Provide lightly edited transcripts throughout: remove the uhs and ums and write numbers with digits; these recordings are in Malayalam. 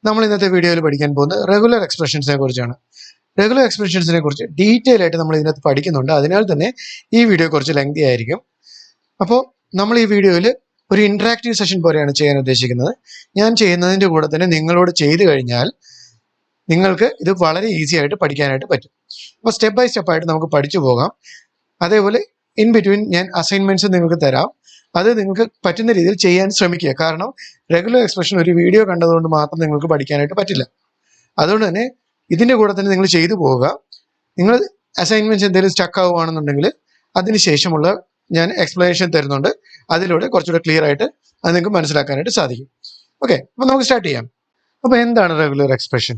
നമ്മൾ ഇന്നത്തെ വീഡിയോയിൽ പഠിക്കാൻ പോകുന്നത് റെഗുലർ എക്സ്പ്രഷൻസിനെ കുറിച്ചാണ്. റെഗുലർ എക്സ്പ്രഷൻസിനെ കുറിച്ച് ഡീറ്റെയിൽ ആയിട്ട് നമ്മൾ ഇതിനകത്ത് പഠിക്കുന്നുണ്ട്. അതിനാൽ തന്നെ ഈ വീഡിയോ കുറച്ച് ലെങ്തി ആയിരിക്കും. അപ്പോൾ നമ്മൾ ഈ വീഡിയോയിൽ ഒരു ഇൻട്രാക്റ്റീവ് സെഷൻ പോലെയാണ് ചെയ്യാൻ ഉദ്ദേശിക്കുന്നത്. ഞാൻ ചെയ്യുന്നതിൻ്റെ കൂടെ തന്നെ നിങ്ങളോട് ചെയ്തു കഴിഞ്ഞാൽ നിങ്ങൾക്ക് ഇത് വളരെ ഈസി ആയിട്ട് പഠിക്കാനായിട്ട് പറ്റും. അപ്പോൾ സ്റ്റെപ്പ് ബൈ സ്റ്റെപ്പ് ആയിട്ട് നമുക്ക് പഠിച്ചു പോകാം. അതേപോലെ ഇൻ ബിറ്റ്വീൻ ഞാൻ അസൈൻമെന്റ്സ് നിങ്ങൾക്ക് തരാം. അത് നിങ്ങൾക്ക് പറ്റുന്ന രീതിയിൽ ചെയ്യാൻ ശ്രമിക്കുക. കാരണം റെഗുലർ എക്സ്പ്രഷൻ ഒരു വീഡിയോ കണ്ടതുകൊണ്ട് മാത്രം നിങ്ങൾക്ക് പഠിക്കാനായിട്ട് പറ്റില്ല. അതുകൊണ്ട് തന്നെ ഇതിൻ്റെ കൂടെ തന്നെ നിങ്ങൾ ചെയ്തു പോവുക. നിങ്ങൾ അസൈൻമെന്റ്സ് എന്തെങ്കിലും സ്റ്റക്ക് ആവുകയാണെന്നുണ്ടെങ്കിൽ അതിനുശേഷമുള്ള ഞാൻ എക്സ്പ്ലനേഷൻ തരുന്നുണ്ട്. അതിലൂടെ കുറച്ചുകൂടെ ക്ലിയർ ആയിട്ട് അത് നിങ്ങൾക്ക് മനസ്സിലാക്കാനായിട്ട് സാധിക്കും. ഓക്കെ, അപ്പോൾ നമുക്ക് സ്റ്റാർട്ട് ചെയ്യാം. അപ്പോൾ എന്താണ് regular expression?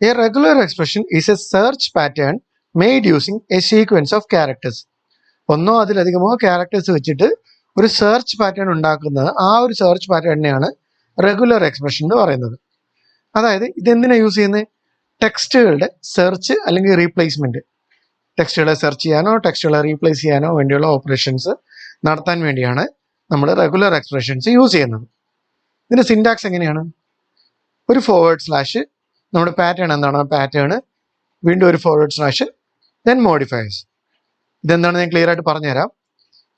A regular expression is A search pattern made using A sequence of characters. ഒന്നോ അതിലധികമോ ക്യാരക്ടേഴ്സ് വെച്ചിട്ട് ഒരു സെർച്ച് പാറ്റേൺ ഉണ്ടാക്കുന്നത്, ആ ഒരു സെർച്ച് പാറ്റേണിനെയാണ് റെഗുലർ എക്സ്പ്രഷൻ എന്ന് പറയുന്നത്. അതായത് ഇതെന്തിനാണ് യൂസ് ചെയ്യുന്നത്? ടെക്സ്റ്റുകളുടെ സെർച്ച് അല്ലെങ്കിൽ റീപ്ലേസ്മെന്റ്. ടെക്സ്റ്റുകളെ സെർച്ച് ചെയ്യാനോ ടെക്സ്റ്റുകളെ റീപ്ലേസ് ചെയ്യാനോ വേണ്ടിയുള്ള ഓപ്പറേഷൻസ് നടത്താൻ വേണ്ടിയാണ് നമ്മൾ റെഗുലർ എക്സ്പ്രഷൻസ് യൂസ് ചെയ്യുന്നത്. ഇതിന്റെ സിൻടാക്സ് എങ്ങനെയാണ്? ഒരു ഫോർവേഡ് സ്ലാഷ്, നമ്മുടെ പാറ്റേൺ എന്താണ് പാറ്റേൺ, വീണ്ടും ഒരു ഫോർവേഡ് സ്ലാഷ്, ദെൻ മോഡിഫയേഴ്സ്. ഇതെന്താണെന്ന് ഞാൻ ക്ലിയർ ആയിട്ട് പറഞ്ഞുതരാം.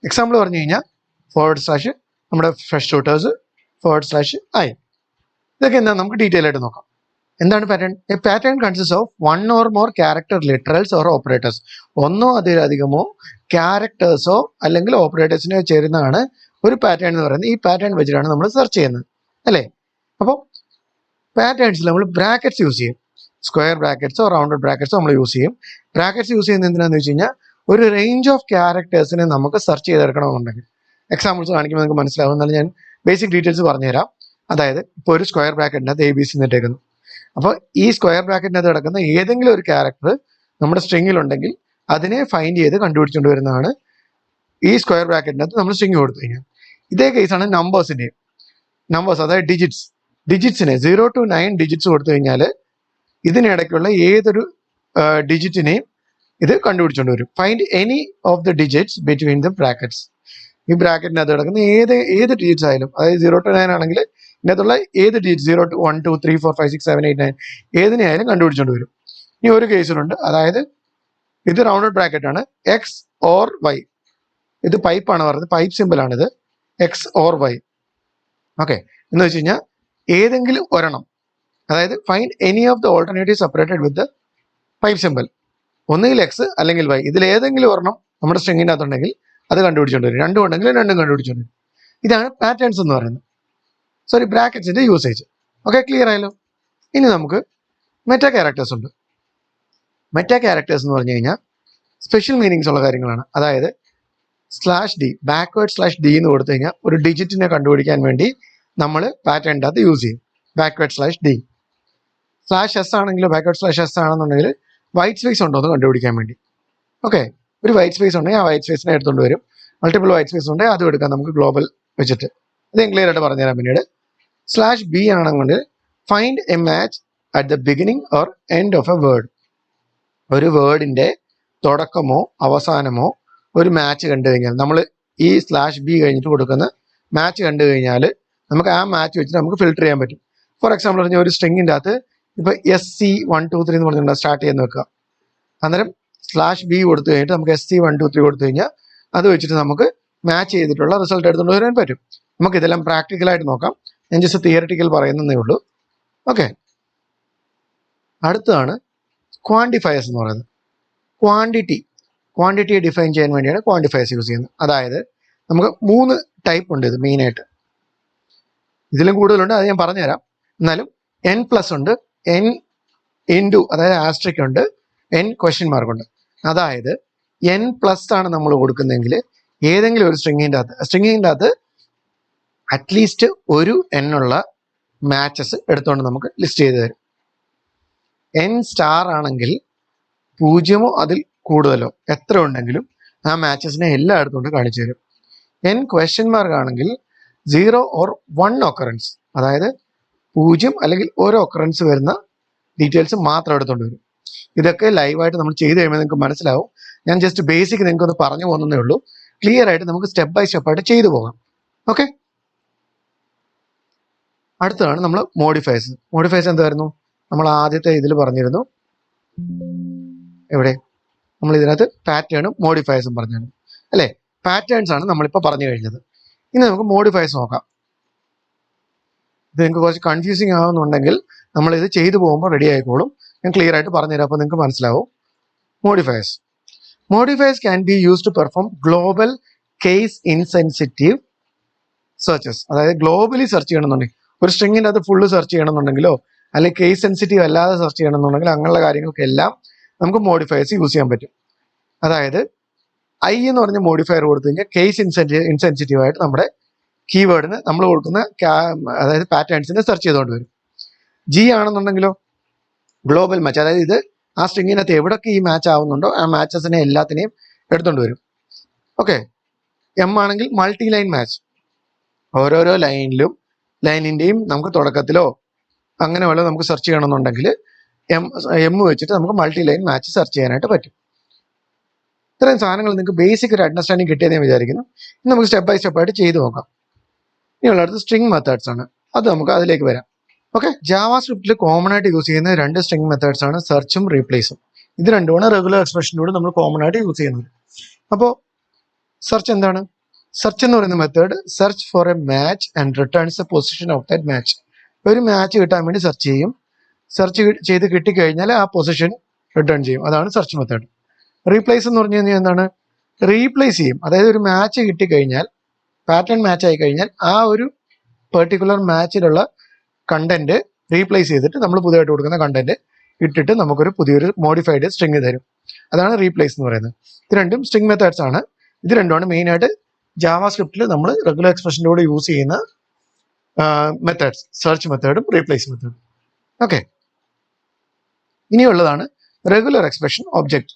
എക്സാമ്പിൾ പറഞ്ഞു കഴിഞ്ഞാൽ ഫോർവേഡ് സ്ലാഷ് നമ്മുടെ fresh shooters, forward slash I. ഇതൊക്കെ എന്താണ് നമുക്ക് ഡീറ്റെയിൽ ആയിട്ട് നോക്കാം. എന്താണ് pattern? A pattern consist of one or more character literals or operators. ഒന്നോ അതിലധികമോ ക്യാരക്ടേഴ്സോ അല്ലെങ്കിൽ ഓപ്പറേറ്റേഴ്സിനോ ചേരുന്നതാണ് ഒരു പാറ്റേൺ എന്ന് പറയുന്നത്. ഈ പാറ്റേൺ വെച്ചിട്ടാണ് നമ്മൾ സെർച്ച് ചെയ്യുന്നത്, അല്ലേ? അപ്പോൾ പാറ്റേൺസിൽ നമ്മൾ ബ്രാക്കറ്റ്സ് യൂസ് ചെയ്യും. സ്ക്വയർ ബ്രാക്കറ്റ്സോ റൗണ്ടഡ് ബ്രാക്കറ്റ്സോ നമ്മൾ യൂസ് ചെയ്യും. ബ്രാക്കറ്റ്സ് യൂസ് ചെയ്യുന്നത് എന്തിനാന്ന് വെച്ച് കഴിഞ്ഞാൽ ഒരു റേഞ്ച് ഓഫ് ക്യാരക്ടേഴ്സിനെ നമുക്ക് സെർച്ച് ചെയ്തെടുക്കണമെന്നുണ്ടെങ്കിൽ. എക്സാമ്പിൾസ് കാണിക്കുമ്പോൾ നിങ്ങൾക്ക് മനസ്സിലാവും. എന്നാലും ഞാൻ ബേസിക് ഡീറ്റെയിൽസ് പറഞ്ഞുതരാം. അതായത് ഇപ്പോൾ ഒരു സ്ക്വയർ ബ്രാക്കറ്റിനകത്ത് ABC എന്നിട്ടേക്കുന്നു. അപ്പോൾ ഈ സ്ക്വയർ ബ്രാക്കറ്റിനകത്ത് കിടക്കുന്ന ഏതെങ്കിലും ഒരു ക്യാരക്ടർ നമ്മുടെ സ്ട്രിങ്ങിലുണ്ടെങ്കിൽ അതിനെ ഫൈൻഡ് ചെയ്ത് കണ്ടുപിടിച്ചുകൊണ്ട് വരുന്നതാണ് ഈ സ്ക്വയർ ബ്രാക്കറ്റിനകത്ത് നമ്മൾ സ്ട്രിങ് കൊടുത്തു കഴിഞ്ഞാൽ. ഇതേ കേസാണ് നമ്പേഴ്സിൻ്റെയും. നമ്പേഴ്സ് അതായത് ഡിജിറ്റ്സിനെ 0 to 9 ഡിജിറ്റ്സ് കൊടുത്തു കഴിഞ്ഞാൽ ഇതിനിടയ്ക്കുള്ള ഏതൊരു ഡിജിറ്റിനെയും ഇത് കണ്ടുപിടിച്ചുകൊണ്ട് വരും. Find any of the digits between the brackets. ഈ ബ്രാക്കറ്റിനകത്ത് കിടക്കുന്ന ഏത് ഡിജിറ്റ്സ് ആയാലും, അതായത് 0 to 9 ആണെങ്കിൽ ഇതിനകത്തുള്ള ഏത് ഡിജിറ്റ് 0 to 1 2 3 4 5 6 7 8 9 ഏതിനെ ആയാലും കണ്ടുപിടിച്ചുകൊണ്ട് വരും. ഇനി ഒരു കേസിലുണ്ട്, അതായത് ഇത് റൗണ്ടഡ് ബ്രാക്കറ്റ് ആണ്, എക്സ് ഓർ വൈ. ഇത് പൈപ്പാണ് പറയുന്നത്, പൈപ്പ് സിമ്പിൾ ആണിത്, എക്സ് ഓർ വൈ. ഓക്കെ, എന്ന് വെച്ച് കഴിഞ്ഞാൽ ഏതെങ്കിലും ഒരെണ്ണം, അതായത് find any of the alternative separated with the pipe simple. ഒന്നുകിൽ എക്സ് അല്ലെങ്കിൽ വൈ, ഇതിൽ ഏതെങ്കിലും ഒരെണ്ണം നമ്മുടെ സ്ട്രിങ്ങിൻ്റെ അകത്തുണ്ടെങ്കിൽ അത് കണ്ടുപിടിച്ചുകൊണ്ട് വരും. രണ്ടും ഉണ്ടെങ്കിൽ രണ്ടും കണ്ടുപിടിച്ചുകൊണ്ട് വരും. ഇതാണ് പാറ്റേൺസ് എന്ന് പറയുന്നത്. സോറി, ബ്രാക്കറ്റ്സിന്റെ യൂസേജ്. ഓക്കെ, ക്ലിയർ ആയല്ലോ. ഇനി നമുക്ക് മെറ്റാ ക്യാരക്ടേഴ്സ് ഉണ്ട്. മെറ്റാ ക്യാരക്ടേഴ്സ് എന്ന് പറഞ്ഞു കഴിഞ്ഞാൽ സ്പെഷ്യൽ മീനിങ്സ് ഉള്ള കാര്യങ്ങളാണ്. അതായത് /d, ബാക്ക്വേർഡ് /d എന്ന് കൊടുത്തു കഴിഞ്ഞാൽ ഒരു ഡിജിറ്റിനെ കണ്ടുപിടിക്കാൻ വേണ്ടി നമ്മൾ പാറ്റേണിൻ്റെ അകത്ത് യൂസ് ചെയ്യും. Backward /d. /s ആണെങ്കിലും ബാക്ക്വേർഡ് /s ആണെന്നുണ്ടെങ്കിൽ വൈറ്റ് സ്പേസ് ഉണ്ടോ എന്ന് കണ്ടുപിടിക്കാൻ വേണ്ടി. ഓക്കെ, ഒരു വൈറ്റ് സ്പേസ് ഉണ്ടെങ്കിൽ ആ വൈറ്റ് സ്പേസിനെ എടുത്തുകൊണ്ട് വരും. മൾട്ടിപ്പിൾ വൈറ്റ് സ്പേസ് ഉണ്ടെങ്കിൽ അതും എടുക്കാം നമുക്ക് ഗ്ലോബൽ വെച്ചിട്ട്. ഇത് ക്ലിയർ ആയിട്ട് പറഞ്ഞുതരാം പിന്നീട്. /b ആണെങ്കിൽ find A match at the beginning or end of A word. ഒരു വേർഡിന്റെ തുടക്കമോ അവസാനമോ ഒരു മാച്ച് കണ്ടു കഴിഞ്ഞാൽ, നമ്മൾ ഈ /b കഴിഞ്ഞിട്ട് കൊടുക്കുന്ന മാച്ച് കണ്ടു കഴിഞ്ഞാൽ നമുക്ക് ആ മാച്ച് വെച്ചിട്ട് നമുക്ക് ഫിൽട്ടർ ചെയ്യാൻ പറ്റും. ഫോർ എക്സാമ്പിൾ പറഞ്ഞാൽ ഒരു സ്ട്രിങ്ങിൻ്റെ അകത്ത് ഇപ്പൊ SC123 എന്ന് പറഞ്ഞിട്ട് സ്റ്റാർട്ട് ചെയ്യുന്ന വെക്കുക. അന്നേരം /b കൊടുത്തു കഴിഞ്ഞിട്ട് നമുക്ക് SC123 കൊടുത്തു കഴിഞ്ഞാൽ അത് വെച്ചിട്ട് നമുക്ക് മാച്ച് ചെയ്തിട്ടുള്ള റിസൾട്ട് എടുത്തുകൊണ്ട് വരാൻ പറ്റും. നമുക്ക് ഇതെല്ലാം പ്രാക്ടിക്കലായിട്ട് നോക്കാം. ഞാൻ ജസ്റ്റ് തിയറിറ്റിക്കൽ പറയുന്നതേ ഉള്ളൂ. ഓക്കെ, അടുത്തതാണ് ക്വാണ്ടിഫയേഴ്സ് എന്ന് പറയുന്നത്. ക്വാണ്ടിറ്റിയെ ഡിഫൈൻ ചെയ്യാൻ വേണ്ടിയാണ് ക്വാണ്ടിഫയേഴ്സ് യൂസ് ചെയ്യുന്നത്. അതായത് നമുക്ക് 3 ടൈപ്പ് ഉണ്ട് ഇത് മെയിനായിട്ട്. ഇതിലും കൂടുതലുണ്ട്, അത് ഞാൻ പറഞ്ഞുതരാം. എന്നാലും n+ ഉണ്ട്, n × അതായത് ആസ്ട്രിക് ഉണ്ട്, n ക്വസ്റ്റ്യൻ മാർക്ക് ഉണ്ട്. അതായത് n+ ആണ് നമ്മൾ കൊടുക്കുന്നതെങ്കിൽ ഏതെങ്കിലും ഒരു സ്ട്രിങ്ങിൻ്റെ അകത്ത് അറ്റ്ലീസ്റ്റ് ഒരു n ഉള്ള മാച്ചസ് എടുത്തുകൊണ്ട് നമുക്ക് ലിസ്റ്റ് ചെയ്ത് തരും. n* ആണെങ്കിൽ 0 അതിൽ കൂടുതലോ എത്ര ഉണ്ടെങ്കിലും ആ മാച്ചസിനെ എല്ലാം എടുത്തുകൊണ്ട് കാണിച്ചു തരും. n ക്വസ്റ്റ്യൻ മാർക്ക് ആണെങ്കിൽ 0 or 1 occurrence, അതായത് 0 അല്ലെങ്കിൽ ഒരു ഒക്കറൻസ് വരുന്ന ഡീറ്റെയിൽസ് മാത്രം എടുത്തുകൊണ്ട് വരും. ഇതൊക്കെ ലൈവായിട്ട് നമ്മൾ ചെയ്ത് കഴിയുമ്പോൾ നിങ്ങൾക്ക് മനസ്സിലാവും. ഞാൻ ജസ്റ്റ് ബേസിക് നിങ്ങൾക്ക് ഒന്ന് പറഞ്ഞു പോകുന്നതേ ഉള്ളൂ. ക്ലിയർ ആയിട്ട് നമുക്ക് സ്റ്റെപ്പ് ബൈ സ്റ്റെപ്പ് ആയിട്ട് ചെയ്തു പോകാം. ഓക്കെ, അടുത്തതാണ് നമ്മൾ മോഡിഫയേഴ്സ്. മോഡിഫയേഴ്സ് എന്തായിരുന്നു? നമ്മൾ ആദ്യത്തെ ഇതിൽ പറഞ്ഞിരുന്നു. എവിടെ? നമ്മൾ ഇതിനകത്ത് പാറ്റേണും മോഡിഫയേഴ്സും പറഞ്ഞിരുന്നു അല്ലേ? പാറ്റേൺസ് ആണ് നമ്മളിപ്പോൾ പറഞ്ഞു കഴിഞ്ഞത്. ഇനി നമുക്ക് മോഡിഫയേഴ്സ് നോക്കാം. ഇത് നിങ്ങൾക്ക് കുറച്ച് കൺഫ്യൂസിങ് ആവുന്നുണ്ടെങ്കിൽ നമ്മൾ ഇത് ചെയ്തു പോകുമ്പോൾ റെഡി ആയിക്കോളും. ഞാൻ ക്ലിയർ ആയിട്ട് പറഞ്ഞുതരാം, അപ്പോൾ നിങ്ങൾക്ക് മനസ്സിലാവും. Modifiers. Modifiers can be use to perform global case insensitive searches. അതായത് ഗ്ലോബലി സെർച്ച് ചെയ്യണമെന്നുണ്ടെങ്കിൽ, ഒരു സ്ട്രിങ്ങിൻ്റെ അത് ഫുള്ള് സെർച്ച് ചെയ്യണമെന്നുണ്ടെങ്കിലോ അല്ലെങ്കിൽ കേസ് സെൻസിറ്റീവ് അല്ലാതെ സെർച്ച് ചെയ്യണമെന്നുണ്ടെങ്കിൽ അങ്ങനെയുള്ള കാര്യങ്ങൾക്കെല്ലാം നമുക്ക് മോഡിഫയേഴ്സ് യൂസ് ചെയ്യാൻ പറ്റും. അതായത് ഐ എന്ന് പറഞ്ഞ മോഡിഫയർ കൊടുത്തു കഴിഞ്ഞാൽ കേസ് ഇൻസെൻസിറ്റീവ് ആയിട്ട് നമ്മുടെ കീവേഡിന് നമ്മൾ കൊടുക്കുന്ന അതായത് പാറ്റേൺസിനെ സെർച്ച് ചെയ്തുകൊണ്ട് വരും. ജി ആണെന്നുണ്ടെങ്കിലോ ഗ്ലോബൽ മാച്ച്, അതായത് ഇത് ആ സ്ട്രിങ്ങിനകത്ത് എവിടൊക്കെ ഈ മാച്ച് ആവുന്നുണ്ടോ ആ മാച്ചസിനെ എല്ലാത്തിനെയും എടുത്തുകൊണ്ട് വരും. ഓക്കെ. എം ആണെങ്കിൽ മൾട്ടി ലൈൻ മാച്ച്, ഓരോരോ ലൈനിൻ്റെയും നമുക്ക് തുടക്കത്തിലോ അങ്ങനെ വല്ല നമുക്ക് സെർച്ച് ചെയ്യണമെന്നുണ്ടെങ്കിൽ എം വെച്ചിട്ട് നമുക്ക് മൾട്ടി ലൈൻ മാച്ച് സെർച്ച് ചെയ്യാനായിട്ട് പറ്റും. ഇത്രയും സാധനങ്ങൾ നിങ്ങൾക്ക് ബേസിക് ഒരു അണ്ടർസ്റ്റാൻഡിങ് കിട്ടിയെന്ന് ഞാൻ വിചാരിക്കുന്നു. ഇനി നമുക്ക് സ്റ്റെപ്പ് ബൈ സ്റ്റെപ്പ് ആയിട്ട് ചെയ്ത് നോക്കാം. ഇനിയുള്ള അടുത്ത് സ്ട്രിങ് മെത്തേഡ്സ് ആണ്, അത് നമുക്ക് അതിലേക്ക് വരാം. ഓക്കെ. ജാവാ സ്ക്രിപ്റ്റിൽ കോമൺ ആയിട്ട് യൂസ് ചെയ്യുന്ന രണ്ട് സ്ട്രിങ് മെത്തേഡ്സ് ആണ് സെർച്ചും റീപ്ലേസും. ഇത് രണ്ടുമാണ് റെഗുലർ എക്സ്പ്രഷനിലൂടെ നമ്മൾ കോമൺ ആയിട്ട് യൂസ് ചെയ്യുന്നത്. അപ്പോൾ സെർച്ച് എന്താണ്? സെർച്ച് എന്ന് പറയുന്ന method search for A match and returns A position of that match. ഒരു മാച്ച് കിട്ടാൻ വേണ്ടി സെർച്ച് ചെയ്യും. സെർച്ച് ചെയ്ത് കിട്ടിക്കഴിഞ്ഞാൽ ആ പൊസിഷൻ റിട്ടേൺ ചെയ്യും. അതാണ് സെർച്ച് മെത്തേഡ്. റീപ്ലേസ് എന്ന് പറഞ്ഞു കഴിഞ്ഞാൽ എന്താണ്? റീപ്ലേസ് ചെയ്യും. അതായത് ഒരു മാച്ച് കിട്ടിക്കഴിഞ്ഞാൽ, പാറ്റേൺ മാച്ച് ആയി കഴിഞ്ഞാൽ ആ ഒരു പെർട്ടിക്കുലർ മാച്ചിലുള്ള കണ്ടന്റ് റീപ്ലേസ് ചെയ്തിട്ട് നമ്മൾ പുതിയതായിട്ട് കൊടുക്കുന്ന കണ്ടന്റ് ഇട്ടിട്ട് നമുക്കൊരു പുതിയൊരു മോഡിഫൈഡ് സ്ട്രിങ് തരും. അതാണ് റീപ്ലേസ് എന്ന് പറയുന്നത്. ഇത് രണ്ടും സ്ട്രിങ് മെത്തേഡ്സ് ആണ്. ഇത് രണ്ടുമാണ് മെയിനായിട്ട് ജാവാ സ്ക്രിപ്റ്റിൽ നമ്മൾ റെഗുലർ എക്സ്പ്രഷൻ്റെ കൂടെ യൂസ് ചെയ്യുന്ന മെത്തേഡ്സ്, സെർച്ച് മെത്തേഡും റീപ്ലേസ് മെത്തേഡും. ഓക്കെ. ഇനിയുള്ളതാണ് regular expression object.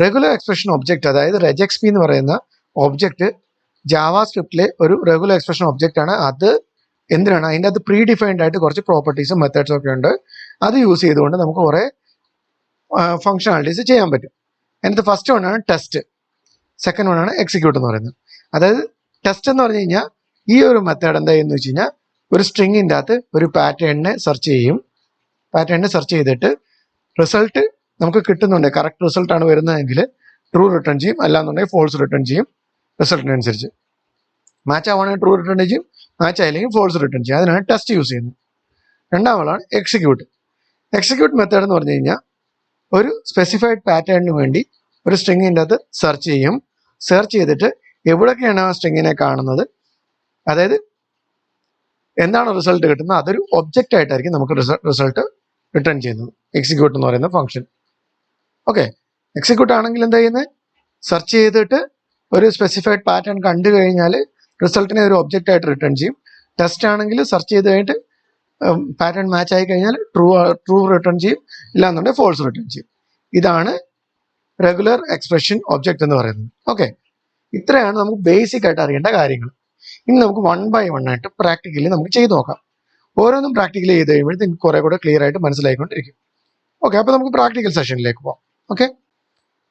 Regular expression object അതായത് റെജെക്സ്പി എന്ന് പറയുന്ന ഒബ്ജക്റ്റ് ജാവാ സ്ക്രിപ്റ്റിലെ ഒരു റെഗുലർ എക്സ്പ്രഷൻ ഒബ്ജക്റ്റ് ആണ്. അത് എന്തിനാണ്? അതിൻ്റെ അത് പ്രീ ഡിഫൈൻഡ് ആയിട്ട് കുറച്ച് പ്രോപ്പർട്ടീസും മെത്തേഡ്സും ഒക്കെ ഉണ്ട്. അത് യൂസ് ചെയ്തുകൊണ്ട് നമുക്ക് കുറേ ഫങ്ഷണാലിറ്റീസ് ചെയ്യാൻ പറ്റും. അതിനകത്ത് ഫസ്റ്റ് വൺ ആണ് ടെസ്റ്റ്, സെക്കൻഡ് വൺ ആണ് എക്സിക്യൂട്ട് എന്ന് പറയുന്നത്. അതായത് ടെസ്റ്റ് എന്ന് പറഞ്ഞു കഴിഞ്ഞാൽ ഈ ഒരു മെത്തേഡ് എന്താ എന്ന് വെച്ച് കഴിഞ്ഞാൽ ഒരു സ്ട്രിങ്ങിൻ്റെ അകത്ത് ഒരു പാറ്റേണിനെ സെർച്ച് ചെയ്യും. പാറ്റേണിനെ സെർച്ച് ചെയ്തിട്ട് റിസൾട്ട് നമുക്ക് കിട്ടുന്നുണ്ട്, കറക്റ്റ് റിസൾട്ടാണ് വരുന്നതെങ്കിൽ ട്രൂ റിട്ടേൺ ചെയ്യും, അല്ലാന്നുണ്ടെങ്കിൽ ഫോൾസ് റിട്ടേൺ ചെയ്യും. റിസൾട്ടിനനുസരിച്ച് മാച്ച് ആവുകയാണെങ്കിൽ ട്രൂ റിട്ടേൺ ചെയ്യും, മാച്ച് ആയില്ലെങ്കിൽ ഫോൾസ് റിട്ടേൺ ചെയ്യും. അതിനാണ് ടെസ്റ്റ് യൂസ് ചെയ്യുന്നത്. രണ്ടാമതാണ് എക്സിക്യൂട്ട്. എക്സിക്യൂട്ട് മെത്തേഡ് എന്ന് പറഞ്ഞു കഴിഞ്ഞാൽ ഒരു സ്പെസിഫൈഡ് പാറ്റേണിന് വേണ്ടി ഒരു സ്ട്രിങ്ങിൻ്റെ അകത്ത് സെർച്ച് ചെയ്യും. സെർച്ച് ചെയ്തിട്ട് എവിടെയൊക്കെയാണ് ആ സ്ട്രിങ്ങിനെ കാണുന്നത്, അതായത് എന്താണ് റിസൾട്ട് കിട്ടുന്നത്, അതൊരു ഒബ്ജക്റ്റ് ആയിട്ടായിരിക്കും നമുക്ക് റിസൾട്ട് റിട്ടേൺ ചെയ്യുന്നത്. എക്സിക്യൂട്ട് എന്ന് പറയുന്ന ഫംഗ്ഷൻ. ഓക്കെ. എക്സിക്യൂട്ട് ആണെങ്കിൽ എന്താ ചെയ്യുന്നത്? സെർച്ച് ചെയ്തിട്ട് ഒരു സ്പെസിഫൈഡ് പാറ്റേൺ കണ്ടു കഴിഞ്ഞാൽ റിസൾട്ടിനെ ഒരു ഒബ്ജക്റ്റ് ആയിട്ട് റിട്ടേൺ ചെയ്യും. ടെസ്റ്റ് ആണെങ്കിൽ സെർച്ച് ചെയ്ത് കഴിഞ്ഞിട്ട് പാറ്റേൺ മാച്ച് ആയി കഴിഞ്ഞാൽ ട്രൂ റിട്ടേൺ ചെയ്യും, ഇല്ലാന്നുണ്ടെങ്കിൽ ഫോൾസ് റിട്ടേൺ ചെയ്യും. ഇതാണ് റെഗുലർ എക്സ്പ്രഷൻ ഒബ്ജക്റ്റ് എന്ന് പറയുന്നത്. ഓക്കെ. ഇത്രയാണ് നമുക്ക് ബേസിക് ആയിട്ട് അറിയേണ്ട കാര്യങ്ങൾ. ഇനി നമുക്ക് വൺ ബൈ വൺ ആയിട്ട് പ്രാക്ടിക്കലി നമുക്ക് ചെയ്ത് നോക്കാം. ഓരോന്നും പ്രാക്ടിക്കലി ചെയ്ത് കഴിയുമ്പോഴത്തേക്ക് കുറെ കൂടെ ക്ലിയർ ആയിട്ട് മനസ്സിലായിക്കൊണ്ടിരിക്കും. ഓക്കെ. അപ്പോൾ നമുക്ക് പ്രാക്ടിക്കൽ സെഷനിലേക്ക് പോകാം. ഓക്കെ.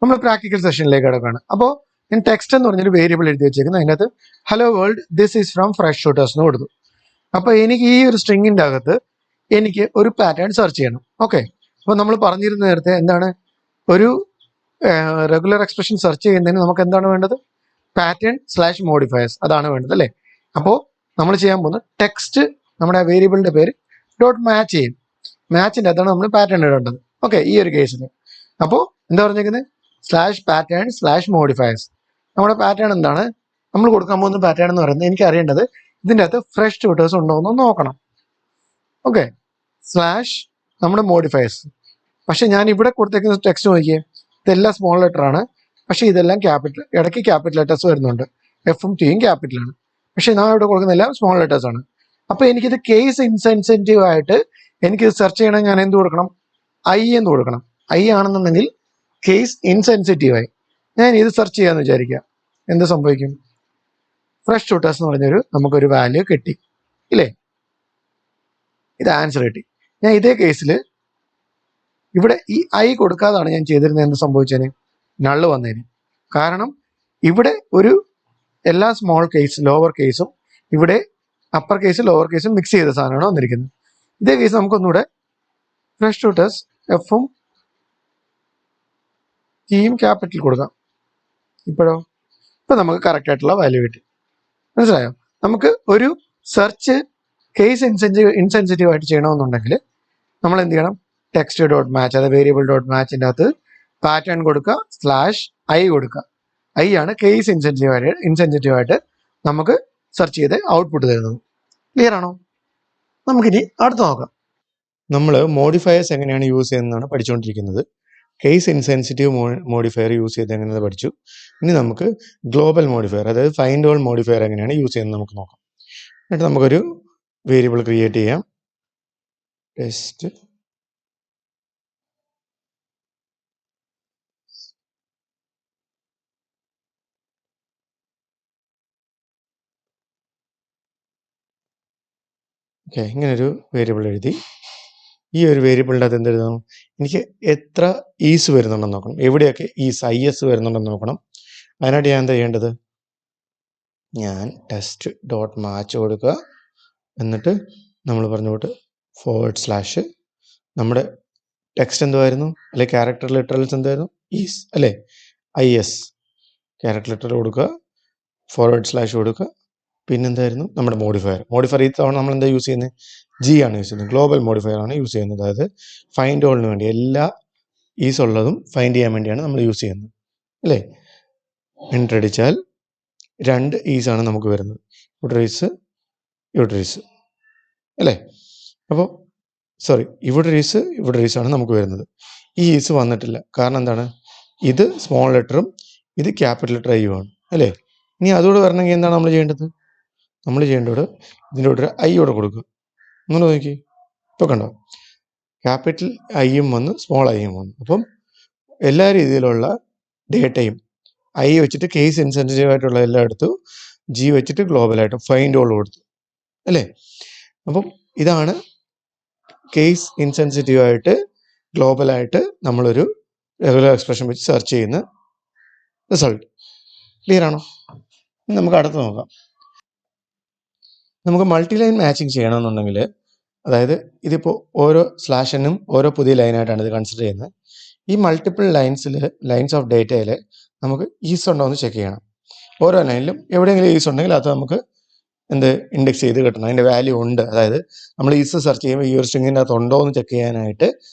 നമ്മൾ പ്രാക്ടിക്കൽ സെഷനിലേക്ക് കിടക്കുകയാണ്. അപ്പോൾ ഞാൻ ടെക്സ്റ്റ് എന്ന് പറഞ്ഞൊരു വേരിയബിൾ എഴുതി വെച്ചേക്കുന്നത്, അതിനകത്ത് hello world this is from fresh shooters എന്ന് കൊടുത്തു. അപ്പോൾ എനിക്ക് ഈ ഒരു സ്ട്രിങ്ങിൻ്റെ അകത്ത് എനിക്ക് ഒരു പാറ്റേൺ സെർച്ച് ചെയ്യണം. ഓക്കെ. അപ്പോൾ നമ്മൾ പറഞ്ഞിരുന്ന നേരത്തെ എന്താണ്, ഒരു റെഗുലർ എക്സ്പ്രഷൻ സെർച്ച് ചെയ്യുന്നതിന് നമുക്ക് എന്താണ് വേണ്ടത്? പാറ്റേൺ / മോഡിഫയേഴ്സ്, അതാണ് വേണ്ടത് അല്ലേ? അപ്പോൾ നമ്മൾ ചെയ്യാൻ പോകുന്നത് ടെക്സ്റ്റ്, നമ്മുടെ ആ വേരിയബിളിൻ്റെ പേര് ഡോട്ട് മാച്ച് ചെയ്യും. മാച്ചിൻ്റെ അകത്താണ് നമ്മൾ പാറ്റേൺ ഇടേണ്ടത്. ഓക്കെ. ഈ ഒരു കേസിൽ അപ്പോൾ എന്താ പറഞ്ഞേക്കുന്നത്? /pattern /modifiers. നമ്മുടെ പാറ്റേൺ എന്താണ്? നമ്മൾ കൊടുക്കാൻ പോകുന്ന പാറ്റേൺ എന്ന് പറയുന്നത് എനിക്ക് അറിയേണ്ടത് ഇതിൻ്റെ അകത്ത് ഫ്രഷ് ട്യൂട്ടേഴ്സ് ഉണ്ടോ എന്ന് നോക്കണം. ഓക്കെ. / നമ്മുടെ മോഡിഫയേഴ്സ്. പക്ഷെ ഞാൻ ഇവിടെ കൊടുത്തേക്കുന്ന ടെക്സ്റ്റ് നോക്കിയേ, ഇതെല്ലാം സ്മോൾ ലെറ്റർ ആണ്. പക്ഷെ ഇതെല്ലാം ക്യാപിറ്റൽ, ഇടയ്ക്ക് ക്യാപിറ്റൽ ലെറ്റേഴ്സ് വരുന്നുണ്ട്. എഫും ടിയും ക്യാപിറ്റലാണ്. പക്ഷെ ഞാൻ ഇവിടെ കൊടുക്കുന്ന എല്ലാം സ്മോൾ ലെറ്റേഴ്സ് ആണ്. അപ്പോൾ എനിക്കിത് കേസ് ഇൻസെൻസിറ്റീവ് ആയിട്ട് എനിക്കിത് സെർച്ച് ചെയ്യണമെങ്കിൽ ഞാൻ എന്ത് കൊടുക്കണം? ഐ എന്ന് കൊടുക്കണം. ഐ ആണെന്നുണ്ടെങ്കിൽ കേസ് ഇൻസെൻസിറ്റീവ് ആയി. ഞാൻ ഇത് സെർച്ച് ചെയ്യാന്ന് വിചാരിക്കുക, എന്ത് സംഭവിക്കും? ഫ്രഷ് ഷൂട്ടേഴ്സ് എന്ന് പറഞ്ഞൊരു നമുക്കൊരു വാല്യൂ കിട്ടി ഇല്ലേ? ഇത് ആൻസർ കിട്ടി. ഞാൻ ഇതേ കേസിൽ ഇവിടെ ഈ ഐ കൊടുക്കാതാണ് ഞാൻ ചെയ്തിരുന്നത്, എന്ത് സംഭവിച്ചതിന്? നള്ള് വന്നതിന്. കാരണം ഇവിടെ ഒരു എല്ലാ സ്മോൾ കേസ് ലോവർ കേസും ഇവിടെ അപ്പർ കേസും ലോവർ കേസും മിക്സ് ചെയ്ത സാധനമാണ് വന്നിരിക്കുന്നത്. ഇതേ കേസ് നമുക്കൊന്നുകൂടെ ഫ്രഷ് ടു ടെസ്റ്റ് എഫും ടിയും ക്യാപിറ്റൽ കൊടുക്കാം. ഇപ്പോഴോ ഇപ്പം നമുക്ക് കറക്റ്റ് ആയിട്ടുള്ള വാല്യൂ കിട്ടി. മനസ്സിലായോ? നമുക്ക് ഒരു സെർച്ച് കേസ് ഇൻസെൻസിറ്റീവ് ആയിട്ട് ചെയ്യണമെന്നുണ്ടെങ്കിൽ നമ്മൾ എന്ത് ചെയ്യണം? ടെക്സ്റ്റ് ഡോട്ട് മാച്ച്, അതായത് വേരിയബിൾ ഡോട്ട് മാച്ചിൻ്റെ അകത്ത് പാറ്റേൺ കൊടുക്കുക, /i കൊടുക്കുക. ഐ ആണ് കേസ് ഇൻസെൻസിറ്റീവ് ആയിട്ട് നമുക്ക് സെർച്ച് ചെയ്ത് ഔട്ട്പുട്ട് തരുന്നത്. ക്ലിയർ ആണോ? നമുക്കിനി അടുത്ത് നോക്കാം. നമ്മൾ മോഡിഫയേഴ്സ് എങ്ങനെയാണ് യൂസ് ചെയ്യുന്നതാണ് പഠിച്ചുകൊണ്ടിരിക്കുന്നത്. കേസ് ഇൻസെൻസിറ്റീവ് മോഡിഫയർ യൂസ് ചെയ്ത് എങ്ങനെ പഠിച്ചു. ഇനി നമുക്ക് ഗ്ലോബൽ മോഡിഫയർ, അതായത് ഫൈൻഡ് ഓൾ മോഡിഫയർ എങ്ങനെയാണ് യൂസ് ചെയ്യുന്നത് നമുക്ക് നോക്കാം. എന്നിട്ട് നമുക്കൊരു വേരിയബിൾ ക്രിയേറ്റ് ചെയ്യാം. ടെസ്റ്റ് ഓക്കെ, ഇങ്ങനൊരു വേരിയബിൾ എഴുതി. ഈ ഒരു വേരിയബിളിൻ്റെ അകത്ത് എന്ത് എഴുതണം? എനിക്ക് എത്ര ഈസ് വരുന്നുണ്ടെന്ന് നോക്കണം. എവിടെയൊക്കെ ഈസ് IS വരുന്നുണ്ടെന്ന് നോക്കണം. അതിനായിട്ട് ഞാൻ എന്താ ചെയ്യേണ്ടത്? ഞാൻ ടെസ്റ്റ് ഡോട്ട് മാച്ച് കൊടുക്കുക. എന്നിട്ട് നമ്മൾ പറഞ്ഞുകൊണ്ട് / നമ്മുടെ ടെക്സ്റ്റ് എന്തുമായിരുന്നു, അല്ലെ ക്യാരക്ടർ ലിറ്ററൽസ് എന്തായിരുന്നു? ഈസ് അല്ലേ, IS ക്യാരക്ടർ ലിറ്ററൽ കൊടുക്കുക, / കൊടുക്കുക. പിന്നെന്തായിരുന്നു? നമ്മുടെ മോഡിഫയർ ഈ തവണ നമ്മൾ എന്താ യൂസ് ചെയ്യുന്നത്? G ആണ് യൂസ് ചെയ്യുന്നത്. ഗ്ലോബൽ മോഡിഫയർ ആണ് യൂസ് ചെയ്യുന്നത്. അതായത് ഫൈൻഡ് ഓളിന് വേണ്ടി എല്ലാ ഈസ് ഉള്ളതും ഫൈൻഡ് ചെയ്യാൻ വേണ്ടിയാണ് നമ്മൾ യൂസ് ചെയ്യുന്നത് അല്ലേ. എൻ്റർ അടിച്ചാൽ 2 ഈസ് ആണ് നമുക്ക് വരുന്നത്, ഇവിടെ അല്ലേ. അപ്പോൾ ഇവിടെ ആണ് നമുക്ക് വരുന്നത്. ഈ ഈസ് വന്നിട്ടില്ല. കാരണം എന്താണ്? ഇത് സ്മോൾ ലെറ്ററും ഇത് ക്യാപിറ്റൽ ലെറ്റർ ഐ ആണ് അല്ലേ. ഇനി അതോട് വരണമെങ്കിൽ എന്താണ് നമ്മൾ ചെയ്യേണ്ടത്? നമ്മൾ ചെയ്യേണ്ടത് ഇതിൻ്റെ കൂടെ ഐ കൊടുക്കുക. അങ്ങനെ നോക്കി, ഇപ്പോൾ കണ്ടോ, ക്യാപിറ്റൽ ഐയും വന്ന് സ്മോൾ ഐയും വന്നു. അപ്പം എല്ലാ രീതിയിലുള്ള ഡേറ്റയും ഐ വെച്ചിട്ട് കേസ് ഇൻസെൻസിറ്റീവ് ആയിട്ടുള്ള എല്ലാം എടുത്തു, G വെച്ചിട്ട് ഗ്ലോബലായിട്ട് ഫൈൻഡ് ഓൾ കൊടുത്തു അല്ലേ. അപ്പം ഇതാണ് കേസ് ഇൻസെൻസിറ്റീവ് ആയിട്ട് ഗ്ലോബലായിട്ട് നമ്മളൊരു റെഗുലർ എക്സ്പ്രഷൻ വെച്ച് സെർച്ച് ചെയ്യുന്ന റിസൾട്ട്. ക്ലിയർ ആണോ? നമുക്ക് അടുത്ത് നോക്കാം. നമുക്ക് മൾട്ടി ലൈൻ മാച്ചിങ് ചെയ്യണമെന്നുണ്ടെങ്കിൽ, അതായത് ഇതിപ്പോൾ ഓരോ /n ഓരോ പുതിയ ലൈനായിട്ടാണ് ഇത് കൺസിഡർ ചെയ്യുന്നത്. ഈ മൾട്ടിപ്പിൾ ലൈൻസ് ഓഫ് ഡേറ്റയിൽ നമുക്ക് ഈസ് ഉണ്ടോ എന്ന് ചെക്ക് ചെയ്യണം. ഓരോ ലൈനിലും എവിടെയെങ്കിലും ഈസ് ഉണ്ടെങ്കിൽ അത് നമുക്ക് ഇൻഡെക്സ് ചെയ്ത് കിട്ടണം. അതിൻ്റെ വാല്യൂ ഉണ്ട്. അതായത് നമ്മൾ ഈസ് സെർച്ച് ചെയ്യുമ്പോൾ ഈ ഒരു സ്ട്രിങ്ങിൻ്റെ അകത്ത് ഉണ്ടോ എന്ന് ചെക്ക് ചെയ്യാനായിട്ട്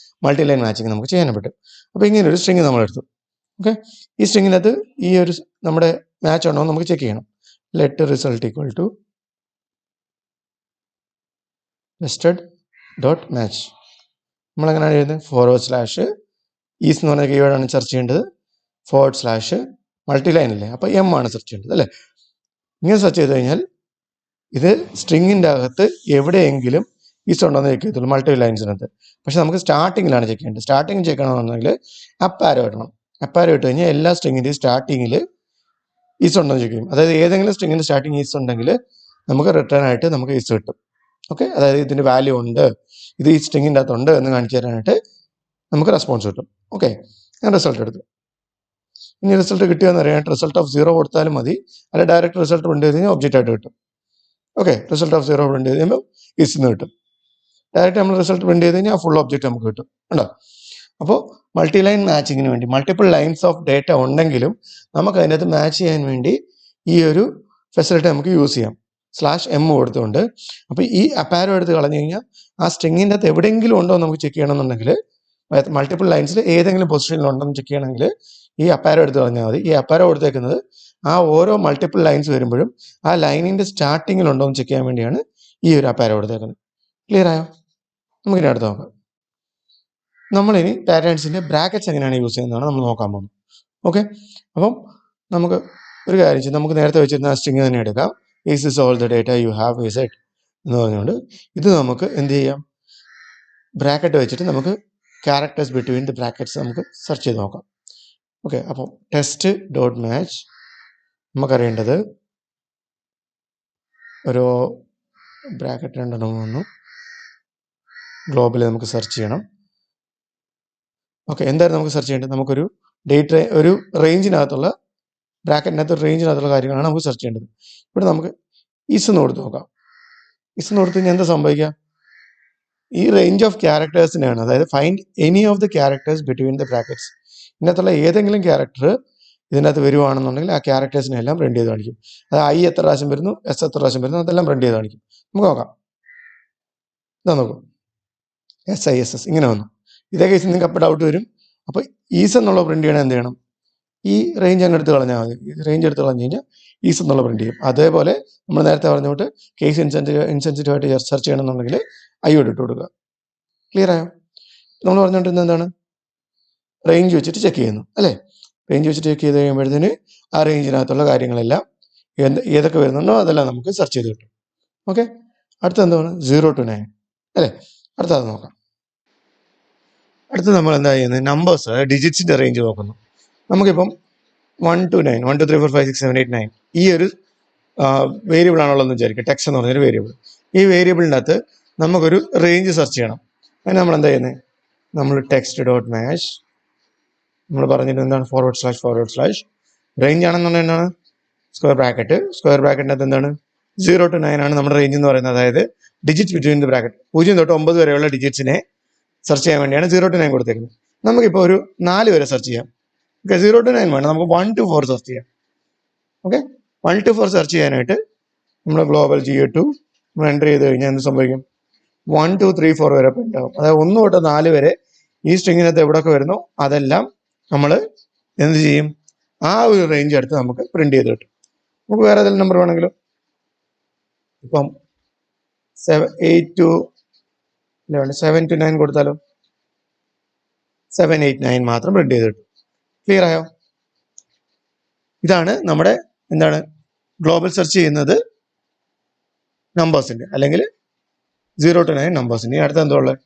മൾട്ടി ലൈൻ മാച്ചിങ് നമുക്ക് ചെയ്യാൻ പറ്റും. അപ്പോൾ ഇങ്ങനെ ഒരു സ്ട്രിങ് നമ്മൾ എടുത്തു. ഓക്കെ, ഈ സ്ട്രിങ്ങിനകത്ത് ഈ ഒരു നമ്മുടെ മാച്ച് ഉണ്ടോ എന്ന് നമുക്ക് ചെക്ക് ചെയ്യണം. Let result equal to nested dot match. നമ്മളെങ്ങനെയാണ് എഴുതുന്നത്? / ഈസ് എന്ന് പറഞ്ഞ കീവേഡാണ് സെർച്ച് ചെയ്യേണ്ടത്. / മൾട്ടി ലൈൻ അല്ലേ, അപ്പോൾ M ആണ് സെർച്ച് ചെയ്യേണ്ടത് അല്ലേ. ഇങ്ങനെ സെർച്ച് ചെയ്ത് കഴിഞ്ഞാൽ ഇത് സ്ട്രിങ്ങിൻ്റെ അകത്ത് എവിടെയെങ്കിലും ഈസ് ഉണ്ടോ എന്ന് ചെക്ക് ചെയ്തുള്ളൂ മൾട്ടിപ്പിൾ ലൈൻസിനകത്ത്. പക്ഷെ നമുക്ക് സ്റ്റാർട്ടിങ്ങിലാണ് ചെക്ക് ചെയ്യേണ്ടത്. സ്റ്റാർട്ടിങ് ചെക്ക് ചെയ്യണമെന്നുണ്ടെങ്കിൽ അപ്പാരോ ഇടണം. അപ്പാരോ ഇട്ട് കഴിഞ്ഞാൽ എല്ലാ സ്ട്രിങ്ങിൻ്റെയും സ്റ്റാർട്ടിങ്ങിൽ ഈസ് ഉണ്ടോ എന്ന് ചെക്ക് ചെയ്യും. അതായത് ഏതെങ്കിലും സ്ട്രിങ്ങിൻ്റെ സ്റ്റാർട്ടിങ് ഈസ് ഉണ്ടെങ്കിൽ നമുക്ക് റിട്ടേൺ ആയിട്ട് നമുക്ക് ഈസ് കിട്ടും. ഓക്കെ, അതായത് ഇതിൻ്റെ വാല്യൂ ഉണ്ട്, ഇത് ഈ സ്ട്രിങ്ങിൻ്റെ അകത്തുണ്ട് എന്ന് കാണിച്ചു തരാനായിട്ട് നമുക്ക് റെസ്പോൺസ് കിട്ടും. ഓക്കെ, ഞാൻ റിസൾട്ട് എടുത്തു. ഇനി റിസൾട്ട് കിട്ടിയെന്ന് അറിയാനായിട്ട് റിസൾട്ട് ഓഫ് 0 കൊടുത്താലും മതി, അല്ല ഡയറക്റ്റ് റിസൾട്ട് പ്രിന്റ് ചെയ്ത് കഴിഞ്ഞാൽ ഒബ്ജക്റ്റ് ആയിട്ട് കിട്ടും. ഓക്കെ, റിസൾട്ട് ഓഫ് 0 പ്രിന്റ് ചെയ്ത് കഴിയുമ്പോൾ ഈസിന്ന് കിട്ടും. ഡയറക്റ്റ് നമ്മൾ റിസൾട്ട് പ്രിന്റ് ചെയ്ത് കഴിഞ്ഞാൽ ഫുൾ ഒബ്ജക്റ്റ് നമുക്ക് കിട്ടും. ഉണ്ടോ? അപ്പോൾ മൾട്ടി ലൈൻ മാച്ചിങ്ങിന് വേണ്ടി മൾട്ടിപ്പിൾ ലൈൻസ് ഓഫ് ഡേറ്റ ഉണ്ടെങ്കിലും നമുക്ക് അതിനകത്ത് മാച്ച് ചെയ്യാൻ വേണ്ടി ഈ ഒരു ഫെസിലിറ്റി നമുക്ക് യൂസ് ചെയ്യാം. /m കൊടുത്തുകൊണ്ട്. അപ്പോൾ ഈ അപ്പാരോ എടുത്ത് കളഞ്ഞു കഴിഞ്ഞാൽ ആ സ്ട്രിങ്ങിൻ്റെ അകത്ത് എവിടെയെങ്കിലും ഉണ്ടോ നമുക്ക് ചെക്ക് ചെയ്യണമെന്നുണ്ടെങ്കിൽ, മൾട്ടിപ്പിൾ ലൈൻസിൽ ഏതെങ്കിലും പൊസിഷനിൽ ഉണ്ടെന്ന് ചെക്ക് ചെയ്യണമെങ്കിൽ ഈ അപ്പാരോ എടുത്ത് കളഞ്ഞാൽ മതി. ഈ അപ്പാരോ കൊടുത്തേക്കുന്നത് ആ ഓരോ മൾട്ടിപ്പിൾ ലൈൻസ് വരുമ്പോഴും ആ ലൈനിൻ്റെ സ്റ്റാർട്ടിങ്ങിൽ ഉണ്ടോ എന്ന് ചെക്ക് ചെയ്യാൻ വേണ്ടിയാണ് ഈ ഒരു അപ്പാരോ കൊടുത്തേക്കുന്നത്. ക്ലിയർ ആയോ? നമുക്കിനി അടുത്ത് നോക്കാം. നമ്മളിനി പാറ്റേൺസിൻ്റെ ബ്രാക്കറ്റ്സ് എങ്ങനെയാണ് യൂസ് ചെയ്യുന്നതാണ് നമ്മൾ നോക്കാൻ പോകുന്നത്. ഓക്കെ, അപ്പം നമുക്ക് ഒരു കാര്യം ചെയ്യും, നമുക്ക് നേരത്തെ വെച്ചിരുന്ന ആ സ്ട്രിങ് തന്നെ എടുക്കാം. Is is all the data you have is it എന്ന് പറഞ്ഞുകൊണ്ട് ഇത് നമുക്ക് എന്ത് ചെയ്യാം? ബ്രാക്കറ്റ് വെച്ചിട്ട് നമുക്ക് ക്യാരക്ടേഴ്സ് ബിറ്റ്വീൻ ദി ബ്രാക്കറ്റ്സ് നമുക്ക് സെർച്ച് ചെയ്ത് നോക്കാം. ഓക്കെ, അപ്പോൾ ടെസ്റ്റ് ഡോട്ട് മാച്ച് നമുക്കറിയേണ്ടത് ഒരു ബ്രാക്കറ്റ് 2 വന്നു. ഗ്ലോബിൽ നമുക്ക് സെർച്ച് ചെയ്യണം. ഓക്കെ, എന്തായാലും നമുക്ക് സെർച്ച് ചെയ്യേണ്ടത് നമുക്കൊരു ഡേറ്റ് ഒരു റേഞ്ചിനകത്തുള്ള ബ്രാക്കറ്റിനകത്ത് റേഞ്ചിനകത്തുള്ള കാര്യങ്ങളാണ് നമുക്ക് സെർച്ച് ചെയ്യേണ്ടത്. ഇവിടെ നമുക്ക് ഈസ് എന്ന് കൊടുത്ത് നോക്കാം. ഇസ് എന്ന് കൊടുത്തു കഴിഞ്ഞാൽ എന്താ സംഭവിക്കുക? ഈ റേഞ്ച് ഓഫ് ക്യാരക്ടേഴ്സിനാണ്, അതായത് find any of the characters between the brackets. ഇതിനകത്തുള്ള ഏതെങ്കിലും ക്യാരക്ടർ ഇതിനകത്ത് വരുവാണെന്നുണ്ടെങ്കിൽ ആ ക്യാരക്ടേഴ്സിനെ എല്ലാം പ്രിന്റ് ചെയ്ത് കാണിക്കും. അത് ഐ എത്ര പ്രാവശ്യം വരുന്നു, എസ് എത്ര പ്രാവശ്യം വരുന്നു, അതെല്ലാം പ്രിന്റ് ചെയ്ത് കാണിക്കും. നമുക്ക് നോക്കാം. ഇതാ നോക്കും, SISS ഇങ്ങനെ വന്നു. ഇതേ കേസിൽ നിങ്ങൾക്ക് അപ്പോൾ ഡൗട്ട് വരും. അപ്പോൾ ഈസ് എന്നുള്ള പ്രിന്റ് ചെയ്യണം എന്ത് ചെയ്യണം? ഈ റേഞ്ച് അങ്ങ് എടുത്ത് കളഞ്ഞാൽ മതി. ഈ റേഞ്ച് എടുത്ത് കളഞ്ഞു കഴിഞ്ഞാൽ ഈസ് എന്നുള്ള പ്രിന്റ് ചെയ്യും. അതേപോലെ നമ്മൾ നേരത്തെ പറഞ്ഞുകൊണ്ട് കേസ് ഇൻസെൻസിറ്റീവ് ആയിട്ട് സെർച്ച് ചെയ്യണമെന്നുണ്ടെങ്കിൽ അയ്യോട് ഇട്ട് കൊടുക്കുക. ക്ലിയർ ആയോ? നമ്മൾ പറഞ്ഞുകൊണ്ടിരുന്നത് എന്താണ്? റേഞ്ച് വെച്ചിട്ട് ചെക്ക് ചെയ്യുന്നു അല്ലേ? റേഞ്ച് വെച്ചിട്ട് ചെക്ക് ചെയ്ത് കഴിയുമ്പോഴത്തേന് ആ റേഞ്ചിനകത്തുള്ള കാര്യങ്ങളെല്ലാം ഏതൊക്കെ വരുന്നുണ്ടോ അതെല്ലാം നമുക്ക് സെർച്ച് ചെയ്ത് കിട്ടും. ഓക്കെ, അടുത്ത എന്താണ്? 0 to 9 അല്ലേ? അടുത്തത് നോക്കാം. അടുത്ത് നമ്മൾ എന്താ ചെയ്യുന്നത്? നമ്പേഴ്സ്, ഡിജിറ്റ്സിന്റെ റേഞ്ച് നോക്കുന്നു. നമുക്കിപ്പം 1 to 9, 1 2 3 4 5 6 7 8 9 ഈ ഒരു വേരിയബിൾ ആണുള്ളതെന്ന് വിചാരിക്കും. ടെക്സ്റ്റ് എന്ന് പറഞ്ഞൊരു വേരിയബിൾ. ഈ വേരിയബിളിനകത്ത് നമുക്കൊരു റേഞ്ച് സെർച്ച് ചെയ്യണം. അതിന് നമ്മൾ എന്താ ചെയ്യുന്നത്? നമ്മൾ ടെക്സ്റ്റ് ഡോട്ട് മാച്ച്, നമ്മൾ പറഞ്ഞിട്ട് എന്താണ്? // റേഞ്ച് ആണെന്നുണ്ടെങ്കിൽ എന്താണ്? സ്ക്വയർ ബ്രാക്കറ്റിനകത്ത് എന്താണ്? 0 to 9 ആണ് നമ്മുടെ റേഞ്ച് എന്ന് പറയുന്നത്. അതായത് ഡിജിറ്റ് ബിറ്റ്വീൻ ദി ബ്രാക്കറ്റ്, 0 തൊട്ട് 9 വരെയുള്ള ഡിജിറ്റ്സിനെ സെർച്ച് ചെയ്യാൻ വേണ്ടിയാണ് 0 to 9 കൊടുത്തേക്കുന്നത്. നമുക്കിപ്പോൾ ഒരു 4 വരെ സെർച്ച് ചെയ്യാം. ഓക്കെ, 0 to 9 വേണം, നമുക്ക് 1 to 4 സെർച്ച് ചെയ്യാം. ഓക്കെ, 1 to 4 സെർച്ച് ചെയ്യാനായിട്ട് നമ്മൾ ഗ്ലോബൽ GA2 നമ്മൾ എൻ്റർ ചെയ്ത് കഴിഞ്ഞാൽ എന്ത് സംഭവിക്കും? 1 2 3 4 വരെ പ്രിന്റ് ആവും. അതായത് 1 തൊട്ട് 4 വരെ ഈ സ്ട്രിങ്ങിനകത്ത് എവിടെയൊക്കെ വരുന്നു അതെല്ലാം നമ്മൾ എന്ത് ചെയ്യും? ആ ഒരു റേഞ്ച് എടുത്ത് നമുക്ക് പ്രിന്റ് ചെയ്ത് കിട്ടും. നമുക്ക് വേറെ ഏതെങ്കിലും നമ്പർ വേണമെങ്കിലും, ഇപ്പം 7 to 9 കൊടുത്താലോ? 7 8 9 മാത്രം പ്രിന്റ് ചെയ്ത് കിട്ടും. ക്ലിയർ ആയോ? ഇതാണ് നമ്മുടെ എന്താണ് ഗ്ലോബൽ സെർച്ച് ചെയ്യുന്നത് നമ്പേഴ്സിന്റെ, അല്ലെങ്കിൽ 0 to 9 നമ്പേഴ്സിന്റെ. അടുത്ത എന്താ ഉള്ളത്?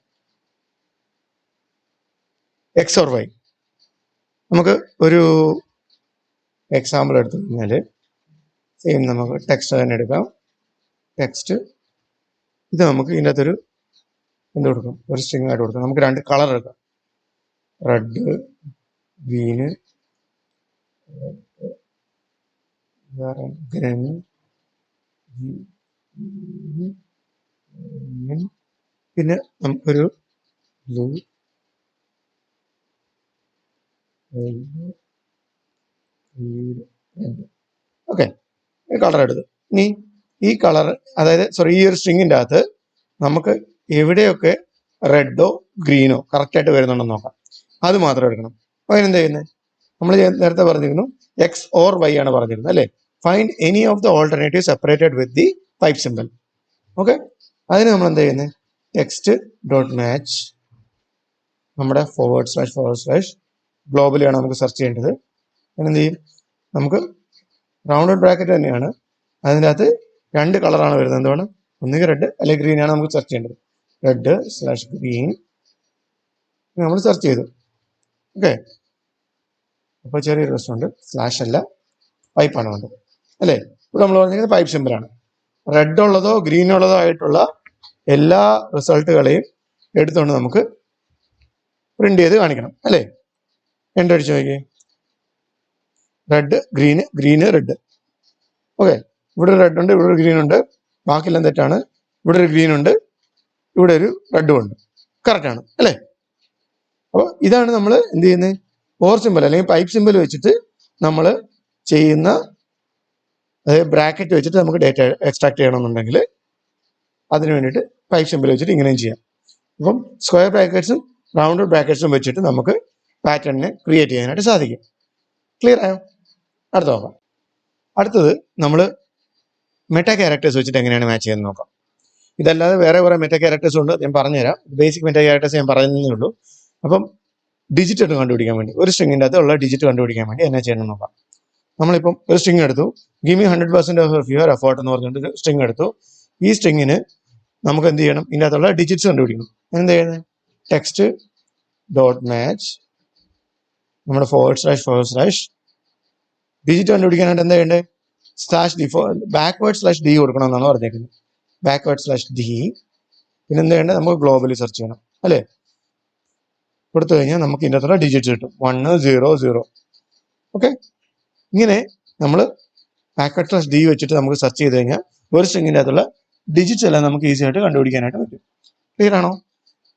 X or Y. നമുക്ക് ഒരു എക്സാമ്പിൾ എടുത്തു കഴിഞ്ഞാൽ സെയിം നമുക്ക് ടെക്സ്റ്റ് തന്നെ എടുക്കാം. ടെക്സ്റ്റ് ഇത് നമുക്ക് ഇതിൻ്റെ അകത്തൊരു എന്ത് കൊടുക്കാം? ഒരു സ്ട്രിങ് ആയിട്ട് കൊടുക്കാം. നമുക്ക് 2 കളർ എടുക്കാം, റെഡ്, ഗ്രീന്, പിന്നെ നമുക്കൊരു ബ്ലൂ, ഓക്കെ, കളർ എടുത്തു. ഇനി ഈ കളർ, അതായത് ഈ ഒരു സ്ട്രിങ്ങിൻ്റെ അകത്ത് നമുക്ക് എവിടെയൊക്കെ റെഡോ ഗ്രീനോ കറക്റ്റ് ആയിട്ട് വരുന്നുണ്ടെന്ന് നോക്കാം. അത് മാത്രം എടുക്കണം. അപ്പോൾ അതിനെന്താ ചെയ്യുന്നത്? നമ്മൾ നേരത്തെ പറഞ്ഞിരുന്നു X or Y ആണ് പറഞ്ഞിരുന്നത് അല്ലേ? Find any of the alternative separated with the type simple. Okay, അതിന് നമ്മൾ എന്താ ചെയ്യുന്നത്? ടെക്സ്റ്റ് ഡോട്ട് മാച്ച്, നമ്മുടെ // ഗ്ലോബലിയാണ് നമുക്ക് സെർച്ച് ചെയ്യേണ്ടത്. അതിനെന്ത് ചെയ്യും? നമുക്ക് റൗണ്ടഡ് ബ്രാക്കറ്റ് തന്നെയാണ്, അതിൻ്റെ അകത്ത് 2 കളറാണ് വരുന്നത്. എന്താണ്? ഒന്നുകിൽ റെഡ് അല്ലെങ്കിൽ ഗ്രീൻ ആണ് നമുക്ക് സെർച്ച് ചെയ്യേണ്ടത്. റെഡ്/ഗ്രീൻ നമ്മൾ സെർച്ച് ചെയ്തു. ഓക്കെ, അപ്പോൾ ചെറിയൊരു പ്രശ്നമുണ്ട്, സ്ലാഷ് അല്ല പൈപ്പാണ് വേണ്ടത് അല്ലേ? ഇപ്പോൾ നമ്മൾ പറഞ്ഞിരിക്കുന്നത് പൈപ്പ് സിമ്പിളാണ്. റെഡ് ഉള്ളതോ ഗ്രീൻ ഉള്ളതോ ആയിട്ടുള്ള എല്ലാ റിസൾട്ടുകളെയും എടുത്തുകൊണ്ട് നമുക്ക് പ്രിന്റ് ചെയ്ത് കാണിക്കണം അല്ലേ? എൻ്റർ അടിച്ചു നോക്കിയേ, റെഡ് ഗ്രീന് റെഡ്. ഓക്കെ, ഇവിടെ ഒരു റെഡ് ഉണ്ട്, ഇവിടെ ഒരു ഗ്രീൻ ഉണ്ട്, ബാക്കിയെല്ലാം തെറ്റാണ്. ഇവിടെ ഒരു ഗ്രീൻ ഉണ്ട്, ഇവിടെ ഒരു റെഡും ഉണ്ട്. കറക്റ്റാണ് അല്ലേ? അപ്പോൾ ഇതാണ് നമ്മൾ എന്ത് ചെയ്യുന്നത്? ഓർ സിമ്പിൾ അല്ലെങ്കിൽ പൈപ്പ് സിമ്പിൾ വെച്ചിട്ട് നമ്മൾ ചെയ്യുന്ന, അതായത് ബ്രാക്കറ്റ് വെച്ചിട്ട് നമുക്ക് ഡേറ്റ എക്സ്ട്രാക്ട് ചെയ്യണമെന്നുണ്ടെങ്കിൽ അതിന് വേണ്ടിയിട്ട് പൈപ്പ് സിമ്പിൾ വെച്ചിട്ട് ഇങ്ങനെയും ചെയ്യാം. അപ്പം സ്ക്വയർ ബ്രാക്കറ്റ്സും റൗണ്ടഡ് ബ്രാക്കറ്റ്സും വെച്ചിട്ട് നമുക്ക് പാറ്റേണിനെ ക്രിയേറ്റ് ചെയ്യാനായിട്ട് സാധിക്കും. ക്ലിയർ ആയോ? അടുത്ത നോക്കാം. അടുത്തത് നമ്മൾ മെറ്റാ ക്യാരക്ടേഴ്സ് വെച്ചിട്ട് എങ്ങനെയാണ് മാച്ച് ചെയ്യുന്നത് നോക്കാം. ഇതല്ലാതെ വേറെ കുറേ മെറ്റാ ക്യാരക്ടേഴ്സ് ഉണ്ട്, ഞാൻ പറഞ്ഞുതരാം. ബേസിക് മെറ്റാ ക്യാരക്ടേഴ്സ് ഞാൻ പറയുന്നതേ ഉള്ളൂ. അപ്പം ഡിജിറ്റ് ഒന്ന് കണ്ടുപിടിക്കാൻ വേണ്ടി, ഒരു സ്ട്രിങ്ങിൻ്റെ അകത്ത് ഉള്ള ഡിജിറ്റ് കണ്ടുപിടിക്കാൻ വേണ്ടി എന്നാ ചെയ്യണം നോക്കാം. നമ്മളിപ്പം ഒരു സ്ട്രിങ് എടുത്തു, give me 100% of your effort എന്ന് പറഞ്ഞിട്ട് സ്ട്രിങ് എടുത്തു. ഈ സ്ട്രിങ്ങിന് നമുക്ക് എന്ത് ചെയ്യണം? ഇതിൻ്റെ അകത്തുള്ള ഡിജിറ്റ്സ് കണ്ടുപിടിക്കണം. എന്ത് ചെയ്യുന്നത്? ടെക്സ്റ്റ് ഡോട്ട് മാച്ച്, നമ്മുടെ // ഡിജിറ്റ് കണ്ടുപിടിക്കാനായിട്ട് എന്താ ചെയ്യേണ്ടത്? /d /d കൊടുക്കണം എന്നാണ് പറഞ്ഞേക്കുന്നത്. /d. പിന്നെ എന്താ ചെയ്യേണ്ടത്? നമുക്ക് ഗ്ലോബലി സെർച്ച് ചെയ്യണം അല്ലേ? കൊടുത്തു കഴിഞ്ഞാൽ നമുക്ക് ഇതിൻ്റെ അകത്തുള്ള ഡിജിറ്റ്സ് കിട്ടും, 1 0 0. ഓക്കെ, ഇങ്ങനെ നമ്മൾ /d വെച്ചിട്ട് നമുക്ക് സെർച്ച് ചെയ്ത് കഴിഞ്ഞാൽ ഒരു സ്ട്രിങ്ങിൻ്റെ അകത്തുള്ള ഡിജിറ്റ്സ് എല്ലാം നമുക്ക് ഈസി ആയിട്ട് കണ്ടുപിടിക്കാനായിട്ട് പറ്റും. ക്ലിയർ ആണോ?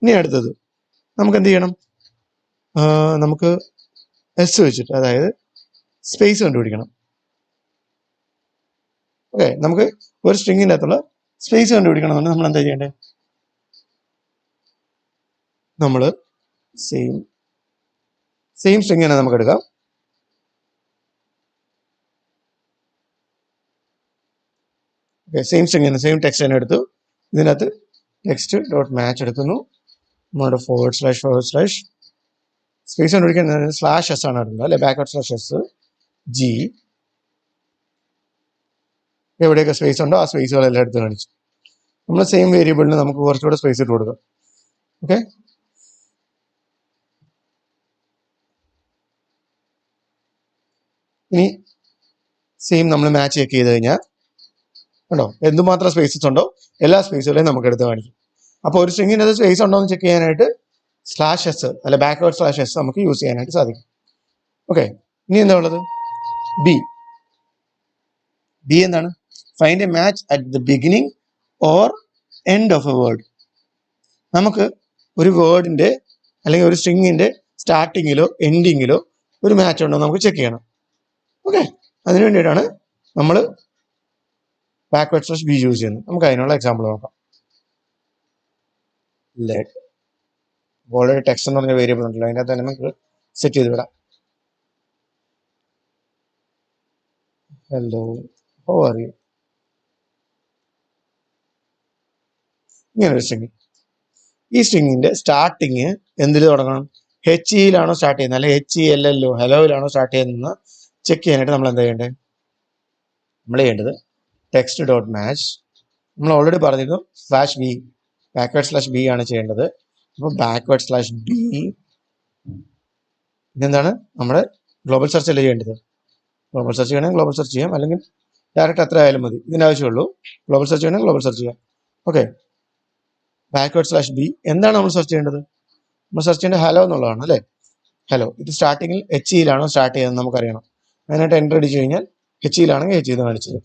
ഇനി അടുത്തത് നമുക്ക് എന്ത് ചെയ്യണം? നമുക്ക് എസ് വെച്ചിട്ട്, അതായത് സ്പേസ് കണ്ടുപിടിക്കണം. ഓക്കെ, നമുക്ക് ഒരു സ്ട്രിങ്ങിൻ്റെ അകത്തുള്ള സ്പേസ് കണ്ടുപിടിക്കണമെന്നുണ്ട്. നമ്മൾ എന്താ ചെയ്യേണ്ടത്? നമ്മൾ സെയിം സ്ട്രിങ് തന്നെ നമുക്ക് എടുക്കാം. ഓക്കെ, സെയിം സ്ട്രിങ് തന്നെ, സെയിം ടെക്സ്റ്റ് തന്നെ എടുത്തു. ഇതിനകത്ത് ടെക്സ്റ്റ് ഡോട്ട് മാച്ച് എടുക്കുന്നു. നമ്മുടെ // സ്പേസ് കണ്ടുപിടിക്കാൻ /s ആണ് എടുക്കുന്നത്, അല്ലെ? /s g, എവിടെയൊക്കെ സ്പേസ് ഉണ്ടോ ആ സ്പേസുകളെല്ലാം എടുത്ത് കാണിച്ചു. നമ്മൾ സെയിം വേരിയബിളിന് നമുക്ക് കുറച്ചുകൂടെ സ്പേസ് ഇട്ട് കൊടുക്കാം. ഓക്കെ, ഇനി സെയിം നമ്മൾ മാച്ച് ചെക്ക് ചെയ്ത് കഴിഞ്ഞാൽ ഉണ്ടോ, എന്തുമാത്രം സ്പേസസ് ഉണ്ടോ എല്ലാ സ്പേസുകളെയും നമുക്ക് എടുത്ത് കാണിക്കും. അപ്പോൾ ഒരു സ്ട്രിങ്ങിൻ്റെ അത് സ്പേസ് ഉണ്ടോ എന്ന് ചെക്ക് ചെയ്യാനായിട്ട് /s അല്ലെ /s നമുക്ക് യൂസ് ചെയ്യാനായിട്ട് സാധിക്കും. ഓക്കെ, ഇനി എന്താ ഉള്ളത്? ബി എന്താണ്? Find A match at the beginning or end of A word. നമുക്ക് ഒരു വേർഡിന്റെ അല്ലെങ്കിൽ ഒരു സ്ട്രിങ്ങിന്റെ സ്റ്റാർട്ടിങ്ങിലോ എൻഡിങ്ങിലോ ഒരു മാച്ച് ഉണ്ടോ നമുക്ക് ചെക്ക് ചെയ്യണം. ഓക്കെ, അതിനു വേണ്ടിയിട്ടാണ് നമ്മൾ /b യൂസ് ചെയ്യുന്നത്. നമുക്ക് അതിനുള്ള എക്സാമ്പിൾ നോക്കാം. ലെറ്റ് ഓൾറെഡി ടെക്സ്റ്റ് എന്ന് പറഞ്ഞ വേരിയബിൾ ഉണ്ടല്ലോ, അതിനകത്ത് തന്നെ നമുക്ക് സെറ്റ് ചെയ്ത് വിടാം. Hello, how are you? ഇങ്ങനെ ഒരു സ്ട്രിങ്. ഈ സ്ട്രിങ്ങിന്റെ സ്റ്റാർട്ടിങ് എന്തിൽ തുടങ്ങണം? HEയിലാണോ സ്റ്റാർട്ട് ചെയ്യുന്നത്, അല്ലെങ്കിൽ HELLO ഹലോയിലാണോ സ്റ്റാർട്ട് ചെയ്യുന്നത് ചെക്ക് ചെയ്യാനായിട്ട് നമ്മൾ എന്താ ചെയ്യേണ്ടത്? നമ്മൾ ചെയ്യേണ്ടത് ടെക്സ്റ്റ് ഡോട്ട് മാച്ച്, നമ്മൾ ഓൾറെഡി പറഞ്ഞിരുന്നു /b ആണ് ചെയ്യേണ്ടത്. അപ്പോൾ /b ഇതെന്താണ്? നമ്മുടെ ഗ്ലോബൽ സെർച്ച് അല്ലേ ചെയ്യേണ്ടത്? ഗ്ലോബൽ സെർച്ച് ചെയ്യണമെങ്കിൽ ഗ്ലോബൽ സെർച്ച് ചെയ്യാം, അല്ലെങ്കിൽ ഡയറക്റ്റ് അത്ര ആയാലും മതി. ഇതിൻ്റെ ആവശ്യമുള്ളൂ. ഗ്ലോബൽ സെർച്ച് ചെയ്യണമെങ്കിൽ ഗ്ലോബൽ സെർച്ച് ചെയ്യാം. ഓക്കെ, /b എന്താണ് നമ്മൾ സെർച്ച് ചെയ്യേണ്ടത്? നമ്മൾ സെർച്ച് ചെയ്യേണ്ടത് ഹലോ എന്നുള്ളതാണ്, അല്ലേ? ഹലോ. ഇത് സ്റ്റാർട്ടിങ്ങിൽ HEയിലാണോ സ്റ്റാർട്ട് ചെയ്യുന്നത് നമുക്കറിയണം. അതിനായിട്ട് എൻ്റർ അടിച്ചു കഴിഞ്ഞാൽ HEയിലാണെങ്കിൽ HE എന്ന് കാണിച്ചത്.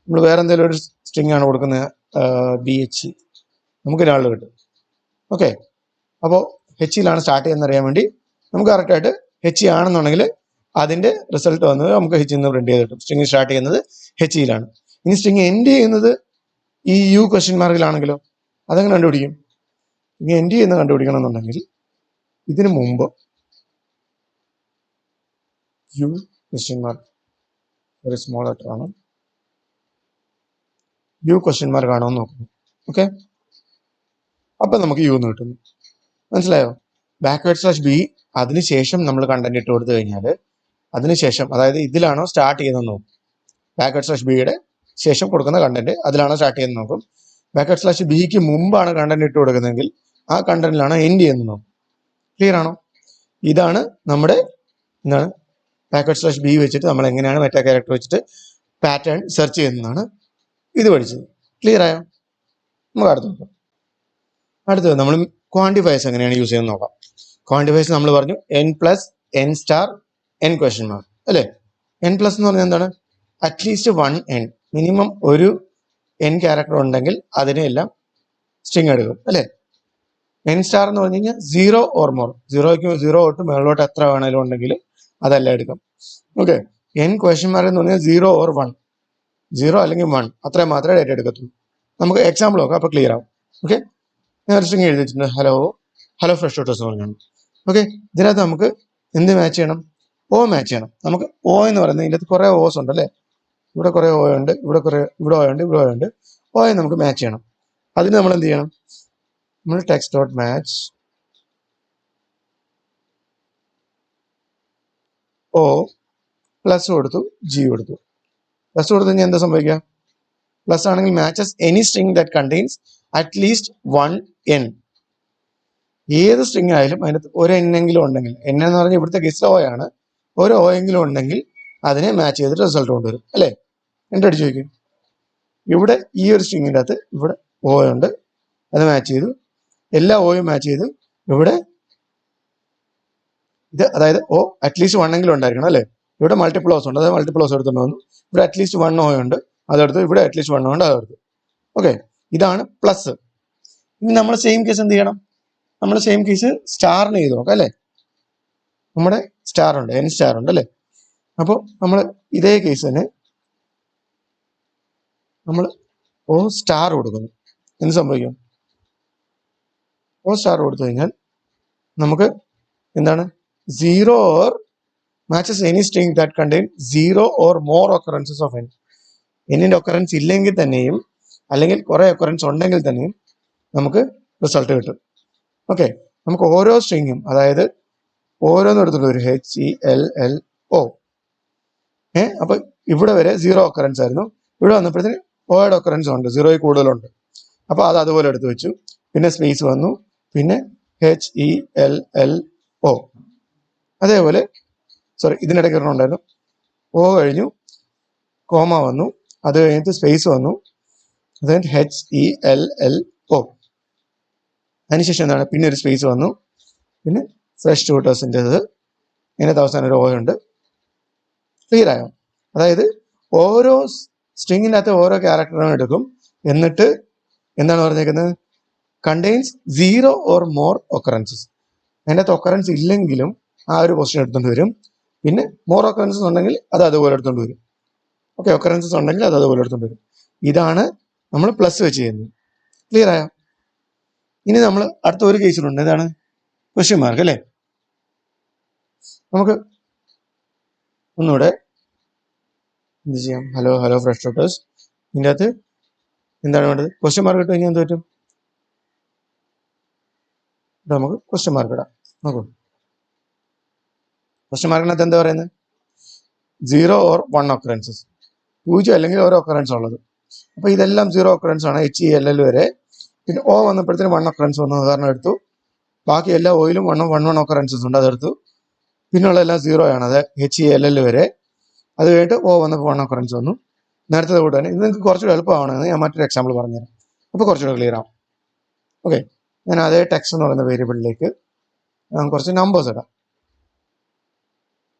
നമ്മൾ വേറെ എന്തെങ്കിലും ഒരു സ്ട്രിങ് ആണ് കൊടുക്കുന്നത്, BHE, നമുക്ക് ഒരാൾ കിട്ടും. ഓക്കെ, അപ്പോൾ HEയിലാണ് സ്റ്റാർട്ട് ചെയ്യുന്നത് അറിയാൻ വേണ്ടി നമുക്ക് കറക്റ്റായിട്ട് HE ആണെന്നുണ്ടെങ്കിൽ അതിന്റെ റിസൾട്ട് വന്നത് നമുക്ക് HE എന്ന് പ്രിന്റ് ചെയ്ത് കിട്ടും. സ്ട്രിങ് സ്റ്റാർട്ട് ചെയ്യുന്നത് HEയിലാണ്. ഇനി സ്ട്രിങ് എൻഡ് ചെയ്യുന്നത് ഈ U ക്വസ്റ്റ്യൻ അതെങ്ങനെ കണ്ടുപിടിക്കും? ഇനി എൻഡ് ചെയ്യുന്ന കണ്ടുപിടിക്കണം എന്നുണ്ടെങ്കിൽ ഇതിന് മുമ്പ് U ക്വസ്റ്റ്യൻ ഒരു സ്മോൾ ലെറ്റർ ആണ്, U ക്വസ്റ്റ്യൻ ആണോ എന്ന് നോക്കുന്നു. ഓക്കെ, അപ്പൊ നമുക്ക് U എന്ന് കിട്ടുന്നു. മനസ്സിലായോ? /b അതിനുശേഷം നമ്മൾ കണ്ടന്റ് ഇട്ട് കൊടുത്തു കഴിഞ്ഞാൽ അതിനുശേഷം, അതായത് ഇതിലാണോ സ്റ്റാർട്ട് ചെയ്യുന്നത് നോക്കും. /bയുടെ ശേഷം കൊടുക്കുന്ന കണ്ടന്റ് അതിലാണോ സ്റ്റാർട്ട് ചെയ്യുന്നത് നോക്കും. /bക്ക് മുമ്പാണ് കണ്ടന്റ് ഇട്ട് കൊടുക്കുന്നതെങ്കിൽ ആ കണ്ടന്റിലാണോ എൻഡ് ചെയ്യുന്നത് നോക്കും. ക്ലിയർ ആണോ? ഇതാണ് നമ്മുടെ എന്താണ് /b വെച്ചിട്ട് നമ്മൾ എങ്ങനെയാണ് മെറ്റാ ക്യാരക്ടർ വെച്ചിട്ട് പാറ്റേൺ സെർച്ച് ചെയ്യുന്നതാണ് ഇത് പഠിച്ചത്. ക്ലിയർ ആയോ? നമുക്ക് അടുത്തത് നമ്മൾ ക്വാണ്ടിഫയേഴ്സ് എങ്ങനെയാണ് യൂസ് ചെയ്യുന്നത് നോക്കാം. ക്വാണ്ടിഫയേഴ്സ് നമ്മൾ പറഞ്ഞു n+n*, n ക്വസ്റ്റ്യൻ മാർക്ക്, അല്ലേ? n+ എന്ന് പറഞ്ഞാൽ എന്താണ്? അറ്റ്ലീസ്റ്റ് 1 n, മിനിമം ഒരു n ക്യാരക്ടർ ഉണ്ടെങ്കിൽ അതിനെല്ലാം സ്ട്രിങ് എടുക്കും, അല്ലേ? n* എന്ന് പറഞ്ഞു കഴിഞ്ഞാൽ 0 or more, 0 തൊട്ട് മുകളിലോട്ട് എത്ര വേണേലും ഉണ്ടെങ്കിൽ അതെല്ലാം എടുക്കാം. ഓക്കെ, n ക്വസ്റ്റ്യൻ മാർക്ക് എന്ന് പറഞ്ഞാൽ 0 or 1, 0 അല്ലെങ്കിൽ 1 അത്രയും മാത്രമേ ഡേറ്റ എടുക്കത്തുള്ളൂ. നമുക്ക് എക്സാമ്പിൾ നോക്കാം, അപ്പോൾ ക്ലിയർ ആവും. ഓക്കെ, ഞാൻ ഒരു സ്ട്രിങ് എഴുതി വെച്ചിട്ടുണ്ട്, ഹലോ ഫ്രഷ് ടോട്ടേഴ്സ് എന്ന് പറഞ്ഞാണ്. ഓക്കെ, ഇതിനകത്ത് നമുക്ക് എന്ത് മാച്ച് ചെയ്യണം? O മാച്ച് ചെയ്യണം. നമുക്ക് O എന്ന് പറയുന്നത് ഇതിനകത്ത് കുറേ ഓസ് ഉണ്ട്, അല്ലേ? ഇവിടെ കുറേ O ഉണ്ട്, ഇവിടെ O ഉണ്ട്, ഇവിടെ O ഉണ്ട്. O നമുക്ക് മാച്ച് ചെയ്യണം. അതിന് നമ്മൾ എന്ത് ചെയ്യണം? നമ്മൾ text dot match O plus കൊടുത്തു, G കൊടുത്തു. പ്ലസ് കൊടുത്തു കഴിഞ്ഞാൽ എന്താ സംഭവിക്കുക? പ്ലസ് ആണെങ്കിൽ matches any string that contains at least 1 n. ഏത് സ്ട്രിങ് ആയാലും അതിനകത്ത് ഒരു n എങ്കിലും ഉണ്ടെങ്കിൽ, n എന്ന് പറഞ്ഞാൽ ഇവിടുത്തെ ഗെസ് O ആണ്, ഒരു O എങ്കിലും ഉണ്ടെങ്കിൽ അതിനെ മാച്ച് ചെയ്തിട്ട് റിസൾട്ട് കൊണ്ടുവരും, അല്ലേ? എൻ്റെ അടിച്ചു ചോദിക്കും, ഇവിടെ ഈ ഒരു സ്ട്രിങ്ങിൻ്റെ അകത്ത് ഇവിടെ O ഉണ്ട്, അത് മാച്ച് ചെയ്തു, എല്ലാ ഓയും മാച്ച് ചെയ്തു. ഇവിടെ ഇത് അതായത് O അറ്റ്ലീസ്റ്റ് 1 എങ്കിലും ഉണ്ടായിരിക്കണം, അല്ലേ? ഇവിടെ മൾട്ടിപ്പിൾ ഓസ് ഉണ്ട്, അതായത് മൾട്ടിപ്പിൾ ഓസ് എടുത്തുകൊണ്ട് വന്നു. ഇവിടെ അറ്റ്ലീസ്റ്റ് 1 O ഉണ്ട്, അതെടുത്തു. ഇവിടെ അറ്റ്ലീസ്റ്റ് 1 ഉണ്ട്, അതെടുത്തു. ഓക്കെ, ഇതാണ് പ്ലസ്. ഇനി നമ്മൾ സെയിം കേസ് എന്ത് ചെയ്യണം? നമ്മൾ സെയിം കേസ് സ്റ്റാറിന് ചെയ്ത് നോക്കാം അല്ലേ? നമ്മുടെ സ്റ്റാർ ഉണ്ട്, n സ്റ്റാർ ഉണ്ട് അല്ലേ? അപ്പോൾ നമ്മൾ ഇതേ കേസ് തന്നെ നമ്മൾ O സ്റ്റാർ കൊടുക്കുന്നു. എന്ത് സംഭവിക്കും? O സ്റ്റാർ കൊടുത്തു കഴിഞ്ഞാൽ നമുക്ക് എന്താണ്? 0 or matches any string that contain 0 or more occurrences of n. എന്നിന്റെ ഒക്കറൻസ് ഇല്ലെങ്കിൽ തന്നെയും അല്ലെങ്കിൽ കുറെ ഒക്കറൻസ് ഉണ്ടെങ്കിൽ തന്നെയും നമുക്ക് റിസൾട്ട് കിട്ടും. ഓക്കെ, നമുക്ക് ഓരോ സ്ട്രിങ്ങും, അതായത് ഓരോന്നും എടുത്തിട്ട് ഒരു HELLO. അപ്പൊ ഇവിടെ വരെ 0 ഒക്കറൻസ് ആയിരുന്നു. ഇവിടെ വന്നപ്പോഴത്തേന് ഓയുടെ ഒക്കറൻസ് ഉണ്ട്, 0 കൂടുതലുണ്ട്. അപ്പൊ അത് അതുപോലെ എടുത്തു വെച്ചു. പിന്നെ സ്പേസ് വന്നു, പിന്നെ HELLO. അതേപോലെ ഇതിനിടയ്ക്ക് ഒരെണ്ണം ഉണ്ടായിരുന്നു. O കഴിഞ്ഞു, കോമ വന്നു, അത് കഴിഞ്ഞിട്ട് സ്പേസ് വന്നു, അത് HELLO. അതിനുശേഷം എന്താണ്? പിന്നെ ഒരു സ്പേസ് വന്നു, പിന്നെ ഫ്രഷ് ട്യൂട്ടേഴ്സിൻ്റെത്, ഇതിനകത്ത് അവസാനം ഒരു O ഉണ്ട്. ക്ലിയർ ആയോ? അതായത് ഓരോ സ്ട്രിങ്ങിനകത്ത് ഓരോ ക്യാരക്ടറും എടുക്കും, എന്നിട്ട് എന്താണ് പറഞ്ഞേക്കുന്നത്? Contains 0 or more occurrences. അതിനകത്ത് ഒക്കറൻസ് ഇല്ലെങ്കിലും ആ ഒരു പൊസിഷൻ എടുത്തുകൊണ്ട് വരും. പിന്നെ മോർ ഒക്കറൻസസ് ഉണ്ടെങ്കിൽ അത് അതുപോലെ എടുത്തുകൊണ്ട് വരും. ഓക്കെ, ഒക്കറൻസസ് ഉണ്ടെങ്കിൽ അത് അതുപോലെ എടുത്തുകൊണ്ട് വരും. ഇതാണ് നമ്മൾ പ്ലസ് വെച്ച് ചെയ്യുന്നത്. ക്ലിയർ ആയോ? ഇനി നമ്മൾ അടുത്ത ഒരു കേസിലുണ്ട്. ഇതാണ് ക്വസ്റ്റ്യൻ മാർക്ക് അല്ലേ? നമുക്ക് ഒന്നുകൂടെ എന്ത് ചെയ്യാം? Hello fresh tutors. ഇതിൻ്റെ അകത്ത് എന്താണ് വേണ്ടത്? ക്വസ്റ്റ്യൻ മാർക്ക് ഇട്ട് കഴിഞ്ഞാൽ എന്ത് പറ്റും? നമുക്ക് ക്വസ്റ്റ്യൻ മാർക്ക് ഇടാം. നോക്കൂ, ക്വസ്റ്റ്യൻ മാർക്കിനകത്ത് എന്താ പറയുന്നത്? 0 ഓർ 1 ഒക്കറൻസസ്, 0 അല്ലെങ്കിൽ ഓരോ ഒക്കറൻസ് ഉള്ളത്. അപ്പൊ ഇതെല്ലാം 0 ഒക്കറൻസ് ആണ്, HELL വരെ. പിന്നെ O വന്നപ്പോഴത്തേന് 1 ഒക്കറൻസ് വന്നു, ഉദാഹരണം എടുത്തു. ബാക്കി എല്ലാ ഓയിലും 1 ഒക്കറൻസസ് ഉണ്ട്, അതെടുത്തു. പിന്നുള്ള എല്ലാം 0 ആണ്, അത് HELL വരെ. അത് കഴിഞ്ഞിട്ട് O വന്നപ്പോൾ 1 ഒക്കറൻസ് വന്നു. നേരത്തെ കൂടെ തന്നെ ഇത് നിങ്ങൾക്ക് കുറച്ചുകൂടെ എളുപ്പമാണെന്ന് ഞാൻ മറ്റൊരു എക്സാമ്പിൾ പറഞ്ഞുതരാം. അപ്പോൾ കുറച്ചുകൂടെ ക്ലിയർ ആവും. ഓക്കെ, ഞാൻ അതേ ടെക്സ്റ്റ് എന്ന് പറയുന്ന വേരിയബിളിലേക്ക് കുറച്ച് നമ്പേഴ്സ് ഇടാം.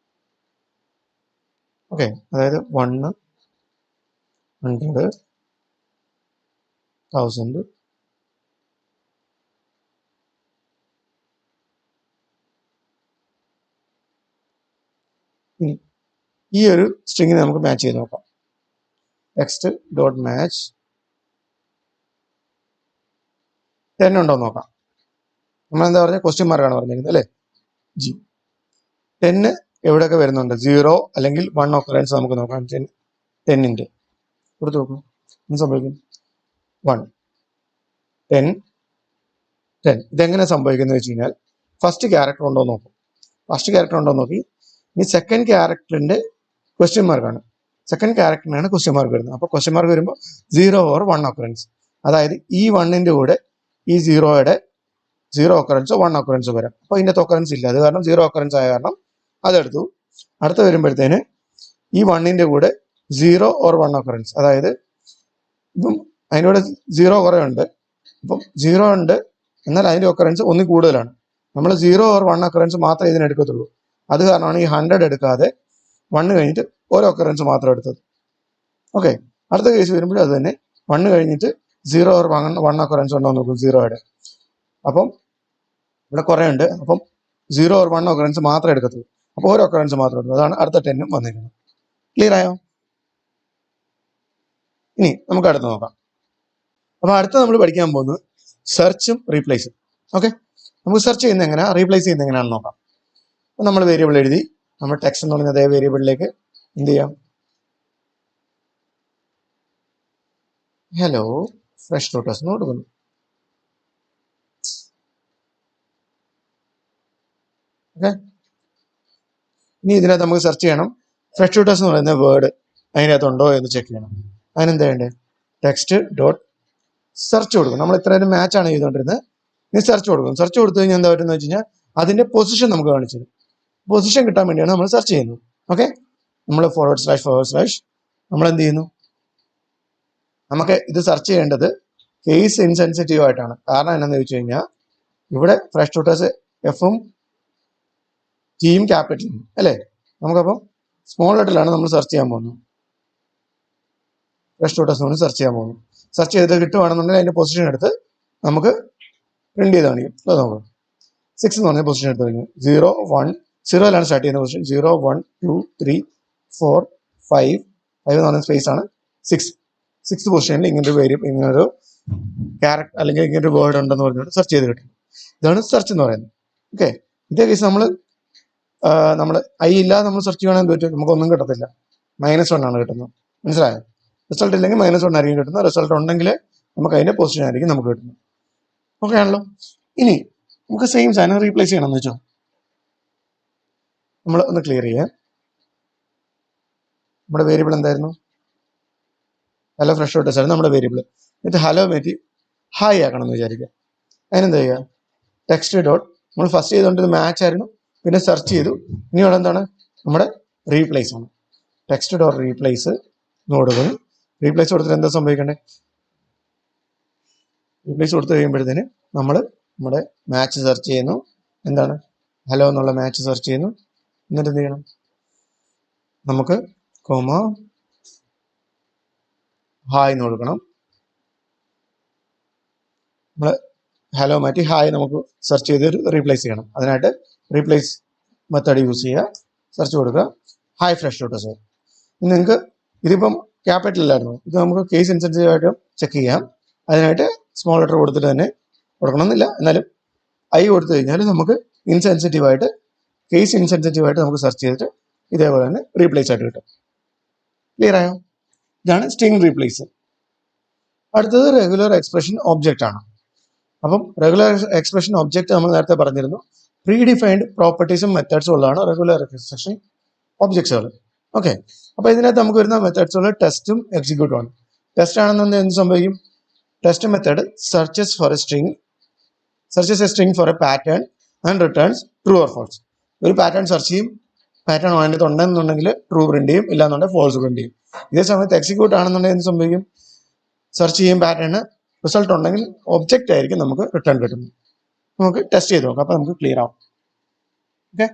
ഓക്കെ, അതായത് 1, 100, 1000, ഈ ഒരു സ്ട്രിങ്ങിനെ നമുക്ക് മാച്ച് ചെയ്ത് നോക്കാം. ടെക്സ്റ്റ് ഡോട്ട് മാച്ച് 10 ഉണ്ടോ എന്ന് നോക്കാം. നമ്മൾ എന്താ പറഞ്ഞത്? ക്വസ്റ്റ്യൻ മാർക്കാണ് പറഞ്ഞിരിക്കുന്നത് അല്ലേ? 10 എവിടെയൊക്കെ വരുന്നുണ്ട്? 0 അല്ലെങ്കിൽ 1 ഒക്കറൻസ് നമുക്ക് നോക്കാം. 10ന്റെ കൊടുത്ത് നോക്കും, എന്ത് സംഭവിക്കും? 1, 10, 10. ഇതെങ്ങനെ സംഭവിക്കുന്നത് വെച്ച് കഴിഞ്ഞാൽ ഫസ്റ്റ് ക്യാരക്ടർ ഉണ്ടോ എന്ന് നോക്കും. ഫസ്റ്റ് ക്യാരക്ടർ ഉണ്ടോ എന്ന് നോക്കി. ഇനി സെക്കൻഡ് ക്യാരക്ടറിന്റെ ക്വസ്റ്റ്യൻ മാർക്കാണ്, സെക്കൻഡ് ക്യാരക്ടറിനാണ് ക്വസ്റ്റ്യൻ മാർക്ക് വരുന്നത്. അപ്പോൾ ക്വസ്റ്റ്യൻ മാർക്ക് വരുമ്പോൾ 0 ഓർ 1 ഒക്കറൻസ്, അതായത് ഈ 1ന്റെ കൂടെ ഈ 0യുടെ 0 ഒക്കറൻസോ 1 ഒക്കറൻസോ വരാം. അപ്പോൾ ഇതിൻ്റെ ഒക്കറൻസ് ഇല്ല, അത് കാരണം 0 ഒക്കറൻസ് ആയ കാരണം അതെടുത്തു. അടുത്ത വരുമ്പോഴത്തേന് ഈ 1ന്റെ കൂടെ 0 ഓർ 1 ഒക്കറൻസ്, അതായത് ഇപ്പം അതിനൂടെ 0 കുറേ ഉണ്ട്, അപ്പം 0 ഉണ്ട്, എന്നാൽ അതിൻ്റെ ഒക്കറൻസ് ഒന്നിൽ കൂടുതലാണ്. നമ്മൾ 0 ഓർ 1 ഒക്കറൻസ് മാത്രമേ ഇതിനെടുക്കത്തുള്ളൂ. അത് കാരണമാണ് ഈ 100 എടുക്കാതെ 1 കഴിഞ്ഞിട്ട് ഓരോ ഒക്കറൻസ് മാത്രം എടുത്തത്. ഓക്കെ, അടുത്ത കേസ് വരുമ്പോൾ അത് തന്നെ 1 കഴിഞ്ഞിട്ട് 0 ഓർ 1 ഒക്കറൻസ് ഉണ്ടോ നോക്കും 0യുടെ. അപ്പം ഇവിടെ കുറേ ഉണ്ട്, അപ്പം 0 ഓർ 1 ഒക്കറൻസ് മാത്രമേ എടുക്കത്തുള്ളൂ. അപ്പോൾ ഓരോ ഒക്കറൻസ് മാത്രം എടുത്തു. അതാണ് അടുത്ത 10 വന്നിരിക്കുന്നത്. ക്ലിയർ ആയോ? ഇനി നമുക്ക് അടുത്ത് നോക്കാം. അപ്പൊ അടുത്ത നമ്മൾ പഠിക്കാൻ പോകുന്നത് സെർച്ചും റീപ്ലേസും. ഓക്കെ, നമുക്ക് സെർച്ച് ചെയ്യുന്ന എങ്ങനെയാ, റീപ്ലേസ് ചെയ്യുന്ന എങ്ങനെയാണെന്ന് നോക്കാം. അപ്പൊ നമ്മൾ വേരിയബിൾ എഴുതി, നമ്മൾ ടെക്സ്റ്റ് എന്ന് പറയുന്ന അതേ വേരിയബിളിലേക്ക് എന്ത് ചെയ്യാം? ഹലോ ഫ്രഷ് ട്യൂട്ടേഴ്സ് എന്ന് കൊടുക്കുന്നു. ഓക്കെ, ഇനി ഇതിനകത്ത് നമുക്ക് സെർച്ച് ചെയ്യണം. ഫ്രഷ് ട്യൂട്ടേഴ്സ് എന്ന് പറയുന്ന വേർഡ് അതിനകത്തുണ്ടോ എന്ന് ചെക്ക് ചെയ്യണം. അതിനെന്താ വേണ്ടത്? ടെക്സ്റ്റ് ഡോട്ട് സെർച്ച് കൊടുക്കും. നമ്മൾ ഇത്രയും മാച്ചാണ് ചെയ്തുകൊണ്ടിരുന്നത്. ഇനി സെർച്ച് കൊടുക്കും. സെർച്ച് കൊടുത്തു കഴിഞ്ഞാൽ എന്താ പറ്റുന്നത് വെച്ച് കഴിഞ്ഞാൽ അതിന്റെ പൊസിഷൻ നമുക്ക് കാണിച്ചു തരും. പൊസിഷൻ കിട്ടാൻ വേണ്ടിയാണ് നമ്മൾ സെർച്ച് ചെയ്യുന്നത്. ഓക്കെ, നമ്മൾ // നമ്മൾ എന്ത് ചെയ്യുന്നു? നമുക്ക് ഇത് സെർച്ച് ചെയ്യേണ്ടത് കേസ് ഇൻസെൻസിറ്റീവ് ആയിട്ടാണ്. കാരണം എന്താണെന്ന് ചോദിച്ചു കഴിഞ്ഞാൽ ഇവിടെ ഫ്രഷ് ട്യൂട്ടേഴ്സ് എഫും ടിയും ക്യാപിറ്റലും അല്ലേ? നമുക്കപ്പം സ്മോൾ ലെറ്ററിലാണ് നമ്മൾ സെർച്ച് ചെയ്യാൻ പോകുന്നത്. ഫ്രഷ് ട്യൂട്ടേഴ്സ് സെർച്ച് ചെയ്യാൻ പോകുന്നു. സെർച്ച് ചെയ്തിട്ട് കിട്ടുവാണെന്നുണ്ടെങ്കിൽ അതിന്റെ പൊസിഷൻ എടുത്ത് നമുക്ക് പ്രിന്റ് ചെയ്ത് കാണിക്കും. അത് നോക്കാം. 6 എന്ന് പറഞ്ഞ പൊസിഷൻ എടുത്ത് കഴിഞ്ഞു. 0 1 0ലാണ് സ്റ്റാർട്ട് ചെയ്യുന്ന പൊസിഷൻ. 0 1 2 3 4 5 5 എന്ന് പറഞ്ഞ സ്പേസ് ആണ് 6 പൊസിഷനിൽ ഇങ്ങനൊരു വേരിയബിൾ ഇങ്ങനൊരു ക്യാരക്ടർ അല്ലെങ്കിൽ ഇങ്ങനൊരു വേർഡ് ഉണ്ടെന്ന് പറഞ്ഞിട്ട് സെർച്ച് ചെയ്ത് കിട്ടും. ഇതാണ് സെർച്ച് എന്ന് പറയുന്നത്. ഓക്കെ, ഇതേ കേസ് നമ്മൾ ഐ ഇല്ലാതെ നമ്മൾ സെർച്ച് ചെയ്യണമെന്ന് എന്ത് പറ്റും? നമുക്കൊന്നും കിട്ടത്തില്ല. -1 ആണ് കിട്ടുന്നത്. മനസ്സിലായോ? റിസൾട്ട് ഇല്ലെങ്കിൽ -1 ആയിരിക്കും കിട്ടുന്നത്. റിസൾട്ട് ഉണ്ടെങ്കിൽ നമുക്ക് അതിന്റെ പൊസിഷൻ ആയിരിക്കും നമുക്ക് കിട്ടുന്നത്. ഓക്കെ ആണല്ലോ. ഇനി നമുക്ക് സെയിം സാധനം റീപ്ലേസ് ചെയ്യണമെന്ന് വെച്ചോ. നമ്മൾ ഒന്ന് ക്ലിയർ ചെയ്യാം. നമ്മുടെ വേരിയബിൾ എന്തായിരുന്നു? ഹലോ ഫ്രഷ് ഡോട്ട് ആയിരുന്നു നമ്മുടെ വേരിയബിൾ. എന്നിട്ട് ഹലോ മാറ്റി ഹായ് ആക്കണം എന്ന് വിചാരിക്കുക. അതിനെന്താ ചെയ്യുക? ടെക്സ്റ്റ് ഡോട്ട് നമ്മൾ ഫസ്റ്റ് ചെയ്തുകൊണ്ട് ഇത് മാച്ച് ആയിരുന്നു, പിന്നെ സെർച്ച് ചെയ്തു. ഇനി അവിടെ എന്താണ്? നമ്മുടെ റീപ്ലേസ് ആണ്. ടെക്സ്റ്റ് ഡോട്ട് റീപ്ലേസ് കൊടുക്കുന്നു. റീപ്ലേസ് കൊടുത്തിട്ട് എന്താ സംഭവിക്കണ്ടേ? റീപ്ലേസ് കൊടുത്തു കഴിയുമ്പോഴത്തേന് നമ്മൾ നമ്മുടെ മാച്ച് സെർച്ച് ചെയ്യുന്നു. എന്താണ്? ഹലോ എന്നുള്ള മാച്ച് സെർച്ച് ചെയ്യുന്നു. എന്നിട്ട് എന്ത് ചെയ്യണം? നമുക്ക് കോമ ഹായ് എന്ന് കൊടുക്കണം. നമ്മൾ ഹലോ മാറ്റി ഹായ് നമുക്ക് സെർച്ച് ചെയ്ത് റീപ്ലേസ് ചെയ്യണം. അതിനായിട്ട് റീപ്ലേസ് മെത്തേഡ് യൂസ് ചെയ്യുക. സെർച്ച് കൊടുക്കുക ഹായ് ഫ്രഷ് ഡോട്ട് സർ. നിങ്ങൾക്ക് ഇതിപ്പം ക്യാപിറ്റലിലായിരുന്നു, ഇത് നമുക്ക് കേസ് ഇൻസെൻസീവ് ആയിട്ട് ചെക്ക് ചെയ്യാം. അതിനായിട്ട് സ്മോൾ ലെറ്റർ കൊടുത്തിട്ട് തന്നെ കൊടുക്കണമെന്നില്ല. എന്നാലും ഐ കൊടുത്തു കഴിഞ്ഞാൽ നമുക്ക് ഇൻസെൻസിറ്റീവായിട്ട് കേസ് ഇൻസെൻസിറ്റീവായിട്ട് നമുക്ക് സെർച്ച് ചെയ്തിട്ട് ഇതേപോലെ തന്നെ റീപ്ലേസ് ആയിട്ട് കിട്ടും. ക്ലിയർ ആയോ? ഇതാണ് സ്ട്രിംഗ് റീപ്ലേസ്. അടുത്തത് റെഗുലർ എക്സ്പ്രഷൻ ഒബ്ജക്റ്റ് ആണ്. അപ്പം റെഗുലർ എക്സ്പ്രഷൻ ഒബ്ജക്റ്റ് നമ്മൾ നേരത്തെ പറഞ്ഞിരുന്നു, പ്രീ ഡിഫൈൻഡ് പ്രോപ്പർട്ടീസും മെത്തേഡ്സും ഉള്ളതാണ് റെഗുലർ എക്സ്പ്രഷൻ ഒബ്ജക്ട്സുകൾ. ഓക്കെ, അപ്പൊ ഇതിനകത്ത് നമുക്ക് വരുന്ന മെത്തേഡ്സുകൾ ടെസ്റ്റും എക്സിക്യൂട്ടും ആണ്. ടെസ്റ്റ് ആണെന്നുണ്ടെങ്കിൽ എന്ത് സംഭവിക്കും? Test method searches a string for a pattern and returns true or false. ഒരു പാറ്റേൺ സെർച്ച് ചെയ്യും, പാറ്റേൺ അതിനകത്ത് ഉണ്ടെന്നുണ്ടെങ്കിൽ ട്രൂ പ്രിന്റ് ചെയ്യും, ഇല്ലാന്നുണ്ടെങ്കിൽ ഫോൾസ് പ്രിന്റ് ചെയ്യും. ഇതേ സമയത്ത് എക്സിക്യൂട്ട് ആണെന്നുണ്ടെങ്കിൽ എന്ത് സംഭവിക്കും? സെർച്ച് ചെയ്യും പാറ്റേൺ, റിസൾട്ട് ഉണ്ടെങ്കിൽ ഒബ്ജക്റ്റ് ആയിരിക്കും നമുക്ക് റിട്ടേൺ കിട്ടുന്നത്. നമുക്ക് ടെസ്റ്റ് ചെയ്ത് നോക്കാം, അപ്പൊ നമുക്ക് ക്ലിയർ ആവും. ഓക്കെ,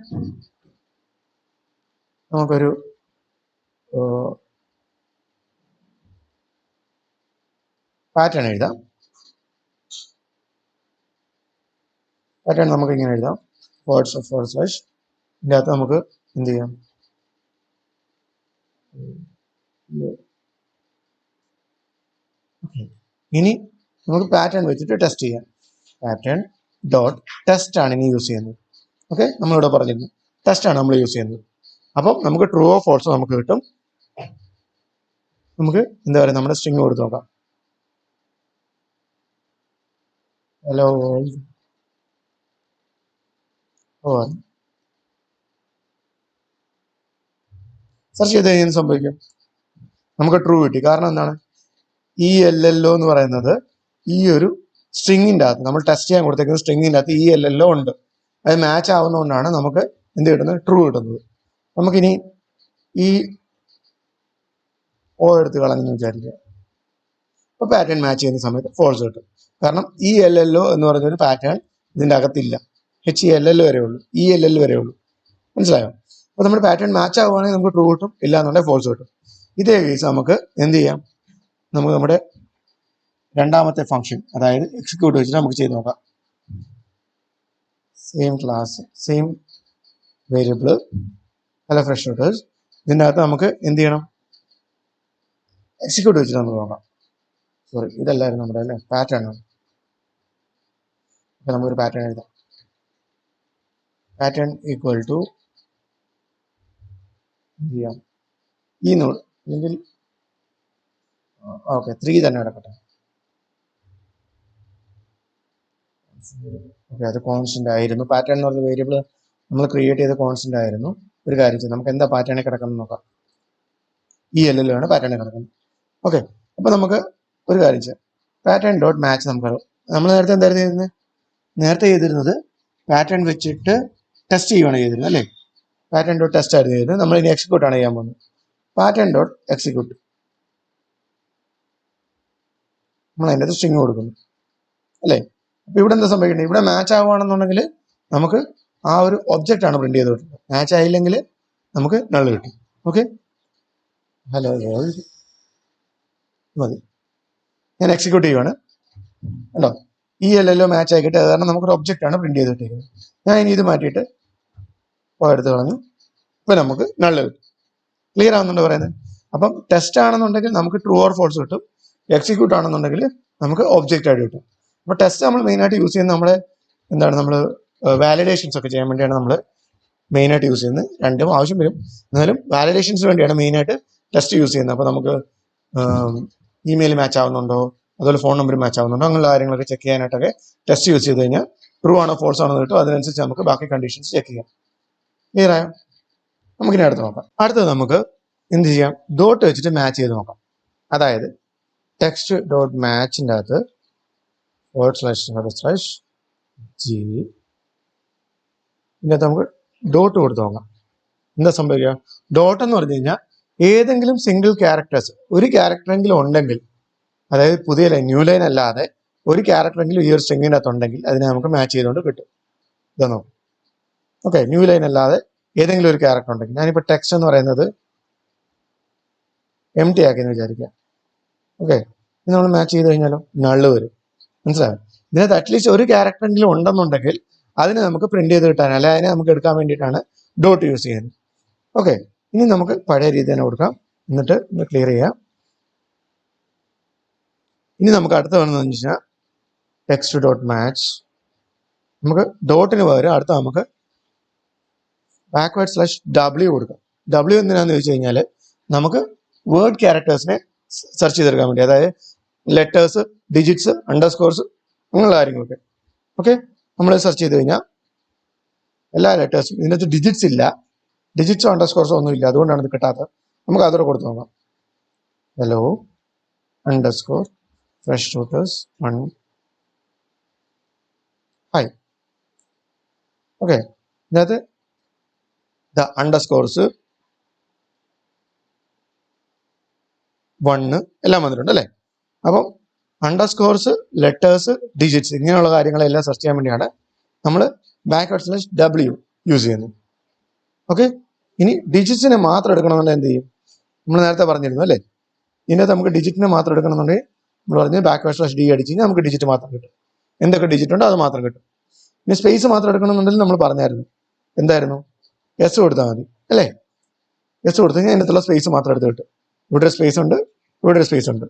നമുക്കൊരു പാറ്റേൺ എഴുതാം. പാറ്റേൺ നമുക്ക് ഇങ്ങനെ എഴുതാം, // ഇതിൻ്റെ അകത്ത് നമുക്ക് എന്ത് ചെയ്യാം? ഇനി നമുക്ക് പാറ്റേൺ വെച്ചിട്ട് ടെസ്റ്റ് ചെയ്യാം. പാറ്റേൺ ഡോട്ട് ടെസ്റ്റ് ആണ് ഇനി യൂസ് ചെയ്യുന്നത്. ഓക്കെ, നമ്മളിവിടെ പറഞ്ഞിരുന്നു ടെസ്റ്റ് ആണ് നമ്മൾ യൂസ് ചെയ്യുന്നത്. അപ്പം നമുക്ക് ട്രൂ ഓ ഫോൾസോ നമുക്ക് കിട്ടും. നമുക്ക് എന്താ പറയുക, നമ്മുടെ സ്ട്രിംഗ് കൊടുത്ത് നോക്കാം. ഹലോ സെർച്ച് ചെയ്ത് കഴിഞ്ഞാൽ സംഭവിക്കും, നമുക്ക് ട്രൂ കിട്ടി. കാരണം എന്താണ്? ഈ LLO എന്ന് പറയുന്നത് ഈ ഒരു സ്ട്രിങ്ങിൻ്റെ അകത്ത് നമ്മൾ ടെസ്റ്റ് ചെയ്യാൻ കൊടുത്തേക്കുന്ന സ്ട്രിങ്ങിൻ്റെ അകത്ത് ഈ LLO ഉണ്ട്. അത് മാച്ച് ആവുന്നതുകൊണ്ടാണ് നമുക്ക് എന്ത് കിട്ടുന്നത്? ട്രൂ കിട്ടുന്നത്. നമുക്കിനി ഈ ഓ എടുത്ത് കളഞ്ഞെന്ന് വിചാരിക്കുക. അപ്പോൾ പാറ്റേൺ മാച്ച് ചെയ്യുന്ന സമയത്ത് ഫോൾസ് കിട്ടും. കാരണം ഈ LLO എന്ന് പറഞ്ഞൊരു പാറ്റേൺ ഇതിൻ്റെ അകത്തില്ല. HELL വരെ ഉള്ളൂ, ELL വരെ ഉള്ളൂ. മനസ്സിലായോ? അപ്പോൾ നമ്മുടെ പാറ്റേൺ മാച്ച് ആവുകയാണെങ്കിൽ നമുക്ക് ട്രൂ കിട്ടും, ഇല്ല എന്നുണ്ടെങ്കിൽ ഫോൾസ് കിട്ടും. ഇതേ കേസ് നമുക്ക് എന്ത് ചെയ്യാം? നമുക്ക് നമ്മുടെ രണ്ടാമത്തെ ഫംഗ്ഷൻ, അതായത് എക്സിക്യൂട്ട് വെച്ചിട്ട് നമുക്ക് ചെയ്ത് നോക്കാം. Same class, same variable, hello fresh daughters. ഇതിൻ്റെ അകത്ത് നമുക്ക് എന്ത് ചെയ്യണം? എക്സിക്യൂട്ട് വെച്ചിട്ട് നമുക്ക് നോക്കാം. സോറി, ഇതല്ലായിരുന്നു നമ്മുടെ അല്ലേ പാറ്റേൺ ആണ്. അപ്പം നമുക്കൊരു പാറ്റേൺ എഴുതാം. പാറ്റേൺ ഈക്വൽ ടു എന്ത് ചെയ്യാം? ഈ നോഡ് അല്ലെങ്കിൽ ഓക്കെ 3 തന്നെ കിടക്കട്ടെ. ഓക്കെ, അത് കോൺസ്റ്റന്റ് ആയിരുന്നു. പാറ്റേൺ എന്ന് പറഞ്ഞ വേരിയബിൾ നമ്മൾ ക്രിയേറ്റ് ചെയ്ത കോൺസ്റ്റന്റ് ആയിരുന്നു. ഒരു കാര്യം ചെയ്യും, നമുക്ക് എന്താ പാറ്റേണിൽ കിടക്കുന്നത് നോക്കാം. ഈ LLO ആണ് പാറ്റേണിൽ കിടക്കുന്നത്. ഓക്കെ, അപ്പൊ നമുക്ക് ഒരു കാര്യം ചെയ്യാം. പാറ്റേൺ ഡോട്ട് മാച്ച് നമുക്ക് നമ്മൾ നേരത്തെ എന്തായിരുന്നു ചെയ്തിരുന്നത്? നേരത്തെ ചെയ്തിരുന്നത് പാറ്റേൺ വെച്ചിട്ട് ടെസ്റ്റ് ചെയ്യുകയാണ് ചെയ്തിരുന്നത് അല്ലേ? പാറ്റേൺ ഡോട്ട് ടെസ്റ്റ് ആയിരുന്നു ചെയ്തിരുന്നത്. നമ്മൾ ഇനി എക്സിക്യൂട്ട് ആണ് ചെയ്യാൻ പോകുന്നത്. പാറ്റേൺ ഡോട്ട് എക്സിക്യൂട്ട്, നമ്മൾ അതിൻ്റെ സ്ട്രിങ് കൊടുക്കുന്നു അല്ലേ? അപ്പൊ ഇവിടെ എന്താ സംഭവിക്കുന്നത്? ഇവിടെ മാച്ച് ആവുകയാണെന്നുണ്ടെങ്കിൽ നമുക്ക് ആ ഒരു ഒബ്ജക്റ്റ് ആണ് പ്രിന്റ് ചെയ്ത് കിട്ടുന്നത്. മാച്ച് ആയില്ലെങ്കിൽ നമുക്ക് നൾ കിട്ടും. ഓക്കെ, ഹലോ വേൾഡ് മതി. ഞാൻ എക്സിക്യൂട്ട് ചെയ്യുവാണ്. ഉണ്ടോ, ഈ എല്ലോ മാച്ച് ആക്കിയിട്ട് അത് കാരണം നമുക്കൊരു ഒബ്ജക്റ്റ് ആണ് പ്രിന്റ് ചെയ്തിട്ടിരിക്കുന്നത്. ഞാൻ ഇനി ഇത് മാറ്റിയിട്ട് എടുത്ത് കളഞ്ഞു. ഇപ്പൊ നമുക്ക് നള്ള് കിട്ടും. ക്ലിയർ ആവുന്നുണ്ട് പറയുന്നത്? അപ്പം ടെസ്റ്റ് ആണെന്നുണ്ടെങ്കിൽ നമുക്ക് ട്രൂ ഓർ ഫോൾസ് കിട്ടും, എക്സിക്യൂട്ട് ആണെന്നുണ്ടെങ്കിൽ നമുക്ക് ഒബ്ജക്റ്റ് ആയിട്ട് കിട്ടും. അപ്പൊ ടെസ്റ്റ് നമ്മൾ മെയിൻ ആയിട്ട് യൂസ് ചെയ്യുന്നത് നമ്മുടെ എന്താണ്, നമ്മൾ വാലിഡേഷൻസ് ഒക്കെ ചെയ്യാൻ വേണ്ടിയാണ് നമ്മൾ മെയിൻ ആയിട്ട് യൂസ് ചെയ്യുന്നത്. രണ്ടും ആവശ്യം വരും, എന്നാലും വാലിഡേഷൻസിന് വേണ്ടിയാണ് മെയിൻ ആയിട്ട് ടെസ്റ്റ് യൂസ് ചെയ്യുന്നത്. അപ്പൊ നമുക്ക് ഇമെയിൽ മാച്ച് ആവുന്നുണ്ടോ, അതുപോലെ ഫോൺ നമ്പർ മാച്ച് ആവുന്നുണ്ടോ, അങ്ങനെയുള്ള കാര്യങ്ങളൊക്കെ ചെക്ക് ചെയ്യാനായിട്ടൊക്കെ ടെസ്റ്റ് യൂസ് ചെയ്ത് കഴിഞ്ഞാൽ ട്രൂ ആണോ ഫോൾസ് ആണോ കിട്ടും. അതിനനുസരിച്ച് നമുക്ക് ബാക്കി കണ്ടീഷൻസ് ചെക്ക് ചെയ്യാം. ക്ലിയർ ആയോ? നമുക്കിനി അടുത്ത് നോക്കാം. അടുത്തത് നമുക്ക് എന്ത് ചെയ്യാം, ഡോട്ട് വെച്ചിട്ട് മാച്ച് ചെയ്ത് നോക്കാം. അതായത് ടെക്സ്റ്റ് ഡോട്ട് മാച്ചിൻ്റെ അകത്ത് //g ഇതിനകത്ത് നമുക്ക് ഡോട്ട് കൊടുത്ത് നോക്കാം. എന്താ സംഭവിക്കുക? ഡോട്ട് എന്ന് പറഞ്ഞു കഴിഞ്ഞാൽ ഏതെങ്കിലും സിംഗിൾ ക്യാരക്ടേഴ്സ്, ഒരു ക്യാരക്ടറെങ്കിലും ഉണ്ടെങ്കിൽ, അതായത് പുതിയ ലൈൻ, ന്യൂ ലൈൻ അല്ലാതെ ഒരു ക്യാരക്ടറെങ്കിലും ഈ ഒരു സ്ട്രിങ്ങിൻ്റെ അകത്ത് ഉണ്ടെങ്കിൽ അതിനെ നമുക്ക് മാച്ച് ചെയ്തുകൊണ്ട് കിട്ടും. ഇതാ നോക്കാം. ഓക്കെ, ന്യൂ ലൈൻ അല്ലാതെ ഏതെങ്കിലും ഒരു ക്യാരക്ടർ ഉണ്ടെങ്കിൽ, ഞാനിപ്പോൾ ടെക്സ്റ്റ് എന്ന് പറയുന്നത് എം ടി ആക്കിയെന്ന് വിചാരിക്കാം. ഓക്കെ, ഇത് നമ്മൾ മാച്ച് ചെയ്ത് കഴിഞ്ഞാലോ നള്ള് വരും. മനസ്സിലായോ? ഇതിനകത്ത് അറ്റ്ലീസ്റ്റ് ഒരു ക്യാരക്ടറെങ്കിലും ഉണ്ടെന്നുണ്ടെങ്കിൽ അതിനെ നമുക്ക് പ്രിന്റ് ചെയ്ത് കിട്ടാൻ, അല്ലെ അതിനെ നമുക്ക് എടുക്കാൻ വേണ്ടിയിട്ടാണ് ഡോട്ട് യൂസ് ചെയ്യുന്നത്. ഓക്കെ, ഇനി നമുക്ക് പഴയ രീതി തന്നെ കൊടുക്കാം. എന്നിട്ട് ഇത് ക്ലിയർ ചെയ്യാം. ഇനി നമുക്ക് അടുത്ത വേണമെന്ന് വെച്ചാൽ ടെക്സ്റ്റ് ഡോട്ട് മാച്ച്, നമുക്ക് ഡോട്ടിന് പകരം അടുത്ത നമുക്ക് /w കൊടുക്കാം. W എന്തിനാന്ന് ചോദിച്ചു കഴിഞ്ഞാൽ നമുക്ക് വേർഡ് ക്യാരക്ടേഴ്സിനെ സെർച്ച് ചെയ്തെടുക്കാൻ വേണ്ടി, അതായത് ലെറ്റേഴ്സ്, ഡിജിറ്റ്സ്, അണ്ടർസ്കോർസ്, അങ്ങനെയുള്ള കാര്യങ്ങളൊക്കെ. ഓക്കെ, നമ്മൾ സെർച്ച് ചെയ്ത് കഴിഞ്ഞാൽ എല്ലാ ലെറ്റേഴ്സും, ഇതിനകത്ത് ഡിജിറ്റ്സ് ഇല്ല, ഡിജിറ്റ്സോ അണ്ടർസ്കോർസോ ഒന്നും ഇല്ല, അതുകൊണ്ടാണ് ഇത് കിട്ടാത്തത്. നമുക്ക് അതോടെ കൊടുത്ത് നോക്കാം. Hello underscore fresh tutors 1 5. Okay, ഇതിനകത്ത് അണ്ടർസ്കോർസ് 1 എല്ലാം വന്നിട്ടുണ്ട് അല്ലേ? അപ്പം അണ്ടർസ്കോർസ്, ലെറ്റേഴ്സ്, ഡിജിറ്റ്സ്, ഇങ്ങനെയുള്ള കാര്യങ്ങളെല്ലാം സെർച്ച് ചെയ്യാൻ വേണ്ടിയാണ് നമ്മൾ /w യൂസ് ചെയ്യുന്നത്. ഓക്കെ, ഇനി ഡിജിറ്റ്സിനെ മാത്രം എടുക്കണമെന്നുണ്ടെങ്കിൽ എന്ത് ചെയ്യും? നമ്മൾ നേരത്തെ പറഞ്ഞിരുന്നു അല്ലേ, ഇതിനകത്ത് നമുക്ക് ഡിജിറ്റിനെ മാത്രം എടുക്കണമെന്നുണ്ടെങ്കിൽ നമ്മൾ പറഞ്ഞ് /d അടിച്ച് കഴിഞ്ഞാൽ നമുക്ക് ഡിജിറ്റ് മാത്രം കിട്ടും. എന്തൊക്കെ ഡിജിറ്റ് ഉണ്ടോ അത് മാത്രം കിട്ടും. ഇനി സ്പേസ് മാത്രം എടുക്കണമെന്നുണ്ടെങ്കിൽ നമ്മൾ പറഞ്ഞായിരുന്നു, എന്തായിരുന്നു, എസ് കൊടുത്താൽ മതി അല്ലേ? എസ് കൊടുത്തു കഴിഞ്ഞാൽ അതിനകത്തുള്ള സ്പേസ് മാത്രം എടുത്ത് കിട്ടും. ഇവിടെ സ്പേസ് ഉണ്ട്, ഇവിടെ സ്പേസ് ഉണ്ട്.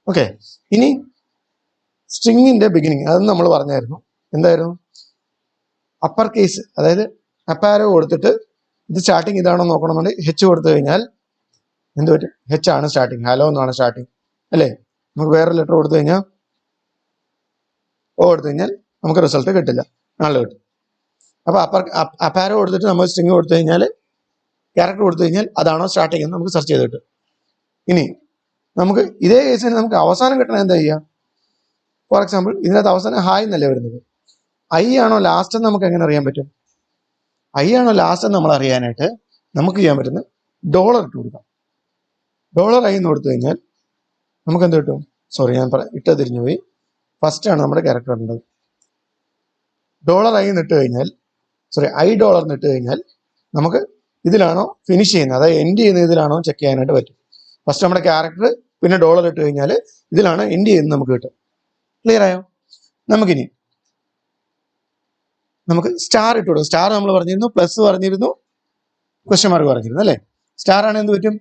ഓക്കെ, ഇനി സ്ട്രിങ്ങിന്റെ ബിഗിനിങ് അത് നമ്മൾ പറഞ്ഞായിരുന്നു, എന്തായിരുന്നു, അപ്പർ കേസ്, അതായത് അപ്പാരോ കൊടുത്തിട്ട് ഇത് സ്റ്റാർട്ടിങ് ഇതാണോ നോക്കണമെന്നുണ്ടെങ്കിൽ H കൊടുത്തു കഴിഞ്ഞാൽ എന്ത് പറ്റും, H ആണ് സ്റ്റാർട്ടിങ്, ഹലോ എന്നാണ് സ്റ്റാർട്ടിങ് അല്ലേ? നമുക്ക് വേറെ ലെറ്റർ കൊടുത്തു കഴിഞ്ഞാൽ O കൊടുത്തു കഴിഞ്ഞാൽ നമുക്ക് റിസൾട്ട് കിട്ടില്ല, നല്ല കിട്ടും. അപ്പൊ അപ്പാരോ കൊടുത്തിട്ട് നമ്മൾ സ്ട്രിങ് കൊടുത്തു കഴിഞ്ഞാൽ, ക്യാരക്ടർ കൊടുത്തു കഴിഞ്ഞാൽ അതാണോ സ്റ്റാർട്ടിങ് എന്ന് നമുക്ക് സെർച്ച് ചെയ്ത് കിട്ടും. ഇനി നമുക്ക് ഇതേ കേസിന് നമുക്ക് അവസാനം കിട്ടണം എന്താ ചെയ്യുക? ഫോർ എക്സാമ്പിൾ ഇതിനകത്ത് അവസാനം ഹായ് എന്നല്ലേ വരുന്നത്, ഐ ആണോ ലാസ്റ്റ് എന്ന് നമുക്ക് എങ്ങനെ അറിയാൻ പറ്റും? ഐ ആണോ ലാസ്റ്റ് എന്ന് നമ്മൾ അറിയാനായിട്ട് നമുക്ക് ചെയ്യാൻ പറ്റുന്നത് ഡോളർ ഇട്ട് കൊടുക്കാം. $i എന്ന് കൊടുത്തു കഴിഞ്ഞാൽ നമുക്ക് എന്ത് കിട്ടും? സോറി, ഞാൻ ഇട്ട് തിരിഞ്ഞു പോയി. ഫസ്റ്റ് ആണ് നമ്മുടെ ക്യാരക്ടർ ഉള്ളത്. $i എന്ന് ഇട്ട് കഴിഞ്ഞാൽ, സോറി $i എന്ന് ഇട്ട് കഴിഞ്ഞാൽ നമുക്ക് ഇതിലാണോ ഫിനിഷ് ചെയ്യുന്നത്, അതായത് എൻഡ് ചെയ്യുന്ന ഇതിലാണോ ചെക്ക് ചെയ്യാനായിട്ട് പറ്റും. ഫസ്റ്റ് നമ്മുടെ ക്യാരക്ടർ, പിന്നെ ഡോളർ ഇട്ട് കഴിഞ്ഞാൽ ഇതിലാണ് എൻഡ് ചെയ്യുന്നത് നമുക്ക് കിട്ടും. ക്ലിയർ ആയോ? നമുക്കിനി നമുക്ക് സ്റ്റാർ ഇട്ട് കൊടുക്കും. സ്റ്റാർ നമ്മൾ പറഞ്ഞിരുന്നു, പ്ലസ് പറഞ്ഞിരുന്നു, ക്വസ്റ്റ്യൻ മാർക്ക് പറഞ്ഞിരുന്നു അല്ലേ? സ്റ്റാർ ആണ് എന്ത് പറ്റും,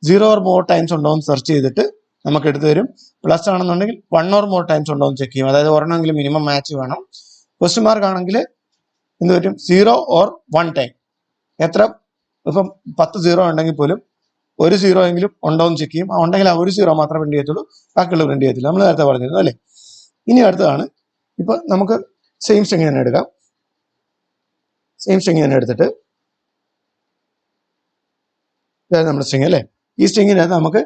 0 or more ടൈംസ് ഉണ്ടോ എന്ന് സെർച്ച് ചെയ്തിട്ട് നമുക്ക് എടുത്തു തരും. പ്ലസ് ആണെന്നുണ്ടെങ്കിൽ 1 or more ടൈംസ് ഉണ്ടോ എന്ന് ചെക്ക് ചെയ്യും, അതായത് ഒരെണ്ണമെങ്കിലും മിനിമം മാച്ച് വേണം. ക്വസ്റ്റ്യൻ മാർക്ക് ആണെങ്കിൽ എന്ത് പറ്റും, 0 or 1 ടൈം, എത്ര, ഇപ്പം 10 0 ഉണ്ടെങ്കിൽ പോലും ഒരു 0 എങ്കിലും ഉണ്ടോ എന്ന് ചെക്ക് ചെയ്യും. ഉണ്ടെങ്കിൽ ആ ഒരു 0 മാത്രമേ പ്രിന്റ് ചെയ്യത്തുള്ളൂ, ബാക്കിയുള്ള പ്രിന്റ് ചെയ്യത്തില്ല. നമ്മൾ നേരത്തെ പറഞ്ഞിരുന്നു അല്ലേ? ഇനി അടുത്തതാണ്, ഇപ്പൊ നമുക്ക് സെയിം സ്ട്രിങ് തന്നെ എടുക്കാം. സെയിം സ്ട്രിങ് തന്നെ എടുത്തിട്ട് ഇതാണ് നമ്മുടെ സ്ട്രിങ് അല്ലേ? ഈ സ്ട്രിങ്ങിനകത്ത് നമുക്ക്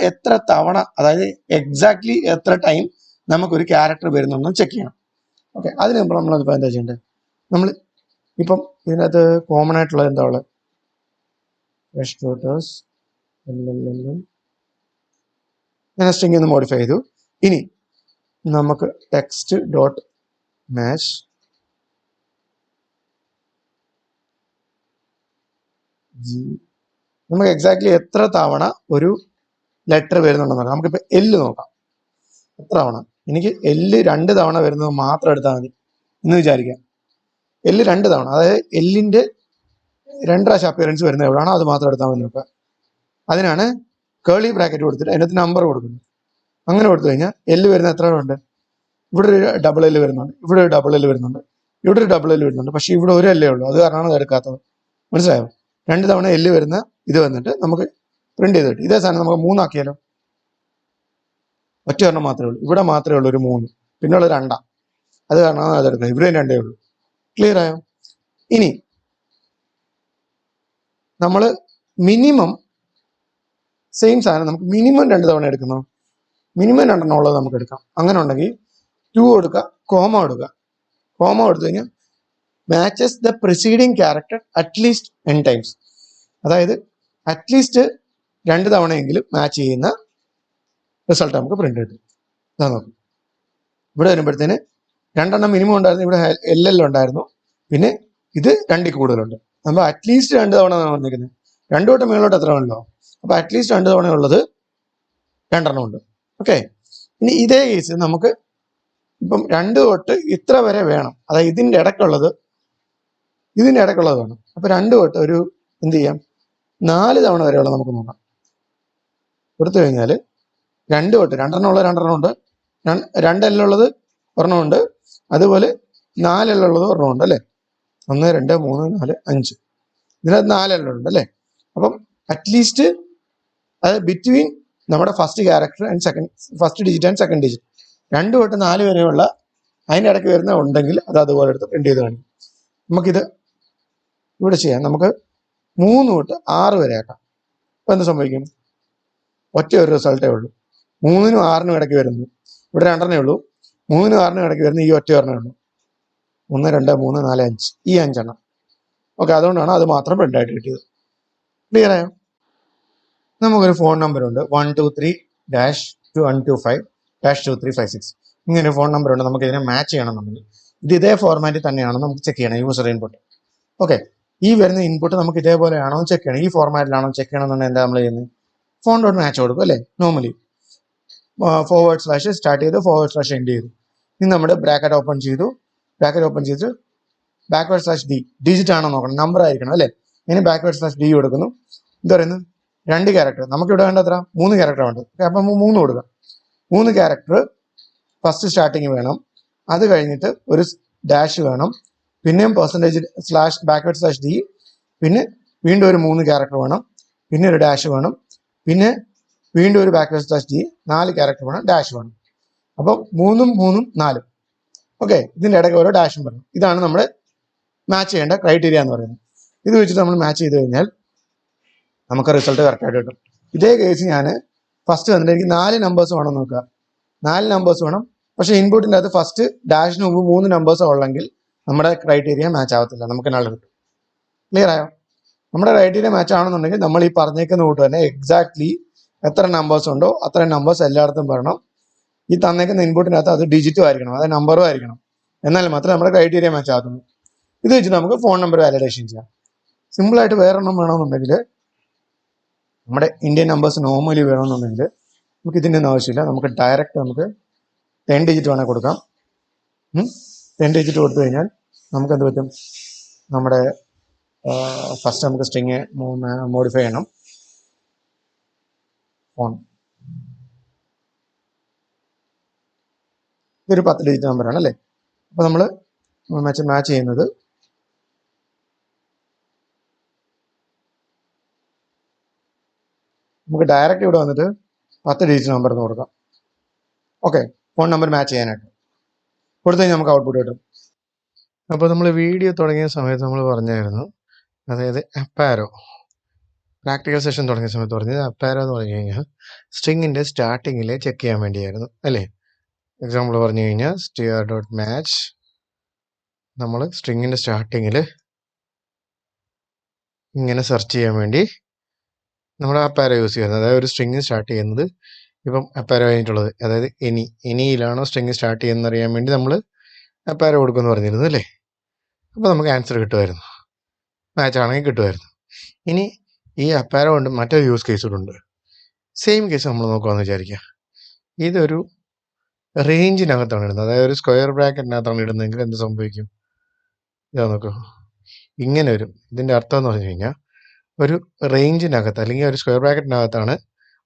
എത്ര തവണ, അതായത് എക്സാക്ട്ലി എത്ര ടൈം നമുക്കൊരു ക്യാരക്ടർ വരുന്നുണ്ടെന്ന് ചെക്ക് ചെയ്യണം. ഓക്കെ, അതിന് മുമ്പ് നമ്മളതിപ്പോൾ എന്താ ചെയ്യേണ്ടത്, നമ്മൾ ഇപ്പം ഇതിനകത്ത് കോമൺ ആയിട്ടുള്ള എന്താ ഉള്ളത്, ഞാൻ സ്ട്രിങ് ഒന്ന് മോഡിഫൈ ചെയ്തു. ഇനി നമുക്ക് ടെക്സ്റ്റ് ഡോട്ട് മാച്ച് നമുക്ക് എക്സാക്ട്ലി എത്ര തവണ ഒരു ലെറ്റർ വരുന്നുണ്ടെന്ന് നോക്കാം. നമുക്കിപ്പോൾ എല്ല് നോക്കാം. എത്ര തവണ? എനിക്ക് എല്ല് 2 തവണ വരുന്നത് മാത്രം എടുത്താൽ മതി എന്ന് വിചാരിക്കാം. എല്ല് 2 തവണ, അതായത് എല്ലിന്റെ 2 പ്രാവശ്യം അപ്പിയറൻസ് വരുന്നത് എവിടെയാണോ അത് മാത്രം എടുത്താൽ മതി നോക്കുക. അതിനാണ് കേളി ബ്രാക്കറ്റ് കൊടുത്തിട്ട് അതിനകത്ത് നമ്പർ കൊടുക്കുന്നത്. അങ്ങനെ കൊടുത്തു കഴിഞ്ഞാൽ എല്ല് വരുന്ന എത്ര ഉണ്ട്? ഇവിടെ ഒരു ഡബിൾ എല്ല് വരുന്നുണ്ട്, ഇവിടെ ഒരു ഡബിൾ എല്ല് വരുന്നുണ്ട്, ഇവിടെ ഒരു ഡബിൾ എല്ല് വരുന്നുണ്ട്. പക്ഷെ ഇവിടെ ഒരു എല്ലേ ഉള്ളൂ, അത് കാരണമാണ് അത് എടുക്കാത്തത്. മനസ്സിലായോ? 2 തവണ എല്ല് വരുന്ന ഇത് വന്നിട്ട് നമുക്ക് പ്രിന്റ് ചെയ്ത് കിട്ടും. ഇതേ സാധനം നമുക്ക് 3 ആക്കിയാലോ? ഒറ്റ ഒരെണ്ണം മാത്രമേ ഉള്ളൂ, ഇവിടെ മാത്രമേ ഉള്ളൂ ഒരു 3, പിന്നെ ഉള്ള 2. അത് കാരണമാണ് അത് എടുക്കുക. ഇവിടെയും 2 ഉള്ളൂ. ക്ലിയർ ആയോ? ഇനി നമ്മൾ മിനിമം സെയിം സാധനം നമുക്ക് മിനിമം 2 തവണ എടുക്കുന്നു. മിനിമം 2 എണ്ണം ഉള്ളത് നമുക്ക് എടുക്കാം. അങ്ങനെ ഉണ്ടെങ്കിൽ 2 കൊടുക്കുക, കോമ കൊടുക്കുക. കോമ കൊടുത്തു കഴിഞ്ഞാൽ matches the preceding character at least n times. അതായത് അറ്റ്ലീസ്റ്റ് 2 തവണയെങ്കിലും മാച്ച് ചെയ്യുന്ന റിസൾട്ട് നമുക്ക് പ്രിന്റ് കിട്ടും. ഇതാ നോക്കും. ഇവിടെ വരുമ്പോഴത്തേന് 2 എണ്ണം മിനിമം ഉണ്ടായിരുന്നു, ഇവിടെ എൽ ഉണ്ടായിരുന്നു, പിന്നെ ഇത് 2 കൂടുതലുണ്ട്. നമ്മൾ അറ്റ്ലീസ്റ്റ് 2 തവണ വന്നിരിക്കുന്നത്. 2 തൊട്ട് മേളോട്ട് എത്ര ഉണ്ടോ? അപ്പൊ അറ്റ്ലീസ്റ്റ് 2 തവണ ഉള്ളത് 2 എണ്ണം ഉണ്ട്. ഓക്കെ. ഇനി ഇതേ കേസ് നമുക്ക് ഇപ്പം 2 തൊട്ട് ഇത്ര വരെ വേണം, അതായത് ഇതിന്റെ ഇടയ്ക്കുള്ളത് വേണം. അപ്പൊ 2 തൊട്ട് ഒരു എന്ത് ചെയ്യാം, 4 തവണ വരെയുള്ള നമുക്ക് നോക്കാം. കൊടുത്തു കഴിഞ്ഞാൽ 2 തൊട്ട് 2 എണ്ണം ഉള്ളത് 2 എണ്ണം ഉണ്ട്, 2 എല്ലുള്ളത് ഒരെണ്ണം ഉണ്ട്, അതുപോലെ 4 എല്ലുള്ളത് ഒരെണ്ണം ഉണ്ട് അല്ലേ? 1 2 3 4 5, ഇതിനകത്ത് 4 എല്ലുണ്ട് അല്ലേ? അപ്പം അറ്റ്ലീസ്റ്റ് അത് ബിറ്റ്വീൻ നമ്മുടെ first character and first digit and second digit 2 തൊട്ട് 4 വരെയുള്ള അതിൻ്റെ ഇടയ്ക്ക് വരുന്ന ഉണ്ടെങ്കിൽ അത് അതുപോലെ എടുത്ത് പ്രിന്റ് ചെയ്ത് കാണിക്കും. നമുക്കിത് ഇവിടെ ചെയ്യാം. നമുക്ക് 3 തൊട്ട് 6 വരെ ആക്കാം. അപ്പൊ എന്ത് സംഭവിക്കും? ഒറ്റ ഒരു റിസൾട്ടേ ഉള്ളൂ. 3നും 6നും ഇടയ്ക്ക് വരുന്നത് ഇവിടെ 2 എണ്ണേ ഉള്ളൂ. 3നും 6നും ഇടയ്ക്ക് വരുന്ന ഈ ഒറ്റ ഒരെണ്ണേ ഉള്ളൂ. 1 2 3 4 5, ഈ 5 എണ്ണം. ഓക്കെ, അതുകൊണ്ടാണ് അത് മാത്രം പ്രിന്റ് ആയിട്ട് കിട്ടിയത്. ക്ലിയർ ആയോ? നമുക്കൊരു ഫോൺ നമ്പർ ഉണ്ട്, 123-125-2356. ഇങ്ങനെ ഫോൺ നമ്പർ ഉണ്ട്. നമുക്ക് ഇതിനെ മാച്ച് ചെയ്യണമെന്നുണ്ടെങ്കിൽ ഇത് ഇതേ ഫോർമാറ്റിൽ തന്നെയാണ് നമുക്ക് ചെക്ക് ചെയ്യണം. User input. ഓക്കെ, ഈ വരുന്ന ഇൻപുട്ട് നമുക്ക് ഇതേപോലെയാണോ ചെക്ക് ചെയ്യണം, ഈ ഫോർമാറ്റിലാണോ ചെക്ക് ചെയ്യണമെന്നുണ്ടെങ്കിൽ എന്താ നമ്മൾ ചെയ്യുന്നത്? ഫോൺ ഡോട്ട് മാച്ച് കൊടുക്കും അല്ലേ? നോർമലി / സ്റ്റാർട്ട് ചെയ്തു, / എൻഡ് ചെയ്തു. ഇനി നമ്മുടെ ബ്രാക്കറ്റ് ഓപ്പൺ ചെയ്തു, /d ഡിജിറ്റ് ആണോ നോക്കണം, നമ്പർ ആയിരിക്കണം അല്ലേ? ഇനി /d കൊടുക്കുന്നു. ഇത് പറയുന്നു 2 ക്യാരക്ടർ. നമുക്ക് ഇവിടെ വേണ്ട എത്ര? 3 ക്യാരക്ടർ വേണ്ടത്. അപ്പം 3 കൊടുക്കാം. 3 ക്യാരക്ടർ ഫസ്റ്റ് സ്റ്റാർട്ടിങ് വേണം, അത് കഴിഞ്ഞിട്ട് ഒരു ഡാഷ് വേണം, പിന്നെയും %/d, പിന്നെ വീണ്ടും ഒരു 3 ക്യാരക്ടർ വേണം, പിന്നെ ഒരു ഡാഷ് വേണം, പിന്നെ വീണ്ടും ഒരു /d, 4 ക്യാരക്ടർ വേണം, ഡാഷ് വേണം. അപ്പം 3 3 4. ഓക്കെ, ഇതിൻ്റെ ഇടയ്ക്ക് ഓരോ ഡാഷും വരണം. ഇതാണ് നമ്മൾ മാച്ച് ചെയ്യേണ്ട ക്രൈറ്റീരിയ എന്ന് പറയുന്നത്. ഇത് വെച്ചിട്ട് നമ്മൾ മാച്ച് ചെയ്ത് കഴിഞ്ഞാൽ നമുക്ക് റിസൾട്ട് കറക്റ്റായിട്ട് കിട്ടും. ഇതേ കേസ് ഞാൻ ഫസ്റ്റ് വന്നിട്ട് എനിക്ക് 4 നമ്പേഴ്സ് വേണം നോക്കുക. 4 നമ്പേഴ്സ് വേണം, പക്ഷേ ഇൻപുട്ടിൻ്റെ അകത്ത് ഫസ്റ്റ് ഡാഷിന് മുമ്പ് 3 നമ്പേഴ്സ് ഉള്ളെങ്കിൽ നമ്മുടെ ക്രൈറ്റീരിയ മാച്ച് ആവത്തില്ല, നമുക്ക് നൾ കിട്ടും. ക്ലിയർ ആയോ? നമ്മുടെ ക്രൈറ്റീരിയ മാച്ച് ആണെന്നുണ്ടെങ്കിൽ നമ്മൾ ഈ പറഞ്ഞേക്കുന്ന കൂട്ട് തന്നെ എക്സാക്ട്ലി എത്ര നമ്പേഴ്സ് ഉണ്ടോ അത്രയും നമ്പേഴ്സ് എല്ലായിടത്തും വരണം. ഈ തന്നേക്കുന്ന ഇൻപുട്ടിനകത്ത് അത് ഡിജിറ്റും ആയിരിക്കണം, അതായത് നമ്പറും ആയിരിക്കണം. എന്നാൽ മാത്രമേ നമ്മുടെ ക്രൈറ്റീരിയ മാച്ച് ആകത്തുള്ളൂ. ഇത് വെച്ചിട്ട് നമുക്ക് ഫോൺ നമ്പർ വാലിഡേഷൻ ചെയ്യാം. സിമ്പിളായിട്ട് വേറൊരെണ്ണം വേണമെന്നുണ്ടെങ്കിൽ, നമ്മുടെ ഇന്ത്യൻ നമ്പേഴ്സ് നോർമലി വേണമെന്നുണ്ടെങ്കിൽ നമുക്ക് ഇതിൻ്റെ ഒന്നും ആവശ്യമില്ല. നമുക്ക് ഡയറക്റ്റ് നമുക്ക് 10 ഡിജിറ്റ് വേണേൽ കൊടുക്കാം. 10 ഡിജിറ്റ് കൊടുത്തു കഴിഞ്ഞാൽ നമുക്ക് എന്ത് പറ്റും? നമ്മുടെ ഫസ്റ്റ് നമുക്ക് സ്ട്രിങ് മോഡിഫൈ ചെയ്യണം. ഫോൺ ഇതൊരു 10 ഡിജിറ്റ് നമ്പറാണ് അല്ലേ? അപ്പോൾ നമ്മൾ മാച്ച് ചെയ്യുന്നത് നമുക്ക് ഡയറക്റ്റ് ഇവിടെ വന്നിട്ട് 10 ഡിജിറ്റ് നമ്പർ എന്ന് കൊടുക്കാം. ഓക്കെ, ഫോൺ നമ്പർ മാച്ച് ചെയ്യാനായിട്ട് കൊടുത്തു കഴിഞ്ഞാൽ നമുക്ക് ഔട്ട്പുട്ട് കിട്ടും. അപ്പോൾ നമ്മൾ വീഡിയോ തുടങ്ങിയ സമയത്ത് നമ്മൾ പറഞ്ഞായിരുന്നു, അതായത് അപ്പാരോ പ്രാക്ടിക്കൽ സെഷൻ തുടങ്ങിയ സമയത്ത് പറഞ്ഞത് അപ്പാരോ എന്ന് പറഞ്ഞു കഴിഞ്ഞാൽ സ്ട്രിങ്ങിൻ്റെ സ്റ്റാർട്ടിങ്ങിൽ ചെക്ക് ചെയ്യാൻ വേണ്ടിയായിരുന്നു അല്ലേ? എക്സാമ്പിൾ പറഞ്ഞു കഴിഞ്ഞാൽ str.match നമ്മൾ സ്ട്രിങ്ങിൻ്റെ സ്റ്റാർട്ടിങ്ങിൽ ഇങ്ങനെ സെർച്ച് ചെയ്യാൻ വേണ്ടി നമ്മൾ അപ്പാരോ യൂസ് ചെയ്യുന്നത്. അതായത് ഒരു സ്ട്രിങ് സ്റ്റാർട്ട് ചെയ്യുന്നത് ഇപ്പം അപ്പാരോ കഴിഞ്ഞിട്ടുള്ളത്, അതായത് എനിയിലാണോ സ്ട്രിങ് സ്റ്റാർട്ട് ചെയ്യുന്നത് അറിയാൻ വേണ്ടി നമ്മൾ അപ്പാരോ കൊടുക്കുമെന്ന് പറഞ്ഞിരുന്നു അല്ലേ? അപ്പോൾ നമുക്ക് ആൻസർ കിട്ടുമായിരുന്നു, മാച്ച് ആണെങ്കിൽ കിട്ടുമായിരുന്നു. ഇനി ഈ അപ്പാരോ കൊണ്ട് മറ്റൊരു യൂസ് കേസ് കൂടെ ഉണ്ട്. സെയിം കേസ് നമ്മൾ നോക്കുകയെന്ന് വിചാരിക്കുക. ഇതൊരു റേഞ്ചിനകത്താണ് ഇടുന്നത്, അതായത് ഒരു സ്ക്വയർ ബ്രാക്കറ്റിനകത്താണ് ഇടുന്നതെങ്കിൽ എന്ത് സംഭവിക്കും? ഇതാ നോക്കൂ, ഇങ്ങനെ വരും. ഇതിൻ്റെ അർത്ഥം എന്ന് പറഞ്ഞു കഴിഞ്ഞാൽ ഒരു റേഞ്ചിനകത്ത് അല്ലെങ്കിൽ ഒരു സ്ക്വയർ ബ്രാക്കറ്റിനകത്താണ്,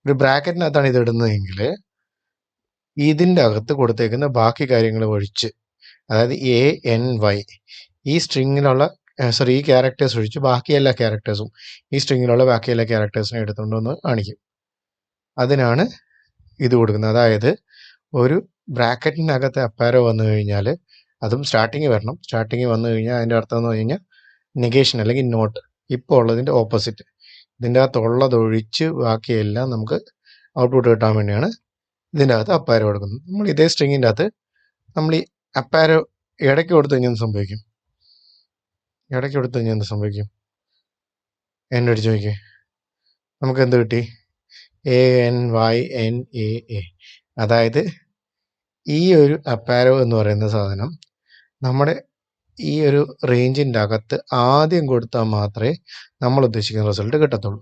ഒരു ബ്രാക്കറ്റിനകത്താണ് ഇത് ഇടുന്നതെങ്കിൽ ഇതിൻ്റെ അകത്ത് കൊടുത്തേക്കുന്ന ബാക്കി കാര്യങ്ങൾ ഒഴിച്ച്, അതായത് ANY ഈ സ്ട്രിങ്ങിലുള്ള ഈ ക്യാരക്ടേഴ്സ് ഒഴിച്ച് ബാക്കി എല്ലാ ക്യാരക്ടേഴ്സും ഈ സ്ട്രിങ്ങിലുള്ള ബാക്കി എല്ലാ ക്യാരക്ടേഴ്സിനെ എടുത്തുകൊണ്ടൊന്ന് കാണിക്കും. അതിനാണ് ഇത് കൊടുക്കുന്നത്. അതായത് ഒരു ബ്രാക്കറ്റിനകത്ത് അപ്പാരോ വന്നു കഴിഞ്ഞാൽ അതും സ്റ്റാർട്ടിങ് വരണം. സ്റ്റാർട്ടിങ് വന്നു കഴിഞ്ഞാൽ അതിൻ്റെ അർത്ഥം എന്ന് പറഞ്ഞു കഴിഞ്ഞാൽ നെഗേഷൻ അല്ലെങ്കിൽ നോട്ട്, ഇപ്പോൾ ഉള്ളതിൻ്റെ ഓപ്പോസിറ്റ്. ഇതിൻ്റെ അകത്തുള്ളതൊഴിച്ച് ബാക്കിയെല്ലാം നമുക്ക് ഔട്ട്പുട്ട് കിട്ടാൻ വേണ്ടിയാണ് ഇതിൻ്റെ അകത്ത് അപ്പാരോ കൊടുക്കുന്നത്. നമ്മൾ ഇതേ സ്ട്രിങ്ങിൻ്റെ അകത്ത് നമ്മൾ ഈ അപ്പാരോ ഇടയ്ക്ക് കൊടുത്തു കഴിഞ്ഞാൽ എന്ത് സംഭവിക്കും? ഇടയ്ക്ക് കൊടുത്തു കഴിഞ്ഞാൽ എന്ത് സംഭവിക്കും? എന്നോട് ചോദിക്കേ. നമുക്ക് എന്ത് കിട്ടി? ANYNAA. അതായത് ഈ ഒരു അപ്പാരോ എന്ന് പറയുന്ന സാധനം നമ്മുടെ ഈ ഒരു റേഞ്ചിൻ്റെ അകത്ത് ആദ്യം കൊടുത്താൽ മാത്രമേ നമ്മൾ ഉദ്ദേശിക്കുന്ന റിസൾട്ട് കിട്ടത്തുള്ളൂ.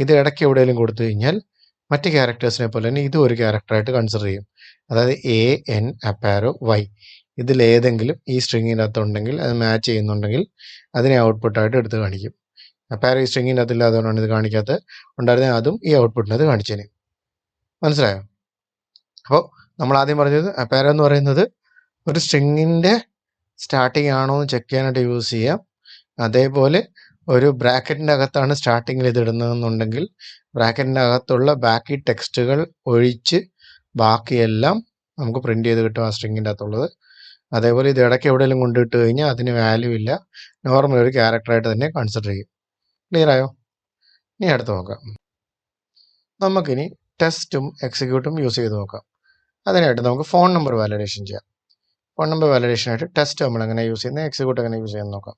ഇത് ഇടയ്ക്ക് എവിടെയെങ്കിലും കൊടുത്തു കഴിഞ്ഞാൽ മറ്റ് ക്യാരക്ടേഴ്സിനെ പോലെ തന്നെ ഇതും ഒരു ക്യാരക്ടറായിട്ട് കൺസിഡർ ചെയ്യും. അതായത് AN അപ്പാരോ Y ഇതിലേതെങ്കിലും ഈ സ്ട്രിങ്ങിൻ്റെ അകത്തുണ്ടെങ്കിൽ, അത് മാച്ച് ചെയ്യുന്നുണ്ടെങ്കിൽ അതിനെ ഔട്ട്പുട്ടായിട്ട് എടുത്ത് കാണിക്കും. അപ്പാരോ ഈ സ്ട്രിങ്ങിൻ്റെ അകത്തില്ല, അതുകൊണ്ടാണ് ഇത് കാണിക്കാത്തത്. ഉണ്ടായിരുന്നത് അതും ഈ ഔട്ട്പുട്ടിനത് കാണിച്ചേനെ. മനസ്സിലായോ? അപ്പോൾ നമ്മൾ ആദ്യം പറഞ്ഞത് അപ്പാരോ എന്ന് പറയുന്നത് ഒരു സ്ട്രിങ്ങിൻ്റെ സ്റ്റാർട്ടിങ് ആണോ എന്ന് ചെക്ക് ചെയ്യാനായിട്ട് യൂസ് ചെയ്യാം. അതേപോലെ ഒരു ബ്രാക്കറ്റിൻ്റെ അകത്താണ് സ്റ്റാർട്ടിങ്ങിൽ ഇത് ഇടുന്നതെന്നുണ്ടെങ്കിൽ ബ്രാക്കറ്റിൻ്റെ അകത്തുള്ള ബാക്കി ടെക്സ്റ്റുകൾ ഒഴിച്ച് ബാക്കിയെല്ലാം നമുക്ക് പ്രിൻ്റ് ചെയ്ത് കിട്ടും ആ സ്ട്രിങ്ങിൻ്റെ അകത്തുള്ളത്. അതേപോലെ ഇത് ഇടയ്ക്ക് എവിടെയെങ്കിലും കൊണ്ടിട്ട് കഴിഞ്ഞാൽ അതിന് വാല്യൂ ഇല്ല, നോർമൽ ഒരു ക്യാരക്ടറായിട്ട് തന്നെ കൺസിഡർ ചെയ്യും. ക്ലിയർ ആയോ? ഇനി അടുത്ത് നോക്കാം. നമുക്കിനി ടെസ്റ്റും എക്സിക്യൂട്ടും യൂസ് ചെയ്ത് നോക്കാം. അതിനായിട്ട് നമുക്ക് ഫോൺ നമ്പർ വാലിഡേഷൻ ചെയ്യാം. ഫോൺ നമ്പർ വാലിഡേഷനായിട്ട് ടെസ്റ്റ് നമ്മൾ എങ്ങനെ യൂസ് ചെയ്യുന്നത്, എക്സിക്യൂട്ട് എങ്ങനെ യൂസ് ചെയ്യുന്നത് നോക്കാം.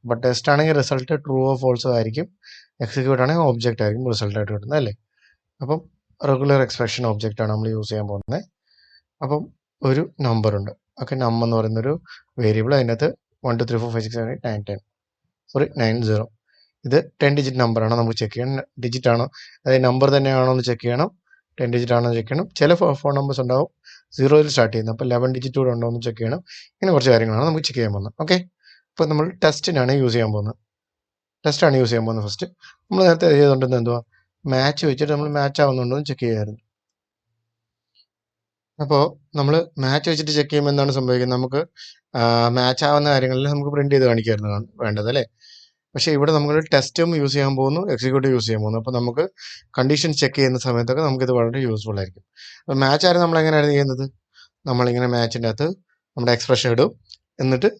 അപ്പോൾ ടെസ്റ്റ് ആണെങ്കിൽ റിസൾട്ട് ട്രൂ ഓ ഫോൾസോ ആയിരിക്കും, എക്സിക്യൂട്ട് ആണെങ്കിൽ ഒബ്ജക്റ്റ് ആയിരിക്കും റിസൾട്ടായിട്ട് കിട്ടുന്നത് അല്ലേ. അപ്പം റെഗുലർ എക്സ്പ്രഷൻ ഒബ്ജക്റ്റാണ് നമ്മൾ യൂസ് ചെയ്യാൻ പോകുന്നത്. അപ്പം ഒരു നമ്പറുണ്ട്, ഓക്കെ. നമ്പർ എന്ന് പറയുന്നൊരു വേരിയബിൾ, അതിനകത്ത് 1 2 3 4 5 6 7 8 9 10 9 0. ഇത് 10 ഡിജിറ്റ് നമ്പറാണോ നമുക്ക് ചെക്ക് ചെയ്യണം. ഡിജിറ്റ് ആണോ, അതായത് നമ്പർ തന്നെയാണോ എന്ന് ചെക്ക് ചെയ്യണം. 10 ഡിജിറ്റ് ആണോ ചെക്ക് ചെയ്യണം. ചില ഫോൺ നമ്പേഴ്സ് ഉണ്ടാവും 0-ൽ സ്റ്റാർട്ട് ചെയ്യുന്നത്, അപ്പോൾ 11 ഡിജിറ്റ് കൂടെ ഉണ്ടോ എന്ന് ചെക്ക് ചെയ്യണം. ഇങ്ങനെ കുറച്ച് കാര്യങ്ങളാണ് നമുക്ക് ചെക്ക് ചെയ്യാൻ പോകുന്നത്. ഓക്കെ, അപ്പോൾ നമ്മൾ ടെസ്റ്റിനാണ് യൂസ് ചെയ്യാൻ പോകുന്നത്. ടെസ്റ്റാണ് യൂസ് ചെയ്യാൻ പോകുന്നത്. ഫസ്റ്റ് നമ്മൾ നേരത്തെ ചെയ്തുകൊണ്ടിരുന്നത് എന്തുവാ, മാച്ച് വെച്ചിട്ട് നമ്മൾ മാച്ച് ആവുന്നുണ്ടോ എന്ന് ചെക്ക് ചെയ്യാമായിരുന്നു. അപ്പോൾ നമ്മൾ മാച്ച് വെച്ചിട്ട് ചെക്ക് ചെയ്യുമ്പോൾ എന്താണ് സംഭവിക്കുന്നത്, നമുക്ക് മാച്ച് ആവുന്ന കാര്യങ്ങളിൽ നമുക്ക് പ്രിന്റ് ചെയ്ത് കാണിക്കായിരുന്നു വേണ്ടത് അല്ലേ. പക്ഷേ ഇവിടെ നമ്മൾ ടെസ്റ്റും യൂസ് ചെയ്യാൻ പോകുന്നു, എക്സിക്യൂട്ടീവ് യൂസ് ചെയ്യാൻ പോകുന്നു. അപ്പോൾ നമുക്ക് കണ്ടീഷൻ ചെക്ക് ചെയ്യുന്ന സമയത്തൊക്കെ നമുക്കിത് വളരെ യൂസ്ഫുൾ ആയിരിക്കും. അപ്പോൾ മാച്ച് ആയിരുന്നു നമ്മൾ എങ്ങനെയാണ് ചെയ്യുന്നത്, നമ്മളിങ്ങനെ മാച്ചിൻ്റെ അകത്ത് നമ്മുടെ എക്സ്പ്രഷൻ ഇടും, എന്നിട്ട്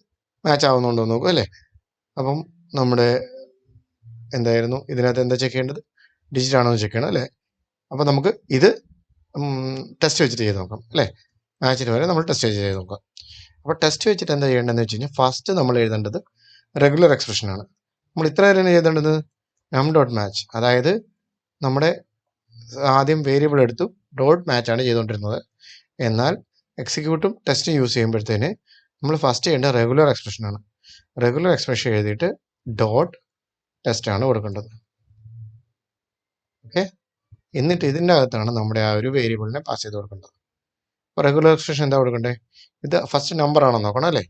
മാച്ച് ആവുന്നുണ്ടോ എന്ന് നോക്കും അല്ലേ. അപ്പം നമ്മുടെ എന്തായിരുന്നു ഇതിനകത്ത് എന്താ ചെക്ക് ചെയ്യേണ്ടത്, ഡിജിറ്റ് ആണോ എന്ന് ചെക്ക് ചെയ്യണം അല്ലേ. അപ്പോൾ നമുക്ക് ഇത് ടെസ്റ്റ് വെച്ചിട്ട് ചെയ്ത് നോക്കാം അല്ലേ. മാച്ചിന് വരെ നമ്മൾ ടെസ്റ്റ് വെച്ച് ചെയ്ത് നോക്കാം. അപ്പോൾ ടെസ്റ്റ് വെച്ചിട്ട് എന്താ ചെയ്യേണ്ടതെന്ന് വെച്ച് കഴിഞ്ഞാൽ ഫസ്റ്റ് നമ്മൾ എഴുതേണ്ടത് റെഗുലർ എക്സ്പ്രഷനാണ്. നമ്മൾ ഇത്ര വരെയാണ് എഴുതേണ്ടത് നം ഡോട്ട് മാച്ച്, അതായത് നമ്മുടെ ആദ്യം വേരിയബിൾ എടുത്തു ഡോട്ട് മാച്ചാണ് ചെയ്തുകൊണ്ടിരുന്നത്. എന്നാൽ എക്സിക്യൂട്ടും ടെസ്റ്റും യൂസ് ചെയ്യുമ്പോഴത്തേന് നമ്മൾ ഫസ്റ്റ് ചെയ്യേണ്ട റെഗുലർ എക്സ്പ്രഷനാണ്. റെഗുലർ എക്സ്പ്രഷൻ എഴുതിയിട്ട് ഡോട്ട് ടെസ്റ്റാണ് കൊടുക്കേണ്ടത്. ഓക്കെ, എന്നിട്ട് ഇതിൻ്റെ അകത്താണ് നമ്മുടെ ആ ഒരു വേരിയബിളിനെ പാസ് ചെയ്ത് കൊടുക്കേണ്ടത്. അപ്പോൾ റെഗുലർ എക്സ്പ്രഷൻ എന്താ കൊടുക്കണ്ടേ, ഇത് ഫസ്റ്റ് നമ്പർ ആണോ നോക്കണം അല്ലേ.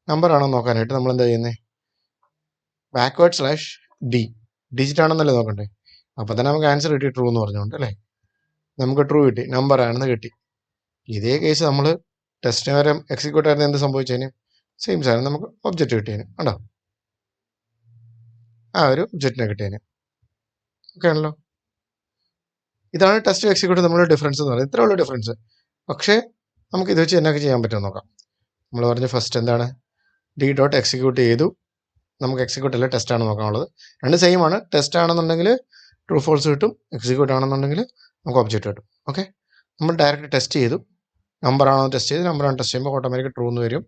നമ്പർ ആണോ നോക്കാനായിട്ട് നമ്മൾ എന്താ ചെയ്യുന്നത്, /d ഡിജിറ്റ് ആണെന്നല്ലേ നോക്കണ്ടേ. അപ്പോൾ തന്നെ നമുക്ക് ആൻസർ കിട്ടി ട്രൂ എന്ന് പറഞ്ഞുകൊണ്ട് അല്ലേ. നമുക്ക് ട്രൂ കിട്ടി, നമ്പർ ആണെന്ന് കിട്ടി. ഇതേ കേസ് നമ്മൾ ടെസ്റ്റിന് വരെ എക്സിക്യൂട്ട് ആയിരുന്നു എന്ത് സംഭവിച്ചതിന്, സെയിം സാധനം നമുക്ക് ഒബ്ജക്റ്റ് കിട്ടിയതിന് ഉണ്ടോ, ആ ഒരു ഒബ്ജക്റ്റിനെ കിട്ടിയതിന്. ഓക്കെ ആണല്ലോ. ഇതാണ് ടെസ്റ്റ് എക്സിക്യൂട്ട് തമ്മിലുള്ള ഡിഫറൻസ് എന്ന് പറയുന്നത്. ഇത്രയുള്ള ഡിഫറൻസ്. പക്ഷേ നമുക്ക് ഇത് വെച്ച് എന്നൊക്കെ ചെയ്യാൻ പറ്റുമെന്ന് നോക്കാം. നമ്മൾ പറഞ്ഞ ഫസ്റ്റ് എന്താണ്, ഡി ഡോട്ട് എക്സിക്യൂട്ട് ചെയ്തു, നമുക്ക് എക്സിക്യൂട്ട് അല്ല ടെസ്റ്റ് ആണ് നോക്കാനുള്ളത്. രണ്ട് സെയിം ആണ്. ടെസ്റ്റ് ആണെന്നുണ്ടെങ്കിൽ ട്രൂ ഫോൾസ് കിട്ടും, എക്സിക്യൂട്ട് ആണെന്നുണ്ടെങ്കിൽ നമുക്ക് ഒബ്ജക്റ്റ് കിട്ടും. ഓക്കെ, നമ്മൾ ഡയറക്റ്റ് ടെസ്റ്റ് ചെയ്തു, നമ്പർ ആണോ ടെസ്റ്റ് ചെയ്ത്, നമ്പർ ആണ് ടെസ്റ്റ് ചെയ്യുമ്പോൾ ഓട്ടോമാറ്റിക് ട്രൂ എന്ന് വരും.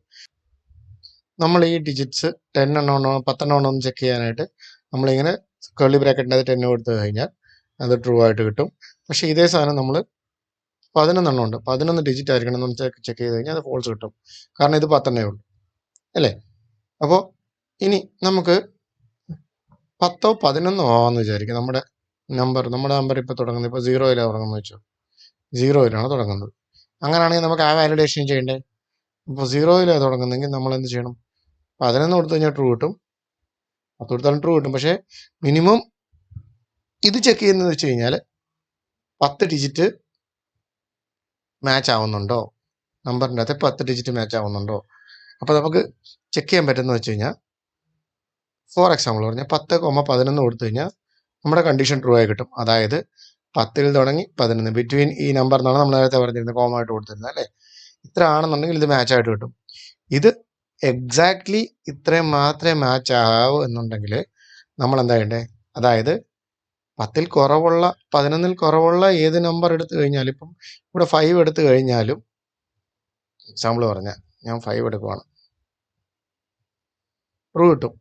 നമ്മൾ ഈ ഡിജിറ്റ്സ് 10 എണ്ണം ഉണ്ടോ 10 എണ്ണം ഉണ്ടോ എന്ന് ചെക്ക് ചെയ്യാനായിട്ട് നമ്മളിങ്ങനെ കേർലി ബ്രാക്കറ്റിൻ്റെ 10 കൊടുത്തു കഴിഞ്ഞാൽ അത് ട്രൂ ആയിട്ട് കിട്ടും. പക്ഷേ ഇതേ സാധനം നമ്മൾ 11 എണ്ണം ഉണ്ട്, 11 ഡിജിറ്റ് ആയിരിക്കണം എന്ന് ചെക്ക് ചെയ്ത് കഴിഞ്ഞാൽ അത് ഫോൾസ് കിട്ടും, കാരണം ഇത് 10 ഉള്ളൂ അല്ലേ. അപ്പോൾ ഇനി നമുക്ക് 10 11 ആവാമെന്ന് വിചാരിക്കും. നമ്മുടെ നമ്മുടെ നമ്പർ ഇപ്പോൾ തുടങ്ങുന്നത് ഇപ്പോൾ 0-ലാണ് തുടങ്ങുന്നത് വെച്ചോ, 0-ലാണ് തുടങ്ങുന്നത്. അങ്ങനെയാണെങ്കിൽ നമുക്ക് ആ വാലിഡേഷൻ ചെയ്യണ്ടേ. ഇപ്പോൾ 0-ലാണ് തുടങ്ങുന്നതെങ്കിൽ നമ്മൾ എന്ത് ചെയ്യണം? 11 കൊടുത്തു കഴിഞ്ഞാൽ ട്രൂ കിട്ടും, 10 കൊടുത്താലും ട്രൂ കിട്ടും. പക്ഷേ മിനിമം ഇത് ചെക്ക് ചെയ്യുന്നത് വെച്ച് കഴിഞ്ഞാൽ 10 ഡിജിറ്റ് മാച്ച് ആവുന്നുണ്ടോ, നമ്പറിൻ്റെ അകത്ത് 10 ഡിജിറ്റ് മാച്ച് ആവുന്നുണ്ടോ. അപ്പോൾ നമുക്ക് ചെക്ക് ചെയ്യാൻ പറ്റുന്നത് വെച്ച് കഴിഞ്ഞാൽ, ഫോർ എക്സാമ്പിൾ പറഞ്ഞാൽ 10,11 കൊടുത്തു കഴിഞ്ഞാൽ നമ്മുടെ കണ്ടീഷൻ ട്രൂ ആയി കിട്ടും. അതായത് 10 തുടങ്ങി 11 ബിറ്റ്വീൻ ഈ നമ്പർ എന്നാണ് നമ്മൾ നേരത്തെ പറഞ്ഞിരുന്നത്, കോമ ആയിട്ട് കൊടുത്തിരുന്നത് അല്ലേ. ഇത്ര ആണെന്നുണ്ടെങ്കിൽ ഇത് മാച്ച് ആയിട്ട് കിട്ടും. ഇത് എക്സാക്ട്ലി ഇത്രയും മാത്രമേ മാച്ച് ആവൂ എന്നുണ്ടെങ്കിൽ നമ്മൾ എന്താ ചെയ്യണ്ടേ? അതായത് 10-ൽ കുറവുള്ള 11-ൽ കുറവുള്ള ഏത് നമ്പർ എടുത്തു കഴിഞ്ഞാലും, ഇപ്പം ഇവിടെ 5 എടുത്തു കഴിഞ്ഞാലും, എക്സാമ്പിൾ പറഞ്ഞാൽ ഞാൻ 5 എടുക്കുവാണ്, ട്രൂ കിട്ടും.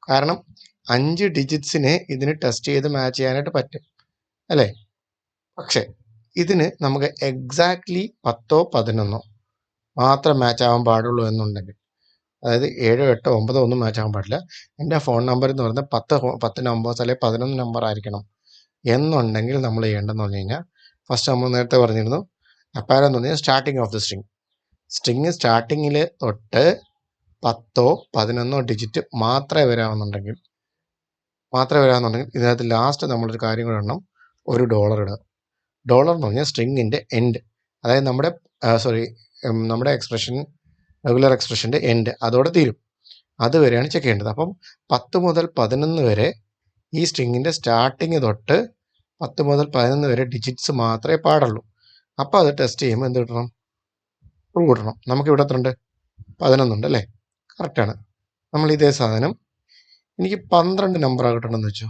കാരണം 5 ഡിജിറ്റ്സിനെ ഇതിന് ടെസ്റ്റ് ചെയ്ത് മാച്ച് ചെയ്യാനായിട്ട് പറ്റും അല്ലേ. പക്ഷേ ഇതിന് നമുക്ക് എക്സാക്ട്ലി 10-ഓ 11-ഓ മാത്രം മാച്ച് ആവാൻ പാടുള്ളൂ എന്നുണ്ടെങ്കിൽ, അതായത് 7, 8, 9 ഒന്നും മാച്ച് ആവാൻ പാടില്ല. എൻ്റെ ഫോൺ നമ്പർ എന്ന് പറയുന്നത് 10 നമ്പേഴ്സ് അല്ലെങ്കിൽ 11 നമ്പർ ആയിരിക്കണം എന്നുണ്ടെങ്കിൽ നമ്മൾ ചെയ്യേണ്ടതെന്ന് പറഞ്ഞു കഴിഞ്ഞാൽ, ഫസ്റ്റ് നമ്മൾ നേരത്തെ പറഞ്ഞിരുന്നു അപ്പാരോ എന്ന് പറഞ്ഞാൽ സ്റ്റാർട്ടിങ് ഓഫ് ദി സ്ട്രിങ് സ്റ്റാർട്ടിങ്ങിൽ തൊട്ട് 10-ഓ 11-ഓ ഡിജിറ്റ് മാത്രമേ വരാമെന്നുണ്ടെങ്കിൽ ഇതിനകത്ത് ലാസ്റ്റ് നമ്മളൊരു കാര്യം കൂടെ ഇടണം, ഒരു ഡോളർ ഇടുക. ഡോളർ എന്ന് പറഞ്ഞാൽ സ്ട്രിങ്ങിൻ്റെ എൻഡ്, അതായത് നമ്മുടെ എക്സ്പ്രഷൻ, റെഗുലർ എക്സ്പ്രഷൻ്റെ എൻഡ് അതോടെ തീരും. അതുവരെയാണ് ചെക്ക് ചെയ്യേണ്ടത്. അപ്പം 10 മുതൽ 11 വരെ ഈ സ്ട്രിങ്ങിൻ്റെ സ്റ്റാർട്ടിങ് തൊട്ട് 10 മുതൽ 11 വരെ ഡിജിറ്റ്സ് മാത്രമേ പാടുള്ളൂ. അപ്പോൾ അത് ടെസ്റ്റ് ചെയ്യുമ്പോൾ എന്ത് കിട്ടണം? ട്രൂ കിട്ടണം. നമുക്കിവിടെ എത്രയുണ്ട്? 11 ഉണ്ട് അല്ലേ, കറക്റ്റാണ്. നമ്മൾ ഇതേ സാധനം എനിക്ക് 12 നമ്പറാണ് കിട്ടണമെന്ന് വെച്ചോ,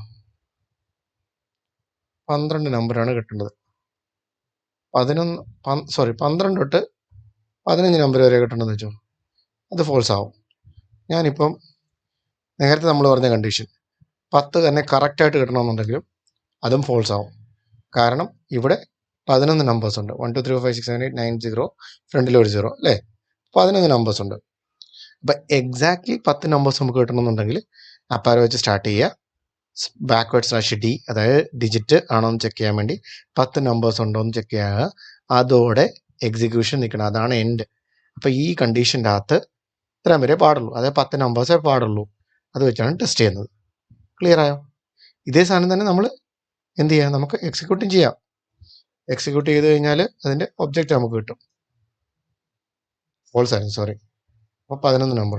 12 നമ്പറാണ് കിട്ടേണ്ടത്. 12 തൊട്ട് 15 നമ്പർ വരെ കിട്ടണമെന്ന് വെച്ചോ, അത് ഫോൾസ് ആവും. ഞാനിപ്പം നേരത്തെ നമ്മൾ പറഞ്ഞ കണ്ടീഷൻ 10 തന്നെ കറക്റ്റായിട്ട് കിട്ടണമെന്നുണ്ടെങ്കിലും അതും ഫോൾസ് ആവും. കാരണം ഇവിടെ 11 നമ്പേഴ്സ് ഉണ്ട്, 1 2 3 4 5 6 7 8 9 0, ഫ്രണ്ടിൽ ഒരു 0 അല്ലേ, 11 നമ്പേഴ്സ് ഉണ്ട്. അപ്പം എക്സാക്ട്ലി 10 നമ്പേഴ്സ് നമുക്ക് കിട്ടണമെന്നുണ്ടെങ്കിൽ അപ്പാരോ വെച്ച് സ്റ്റാർട്ട് ചെയ്യുക, /d, അതായത് ഡിജിറ്റ് ആണോ എന്ന് ചെക്ക് ചെയ്യാൻ വേണ്ടി 10 നമ്പേഴ്സ് ഉണ്ടോ എന്ന് ചെക്ക് ചെയ്യുക. അതോടെ എക്സിക്യൂഷൻ നിൽക്കണം, അതാണ് എൻഡ്. അപ്പോൾ ഈ കണ്ടീഷൻ്റെ അകത്ത് ഇത്രയും വരെ പാടുള്ളൂ, അതായത് 10 നമ്പേഴ്സേ പാടുള്ളൂ. അത് വെച്ചാണ് ടെസ്റ്റ് ചെയ്യുന്നത്. ക്ലിയർ ആയോ? ഇതേ സാധനം തന്നെ നമ്മൾ എന്ത് ചെയ്യാം, നമുക്ക് എക്സിക്യൂട്ടും ചെയ്യാം. എക്സിക്യൂട്ട് ചെയ്ത് കഴിഞ്ഞാൽ അതിൻ്റെ ഒബ്ജക്റ്റ് നമുക്ക് കിട്ടും. ഫോൾസ് ആയിരുന്നു, സോറി. അപ്പോൾ 11 നമ്പർ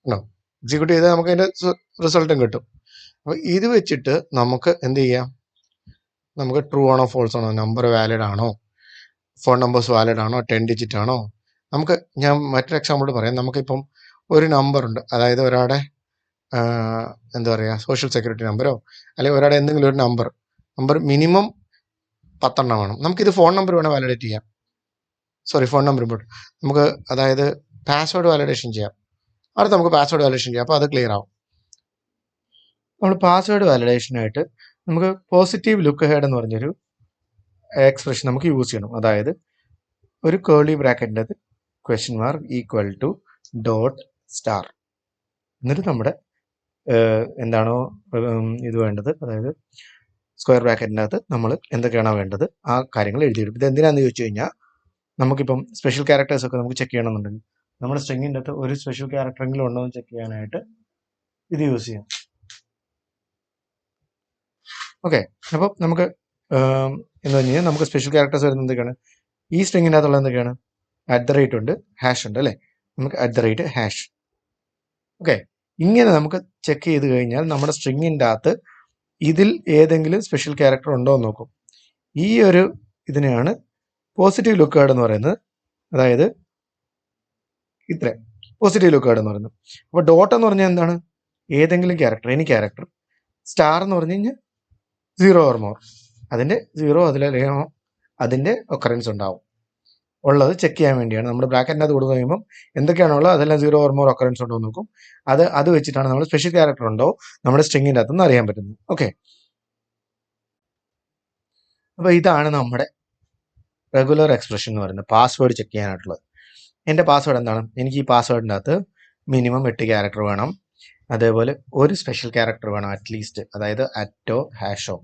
ഉണ്ടോ, എക്സിക്യൂട്ട് ചെയ്താൽ നമുക്ക് അതിൻ്റെ റിസൾട്ടും കിട്ടും. അപ്പോൾ ഇത് വെച്ചിട്ട് നമുക്ക് എന്ത് ചെയ്യാം, നമുക്ക് ട്രൂ ആണോ ഫോൾസ് ആണോ, നമ്പർ വാലിഡ് ആണോ, ഫോൺ നമ്പേഴ്സ് വാലിഡ് ആണോ, 10 ഡിജിറ്റ് ആണോ. ഞാൻ മറ്റൊരു എക്സാമ്പിൾ പറയാം. നമുക്കിപ്പം ഒരു നമ്പറുണ്ട്, അതായത് ഒരാളുടെ എന്താ പറയുക, സോഷ്യൽ സെക്യൂരിറ്റി നമ്പറോ അല്ലെങ്കിൽ ഒരാളുടെ എന്തെങ്കിലും ഒരു നമ്പർ മിനിമം 10 വേണം. നമുക്കിത് ഫോൺ നമ്പർ വേണം വാലിഡേറ്റ് ചെയ്യാം, ഫോൺ നമ്പർ ഇമ്പോർട്ട് നമുക്ക്, അതായത് പാസ്വേഡ് വാലിഡേഷൻ ചെയ്യാം. അടുത്ത് നമുക്ക് പാസ്വേഡ് വാലിഡേഷൻ ചെയ്യാം. അപ്പോൾ അത് ക്ലിയർ ആവും. നമ്മൾ പാസ്വേഡ് വാലിഡേഷനായിട്ട് നമുക്ക് പോസിറ്റീവ് ലുക്ക് ഹെഡ് എന്ന് പറഞ്ഞൊരു എക്സ്പ്രഷൻ നമുക്ക് യൂസ് ചെയ്യണം. അതായത് ഒരു കേർലി ബ്രാക്കറ്റിൻ്റെ $= എന്നിട്ട് നമ്മുടെ എന്താണോ ഇത് വേണ്ടത്, അതായത് സ്ക്വയർ ബ്രാക്കറ്റിനകത്ത് നമ്മൾ എന്തൊക്കെയാണോ വേണ്ടത് ആ കാര്യങ്ങൾ എഴുതിയിടും. ഇത് എന്തിനാണെന്ന് ചോദിച്ചു കഴിഞ്ഞാൽ, നമുക്കിപ്പം സ്പെഷ്യൽ ക്യാരക്ടേഴ്സ് ഒക്കെ നമുക്ക് ചെക്ക് ചെയ്യണമെന്നുണ്ടെങ്കിൽ, നമ്മുടെ സ്ട്രിങ്ങിൻ്റെ അകത്ത് ഒരു സ്പെഷ്യൽ ക്യാരക്ടറെങ്കിലും ഉണ്ടോ എന്ന് ചെക്ക് ചെയ്യാനായിട്ട് ഇത് യൂസ് ചെയ്യാം. ഓക്കെ, അപ്പോൾ നമുക്ക് എന്താ പറഞ്ഞു കഴിഞ്ഞാൽ, നമുക്ക് സ്പെഷ്യൽ ക്യാരക്ടേഴ്സ് വരുന്നത് എന്തൊക്കെയാണ്, ഈ സ്ട്രിങ്ങിൻ്റെ അകത്തുള്ള എന്തൊക്കെയാണ്, @ ഉണ്ട്, ഹാഷ് ഉണ്ട് അല്ലേ. നമുക്ക് ###. ഓക്കെ, ഇങ്ങനെ നമുക്ക് ചെക്ക് ചെയ്ത് കഴിഞ്ഞാൽ നമ്മുടെ സ്ട്രിങ്ങിൻ്റെ അകത്ത് ഇതിൽ ഏതെങ്കിലും സ്പെഷ്യൽ ക്യാരക്ടർ ഉണ്ടോ എന്ന് നോക്കും. ഈ ഒരു ഇതിനെയാണ് പോസിറ്റീവ് ലുക്ക് ഹെഡ് എന്ന് പറയുന്നത്. അതായത് ഇത്ര പോസിറ്റീവ് ലുക്ക് ഹെഡ് എന്ന് പറയുന്നത്. അപ്പോൾ ഡോട്ട് എന്ന് പറഞ്ഞാൽ എന്താണ്, ഏതെങ്കിലും ക്യാരക്ടർ, എനി ക്യാരക്ടർ. സ്റ്റാർ എന്ന് പറഞ്ഞു കഴിഞ്ഞാൽ 0 or more, അതിൻ്റെ 0 അതിൻ്റെ ഒക്കറൻസ് ഉണ്ടാവും. ഉള്ളത് ചെക്ക് ചെയ്യാൻ വേണ്ടിയാണ് നമ്മൾ ബ്രാക്കറ്റിനകത്ത് കൊടുത്തു കഴിയുമ്പോൾ എന്തൊക്കെയാണുള്ളത് അതെല്ലാം 0 or more ഒക്കറൻസ് ഉണ്ടോ എന്ന് നോക്കും. അത് വെച്ചിട്ടാണ് നമ്മൾ സ്പെഷ്യൽ ക്യാരക്ടർ ഉണ്ടോ നമ്മുടെ സ്ട്രിങ്ങിൻ്റെ അകത്തുനിന്ന് അറിയാൻ പറ്റുന്നത്. ഓക്കെ, അപ്പോൾ ഇതാണ് നമ്മുടെ റെഗുലർ എക്സ്പ്രഷൻ എന്ന് പറയുന്നത്, പാസ്വേഡ് ചെക്ക് ചെയ്യാനായിട്ടുള്ളത്. എൻ്റെ പാസ്വേഡ് എന്താണ്, എനിക്ക് ഈ പാസ്വേഡിൻ്റെ അകത്ത് മിനിമം 8 ക്യാരക്ടർ വേണം. അതേപോലെ ഒരു സ്പെഷ്യൽ ക്യാരക്ടർ വേണം അറ്റ്ലീസ്റ്റ്, അതായത് അറ്റോ ഹാഷോ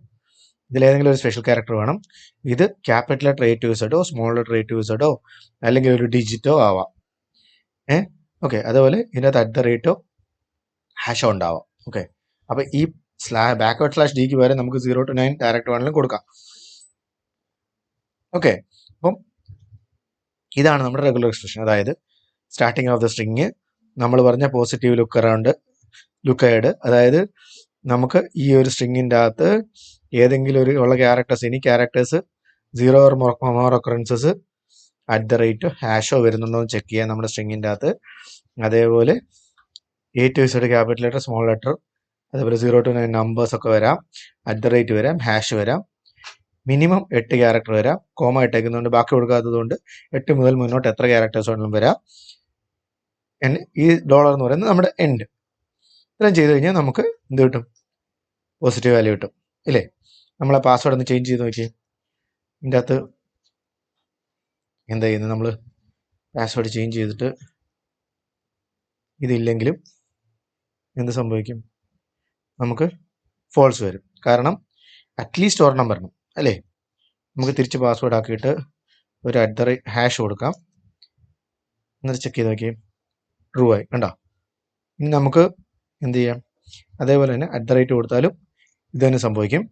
ഇതിലേതെങ്കിലും ഒരു സ്പെഷ്യൽ ക്യാരക്ടർ വേണം. ഇത് capital letter A to Z small letter A to Z അല്ലെങ്കിൽ ഒരു ഡിജിറ്റോ ആവാം. ഓക്കെ, അതുപോലെ ഇതിനകത്ത് @ ഹാഷോ ഉണ്ടാവാം. ഓക്കെ, അപ്പൊ ഈ /D വരെ നമുക്ക് 0 to 9 ഡയറക്റ്റ് വേണമെങ്കിലും കൊടുക്കാം. ഓക്കെ, അപ്പം ഇതാണ് നമ്മുടെ റെഗുലർ എക്സ്പ്രഷൻ. അതായത് സ്റ്റാർട്ടിങ് ഓഫ് ദ സ്ട്രിങ് നമ്മൾ പറഞ്ഞ പോസിറ്റീവ് ലുക്കൈഡ്, അതായത് നമുക്ക് ഈ ഒരു സ്ട്രിങ്ങിൻ്റെ അകത്ത് ഏതെങ്കിലും ഒരു ഉള്ള ക്യാരക്ടേഴ്സ്, ഇനി ക്യാരക്ടേഴ്സ് 0 or more occurrences @ ഹാഷോ വരുന്നുണ്ടോ എന്ന് ചെക്ക് ചെയ്യാൻ നമ്മുടെ സ്ട്രിങ്ങിൻ്റെ അകത്ത്. അതേപോലെ A to Z capital letter small letter, അതേപോലെ 0 to 9 നമ്പേഴ്സ് ഒക്കെ വരാം, @ വരാം, ഹാഷ് വരാം, മിനിമം 8 ക്യാരക്ടർ വരാം, കോമ ഇട്ടേക്കുന്നതുകൊണ്ട് ബാക്കി കൊടുക്കാത്തത് കൊണ്ട് 8 മുതൽ മുന്നോട്ട് എത്ര ക്യാരക്ടേഴ്സ് വേണമെങ്കിലും വരാം. ഈ ഡോളർ എന്ന് പറയുന്നത് നമ്മുടെ എൻഡ്. ഇത്രയും ചെയ്ത് കഴിഞ്ഞാൽ നമുക്ക് എന്ത് കിട്ടും? പോസിറ്റീവ് വാല്യൂ കിട്ടും ഇല്ലേ? നമ്മളെ പാസ്വേഡ് ഒന്ന് ചേഞ്ച് ചെയ്ത് നോക്കി. ഇതിൻ്റെ അകത്ത് എന്താ ചെയ്യുന്നത്? നമ്മൾ പാസ്വേഡ് ചേഞ്ച് ചെയ്തിട്ട് ഇതില്ലെങ്കിലും എന്ത് സംഭവിക്കും? നമുക്ക് ഫോൾസ് വരും. കാരണം അറ്റ്ലീസ്റ്റ് ഒരെണ്ണം വരണം അല്ലേ? നമുക്ക് തിരിച്ച് പാസ്വേഡ് ആക്കിയിട്ട് ഒരു ഹാഷ് കൊടുക്കാം. എന്നിട്ട് ചെക്ക് ചെയ്ത് നോക്കി, ട്രൂ ആയി. കണ്ടോ? ഇനി നമുക്ക് എന്ത് ചെയ്യാം? അതേപോലെ തന്നെ @ കൊടുത്താലും ഇത് തന്നെ സംഭവിക്കും,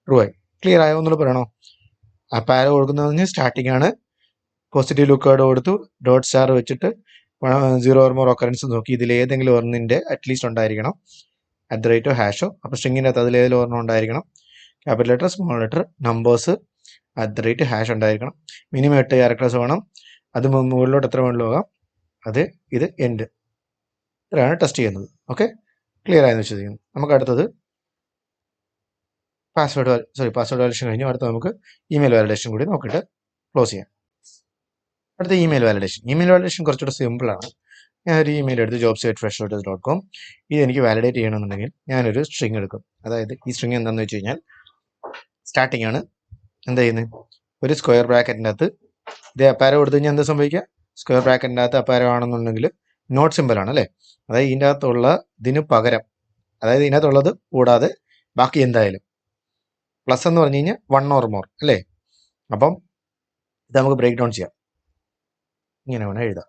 ട്രൂ ആയി. ക്ലിയർ ആയോ? ഒന്നുകൂടെ പറയണോ? പാരോ കൊടുക്കുന്നതിന് സ്റ്റാർട്ടിംഗ് ആണ്, പോസിറ്റീവ് ലുക്കോട് കൊടുത്തു, ഡോട്ട് സ്റ്റാർ വെച്ചിട്ട് 0 or more occurrence നോക്കി, ഇതിൽ ഏതെങ്കിലും ഒരെണ്ണിൻ്റെ അറ്റ്ലീസ്റ്റ് ഉണ്ടായിരിക്കണം @ ഹാഷോ. അപ്പോൾ സ്ട്രിങ്ങിൻ്റെ അകത്ത് അതിലേതെങ്കിലും ഒരെണ്ണം ഉണ്ടായിരിക്കണം. Capital letter small letter numbers @ hash ഉണ്ടായിരിക്കണം. മിനിമം 8 ക്യാരക്ടേഴ്സ് വേണം. അത് മുകളിലോട്ട് എത്ര വേണമെങ്കിലും പോകാം. ഇത് എൻഡ്. ഇത്രയാണ് ടെസ്റ്റ് ചെയ്യുന്നത്. ഓക്കെ, ക്ലിയർ ആയെന്ന് വിശ്വസിക്കുന്നു. നമുക്ക് അടുത്തത് പാസ്വേഡ് വാലിഡേഷൻ കഴിഞ്ഞു. അടുത്ത നമുക്ക് ഇമെയിൽ വാലിഡേഷൻ കൂടി നോക്കിയിട്ട് ക്ലോസ് ചെയ്യാം. അടുത്ത ഇമെയിൽ വാലിഡേഷൻ കുറച്ചുകൂടെ സിമ്പിളാണ്. ഞാനൊരു ഇമെയിൽ എടുത്ത് jobs@freshworkers.com. ഇത് എനിക്ക് വാലിഡേറ്റ് ചെയ്യണമെന്നുണ്ടെങ്കിൽ ഞാനൊരു സ്ട്രിങ് എടുക്കും. അതായത് ഈ സ്ട്രിങ് എന്താണെന്ന് വെച്ച് കഴിഞ്ഞാൽ സ്റ്റാർട്ടിംഗ് ആണ്. എന്താ ചെയ്യുന്നത്? ഒരു സ്ക്വയർ ബ്രാക്കറ്റിൻ്റെ അകത്ത് ഇത് അപ്പാരോ കൊടുത്തു കഴിഞ്ഞാൽ എന്താ സംഭവിക്കുക? സ്ക്വയർ ബ്രാക്കറ്റിൻ്റെ അകത്ത് അപ്പാരോ ആണെന്നുണ്ടെങ്കിൽ നോട്ട് സിമ്പിളാണ് അല്ലേ? അതായത് ഇതിൻ്റെ അകത്തുള്ള ഇതിന് പകരം, അതായത് ഇതിനകത്തുള്ളത് കൂടാതെ ബാക്കി എന്തായാലും പ്ലസ് എന്ന് പറഞ്ഞു കഴിഞ്ഞാൽ 1 or more അല്ലേ? അപ്പം ഇത് നമുക്ക് ബ്രേക്ക് ഡൗൺ ചെയ്യാം. ഇങ്ങനെ വേണം എഴുതാം.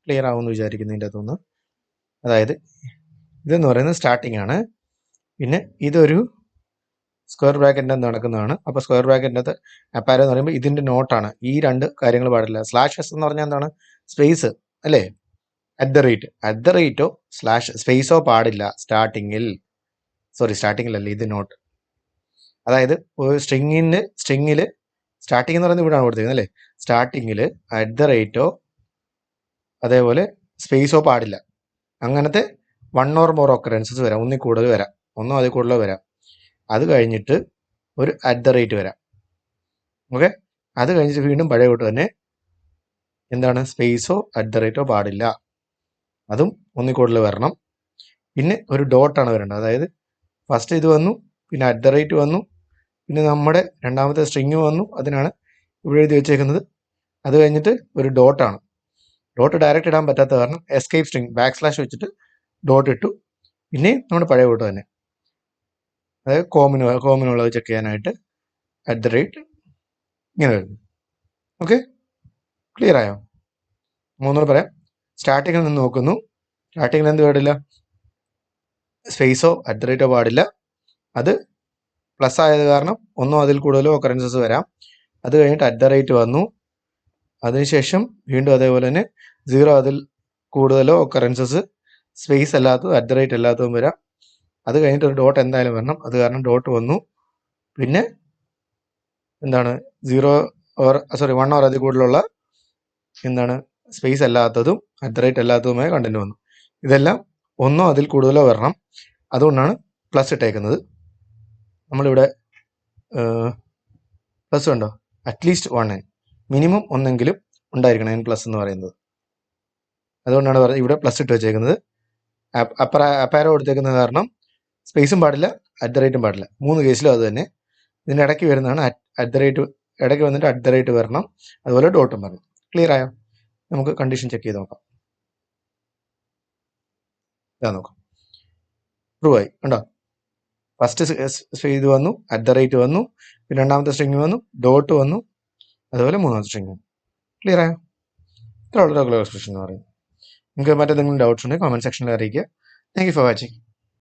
ക്ലിയർ ആവുമെന്ന് വിചാരിക്കുന്നു ഇതിൻ്റെ അകത്തുനിന്ന്. അതായത് ഇതെന്ന് പറയുന്നത് സ്റ്റാർട്ടിംഗ് ആണ്. പിന്നെ ഇതൊരു സ്ക്വയർ ബ്രാക്കറ്റിൻ്റെ നടക്കുന്നതാണ്. അപ്പോൾ സ്ക്വയർ ബ്രാക്കറ്റിൻ്റെ അകത്ത് അപ്പാരോ എന്ന് പറയുമ്പോൾ ഇതിൻ്റെ നോട്ടാണ്. ഈ രണ്ട് കാര്യങ്ങൾ പാടില്ല. /s എന്ന് പറഞ്ഞാൽ എന്താണ്? സ്പേസ് അല്ലേ? @റേറ്റോ സ്പേസോ പാടില്ല സ്റ്റാർട്ടിങ്ങിൽ. സ്റ്റാർട്ടിങ്ങിലല്ല, ഇത് നോട്ട്. അതായത് ഒരു സ്ട്രിങ്ങിൽ സ്റ്റാർട്ടിംഗ് എന്ന് പറയുന്നത് ഇവിടെയാണ് കൊടുത്തിരിക്കുന്നത് അല്ലേ? സ്റ്റാർട്ടിങ്ങിൽ @റേറ്റോ അതേപോലെ സ്പേസോ പാടില്ല. അങ്ങനത്തെ 1 or more occurrences വരാം, ഒന്നിൽ കൂടുതൽ വരാം, ഒന്നോ അതിൽ കൂടുതലോ വരാം. അത് കഴിഞ്ഞിട്ട് ഒരു @ വരാം. ഓക്കെ, അത് കഴിഞ്ഞിട്ട് വീണ്ടും പഴയ കൂട്ട് തന്നെ എന്താണ്? സ്പേസോ @റേറ്റോ പാടില്ല, അതും ഒന്നിൽ കൂടുതൽ വരണം. പിന്നെ ഒരു ഡോട്ടാണ് വരേണ്ടത്. അതായത് ഫസ്റ്റ് ഇത് വന്നു, പിന്നെ @ വന്നു, പിന്നെ നമ്മുടെ രണ്ടാമത്തെ സ്ട്രിങ് വന്നു, അതിനാണ് ഇവിടെ എഴുതി വെച്ചേക്കുന്നത്. അത് കഴിഞ്ഞിട്ട് ഒരു ഡോട്ടാണ്. ഡോട്ട് ഡയറക്റ്റ് ഇടാൻ പറ്റാത്ത കാരണം എസ്കേപ്പ് സ്ട്രിങ് / വെച്ചിട്ട് ഡോട്ട് ഇട്ടു. പിന്നെ നമ്മുടെ പഴയ കൂട്ട് തന്നെ, അതായത് കോമിനുള്ളത് ചെക്ക് ചെയ്യാനായിട്ട് @ ഇങ്ങനെ വരുന്നു. ഓക്കെ, ക്ലിയർ ആയോ? മൂന്നൂടെ പറയാം. സ്റ്റാർട്ടിങ്ങിൽ നിന്ന് നോക്കുന്നു. സ്റ്റാർട്ടിങ്ങിൽ എന്ത് പാടില്ല? സ്പേസോ @റേറ്റോ പാടില്ല. അത് പ്ലസ് ആയത് കാരണം ഒന്നോ അതിൽ കൂടുതലോ occurrences വരാം. അത് കഴിഞ്ഞിട്ട് @ വന്നു. അതിനുശേഷം വീണ്ടും അതേപോലെ തന്നെ 0 അതിൽ കൂടുതലോ occurrences, സ്പേസ് അല്ലാത്തതും @റേറ്റ് അല്ലാത്തതും വരാം. അത് കഴിഞ്ഞിട്ട് ഒരു ഡോട്ട് എന്തായാലും വരണം. അത് കാരണം ഡോട്ട് വന്നു. പിന്നെ എന്താണ്? 1 or അതിൽ കൂടുതലുള്ള എന്താണ്? സ്പേസ് അല്ലാത്തതും @റേറ്റ് അല്ലാത്തതുമായ കണ്ടന്റ് വന്നു. ഇതെല്ലാം ഒന്നോ അതിൽ കൂടുതലോ വരണം. അതുകൊണ്ടാണ് പ്ലസ് ഇട്ടേക്കുന്നത്. നമ്മളിവിടെ പ്ലസ് ഉണ്ടോ? അറ്റ്ലീസ്റ്റ് 1, മിനിമം ഒന്നെങ്കിലും ഉണ്ടായിരിക്കണം n+ എന്ന് പറയുന്നത്. അതുകൊണ്ടാണ് ഇവിടെ പ്ലസ് ഇട്ട് വെച്ചേക്കുന്നത്. അപ്പാരോ കൊടുത്തേക്കുന്നത് കാരണം സ്പേസും പാടില്ല, @റേറ്റും പാടില്ല. 3 കേസിലും അത് തന്നെ. ഇതിൻ്റെ ഇടയ്ക്ക് വരുന്നതാണ് @റേറ്റ്. ഇടയ്ക്ക് വന്നിട്ട് @റേറ്റ് വരണം, അതുപോലെ ഡോട്ടും വരണം. ക്ലിയർ ആയോ? നമുക്ക് കണ്ടീഷൻ ചെക്ക് ചെയ്ത് നോക്കാം. ഇതാ നോക്കാം, ട്രൂ ആയി. കണ്ടോ, ഫസ്റ്റ് ഇത് വന്നു, @ വന്നു, പിന്നെ രണ്ടാമത്തെ സ്ട്രിങ് വന്നു, ഡോട്ട് വന്നു, അതുപോലെ മൂന്നാമത്തെ സ്ട്രിങ് വന്നു. ക്ലിയർ ആയോ? ഇത്രയുള്ള റെഗുലർ എക്സ്പ്രഷൻ എന്ന് പറയുന്നത്. നിങ്ങൾക്ക് മറ്റെന്തെങ്കിലും ഡൗട്ട്സ് ഉണ്ടെങ്കിൽ കമൻറ്റ് സെക്ഷനിൽ അറിയിക്കുക. Thank you for watching.